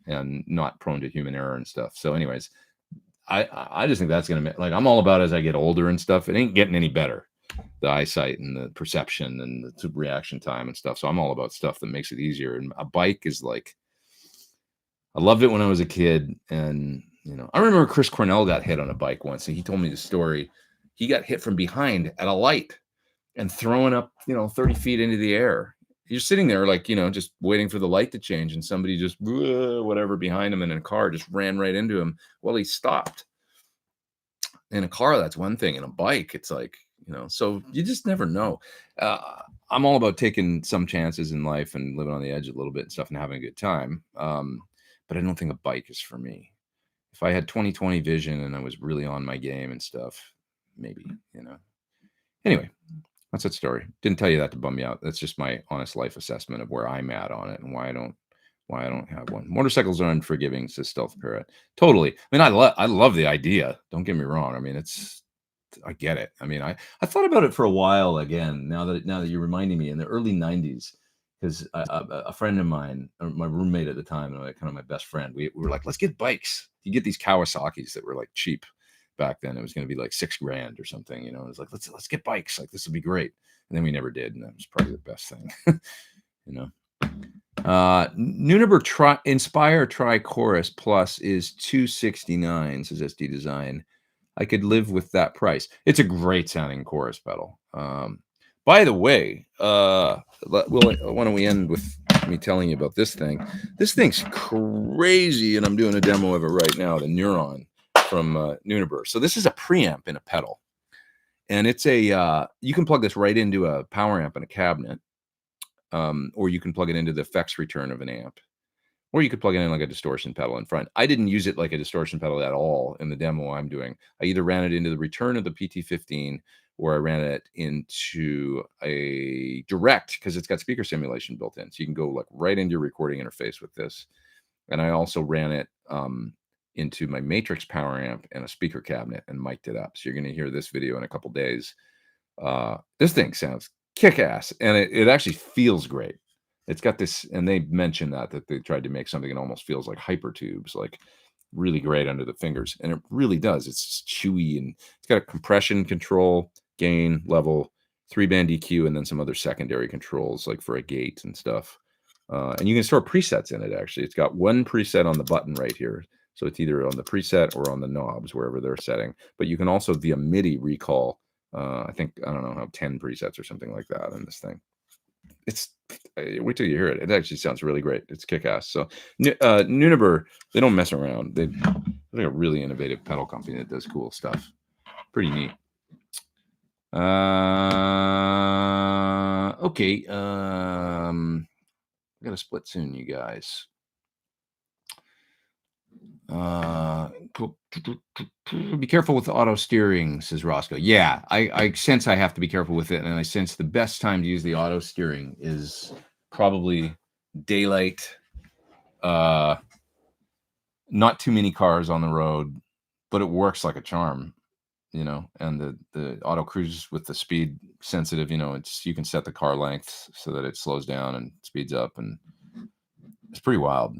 and not prone to human error and stuff. So anyways, I just think that's going to, like, I'm all about, as I get older and stuff, it ain't getting any better, the eyesight and the perception and the reaction time and stuff. So I'm all about stuff that makes it easier. And a bike is like, I loved it when I was a kid. And, I remember Chris Cornell got hit on a bike once, and he told me the story. He got hit from behind at a light and throwing up, 30 feet into the air. You're sitting there, like, just waiting for the light to change, and somebody just whatever behind him in a car just ran right into him. Well, he stopped. In a car, that's one thing. In a bike, it's like, so you just never know. I'm all about taking some chances in life and living on the edge a little bit and stuff and having a good time. But I don't think a bike is for me. If I had 20/20 vision and I was really on my game and stuff, maybe. Anyway, That's that story. Didn't tell you that to bum you out. That's just my honest life assessment of where I'm at on it and why I don't have one. Motorcycles are unforgiving, says Stealth Parrot. Totally. I mean, I love the idea. Don't get me wrong. I mean, I get it. I mean, I thought about it for a while again. Now that you're reminding me, in the early '90s, because a friend of mine, or my roommate at the time, and kind of my best friend, we were like, let's get bikes. You get these Kawasaki's that were like cheap back then. It was going to be like $6,000 or something. You know, it was like let's get bikes. Like this would be great. And then we never did, and that was probably the best thing. You know. Nuneber Inspire Tri Chorus Plus is $269, says SD Design. I could live with that price. It's a great sounding chorus pedal. By the way, why don't we end with me telling you about this thing? This thing's crazy, and I'm doing a demo of it right now, the Neuron from Nuneber. So this is a preamp in a pedal. And it's you can plug this right into a power amp in a cabinet. Or you can plug it into the effects return of an amp, or you could plug it in like a distortion pedal in front. I didn't use it like a distortion pedal at all in the demo I'm doing. I either ran it into the return of the PT15, or I ran it into a direct, because it's got speaker simulation built in. So you can go like right into your recording interface with this. And I also ran it into my Matrix power amp and a speaker cabinet and mic'd it up. So you're going to hear this video in a couple days. This thing sounds kick-ass, and it actually feels great. It's got this, and they mentioned that they tried to make something that almost feels like hypertubes, like really great under the fingers, and it really does. It's chewy, and it's got a compression control, gain, level, 3-band EQ, and then some other secondary controls like for a gate and stuff. And you can store presets in it. Actually, it's got one preset on the button right here, so it's either on the preset or on the knobs, wherever they're setting. But you can also via MIDI recall. I don't know, 10 presets or something like that in this thing. It's wait till you hear it. It actually sounds really great. It's kick-ass. So Nuneber, they don't mess around. They're a really innovative pedal company that does cool stuff. Pretty neat. Okay. I got to split soon, you guys. Be careful with the auto steering, says Roscoe. Yeah, I sense I have to be careful with it, and I sense the best time to use the auto steering is probably daylight, not too many cars on the road, but it works like a charm, you know. And the auto cruise with the speed sensitive, you know, you can set the car length so that it slows down and speeds up, and it's pretty wild.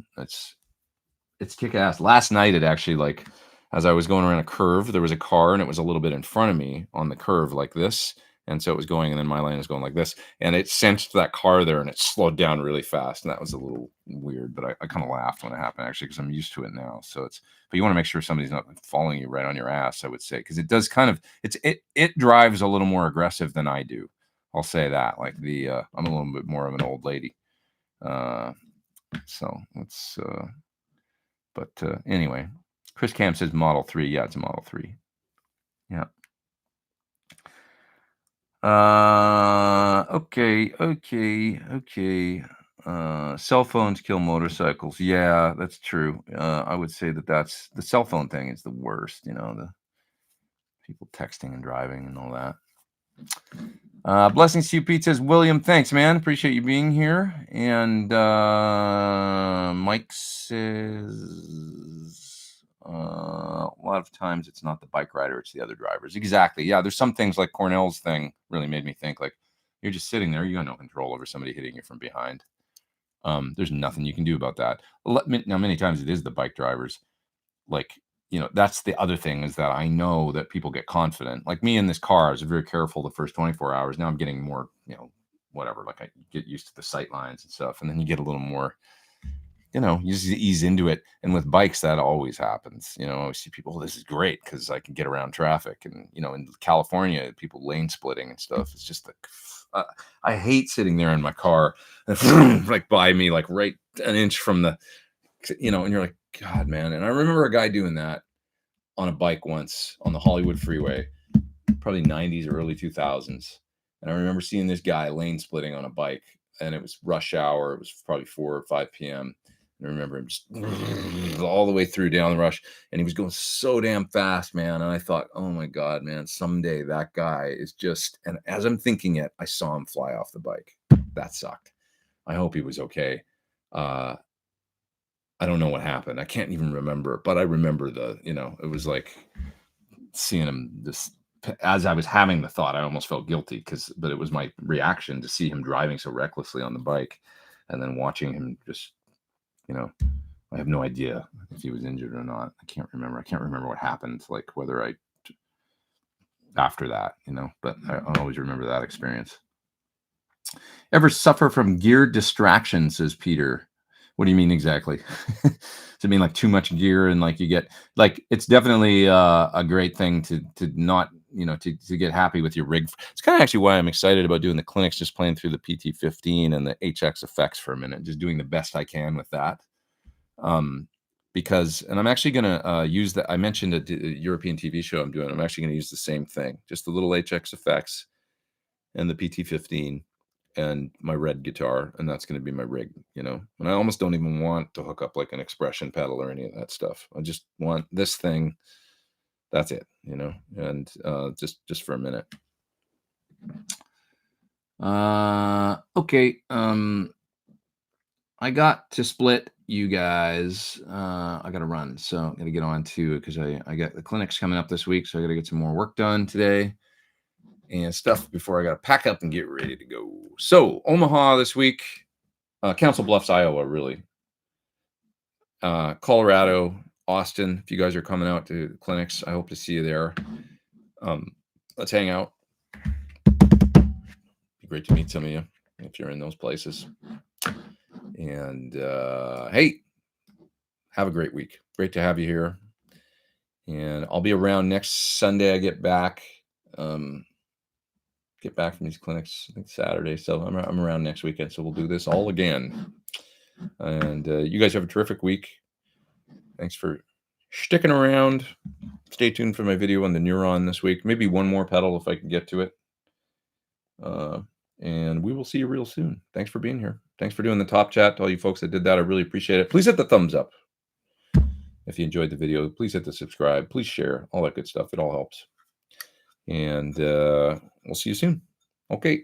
It's kick-ass. Last night, it actually, like, as I was going around a curve, there was a car, and it was a little bit in front of me on the curve like this. And so it was going, and then my lane was going like this. And it sensed that car there, and it slowed down really fast. And that was a little weird, but I kind of laughed when it happened, actually, because I'm used to it now. So but you want to make sure somebody's not following you right on your ass, I would say, because it does kind of, it drives a little more aggressive than I do. I'll say that. Like I'm a little bit more of an old lady. So it's, but anyway, Chris Cam says Model 3. Yeah, it's a Model 3. Yeah. Okay. Cell phones kill motorcycles. Yeah, that's true. I would say that's the cell phone thing is the worst. You know, the people texting and driving and all that. Blessings to you, Pete, says William. Thanks, man. Appreciate you being here. And Mike says a lot of times it's not the bike rider, it's the other drivers. Exactly. Yeah, there's some things like Cornell's thing really made me think, like, you're just sitting there, you got no control over somebody hitting you from behind. There's nothing you can do about that. Now, many times it is the bike drivers. Like, you know, that's the other thing, is that I know that people get confident. Like me in this car, I was very careful the first 24 hours. Now I'm getting more, you know, whatever. Like I get used to the sight lines and stuff. And then you get a little more, you know, you just ease into it. And with bikes, that always happens. You know, I always see people, oh, this is great because I can get around traffic. And, you know, in California, people lane splitting and stuff. It's just like, I hate sitting there in my car and like by me, like right an inch from the, you know, and you're like, God, man. And I remember a guy doing that on a bike once on the Hollywood freeway, probably 90s or early 2000s. And I remember seeing this guy lane splitting on a bike, and it was rush hour. It was probably 4 or 5 p.m. I remember him just all the way through down the rush, and he was going so damn fast, man. And I thought, oh my God, man, someday that guy is just, and as I'm thinking it, I saw him fly off the bike. That sucked. I hope he was okay. I don't know what happened. I can't even remember, but I remember it was like seeing him just, as I was having the thought, I almost felt guilty but it was my reaction to see him driving so recklessly on the bike and then watching him just, I have no idea if he was injured or not. I can't remember what happened, like whether after that, but I always remember that experience. Ever suffer from gear distraction, says Peter. What do you mean exactly? Does it mean like too much gear and like you get like, it's definitely a great thing to not, to get happy with your rig. It's kind of actually why I'm excited about doing the clinics, just playing through the PT15 and the HX effects for a minute, just doing the best I can with that. Because, and I'm actually going to use that. I mentioned a European TV show I'm doing. I'm actually going to use the same thing, just the little HX effects and the PT15 and my red guitar, and that's going to be my rig, and I almost don't even want to hook up like an expression pedal or any of that stuff. I just want this thing. That's it, and just for a minute. Okay. I got to split you guys. I got to run, so I'm going to get on to it because I got the clinics coming up this week, so I got to get some more work done today and stuff before I got to pack up and get ready to go. So Omaha this week, Council Bluffs, Iowa, really. Colorado, Austin. If you guys are coming out to the clinics, I hope to see you there. Let's hang out. Be great to meet some of you if you're in those places. And hey, have a great week. Great to have you here. And I'll be around next Sunday. I get back. Get back from these clinics, I think Saturday. So I'm around next weekend. So we'll do this all again. And you guys have a terrific week. Thanks for sticking around. Stay tuned for my video on the Neuron this week. Maybe one more pedal if I can get to it. And we will see you real soon. Thanks for being here. Thanks for doing the top chat to all you folks that did that. I really appreciate it. Please hit the thumbs up if you enjoyed the video. Please hit the subscribe. Please share. All that good stuff. It all helps. And we'll see you soon. Okay.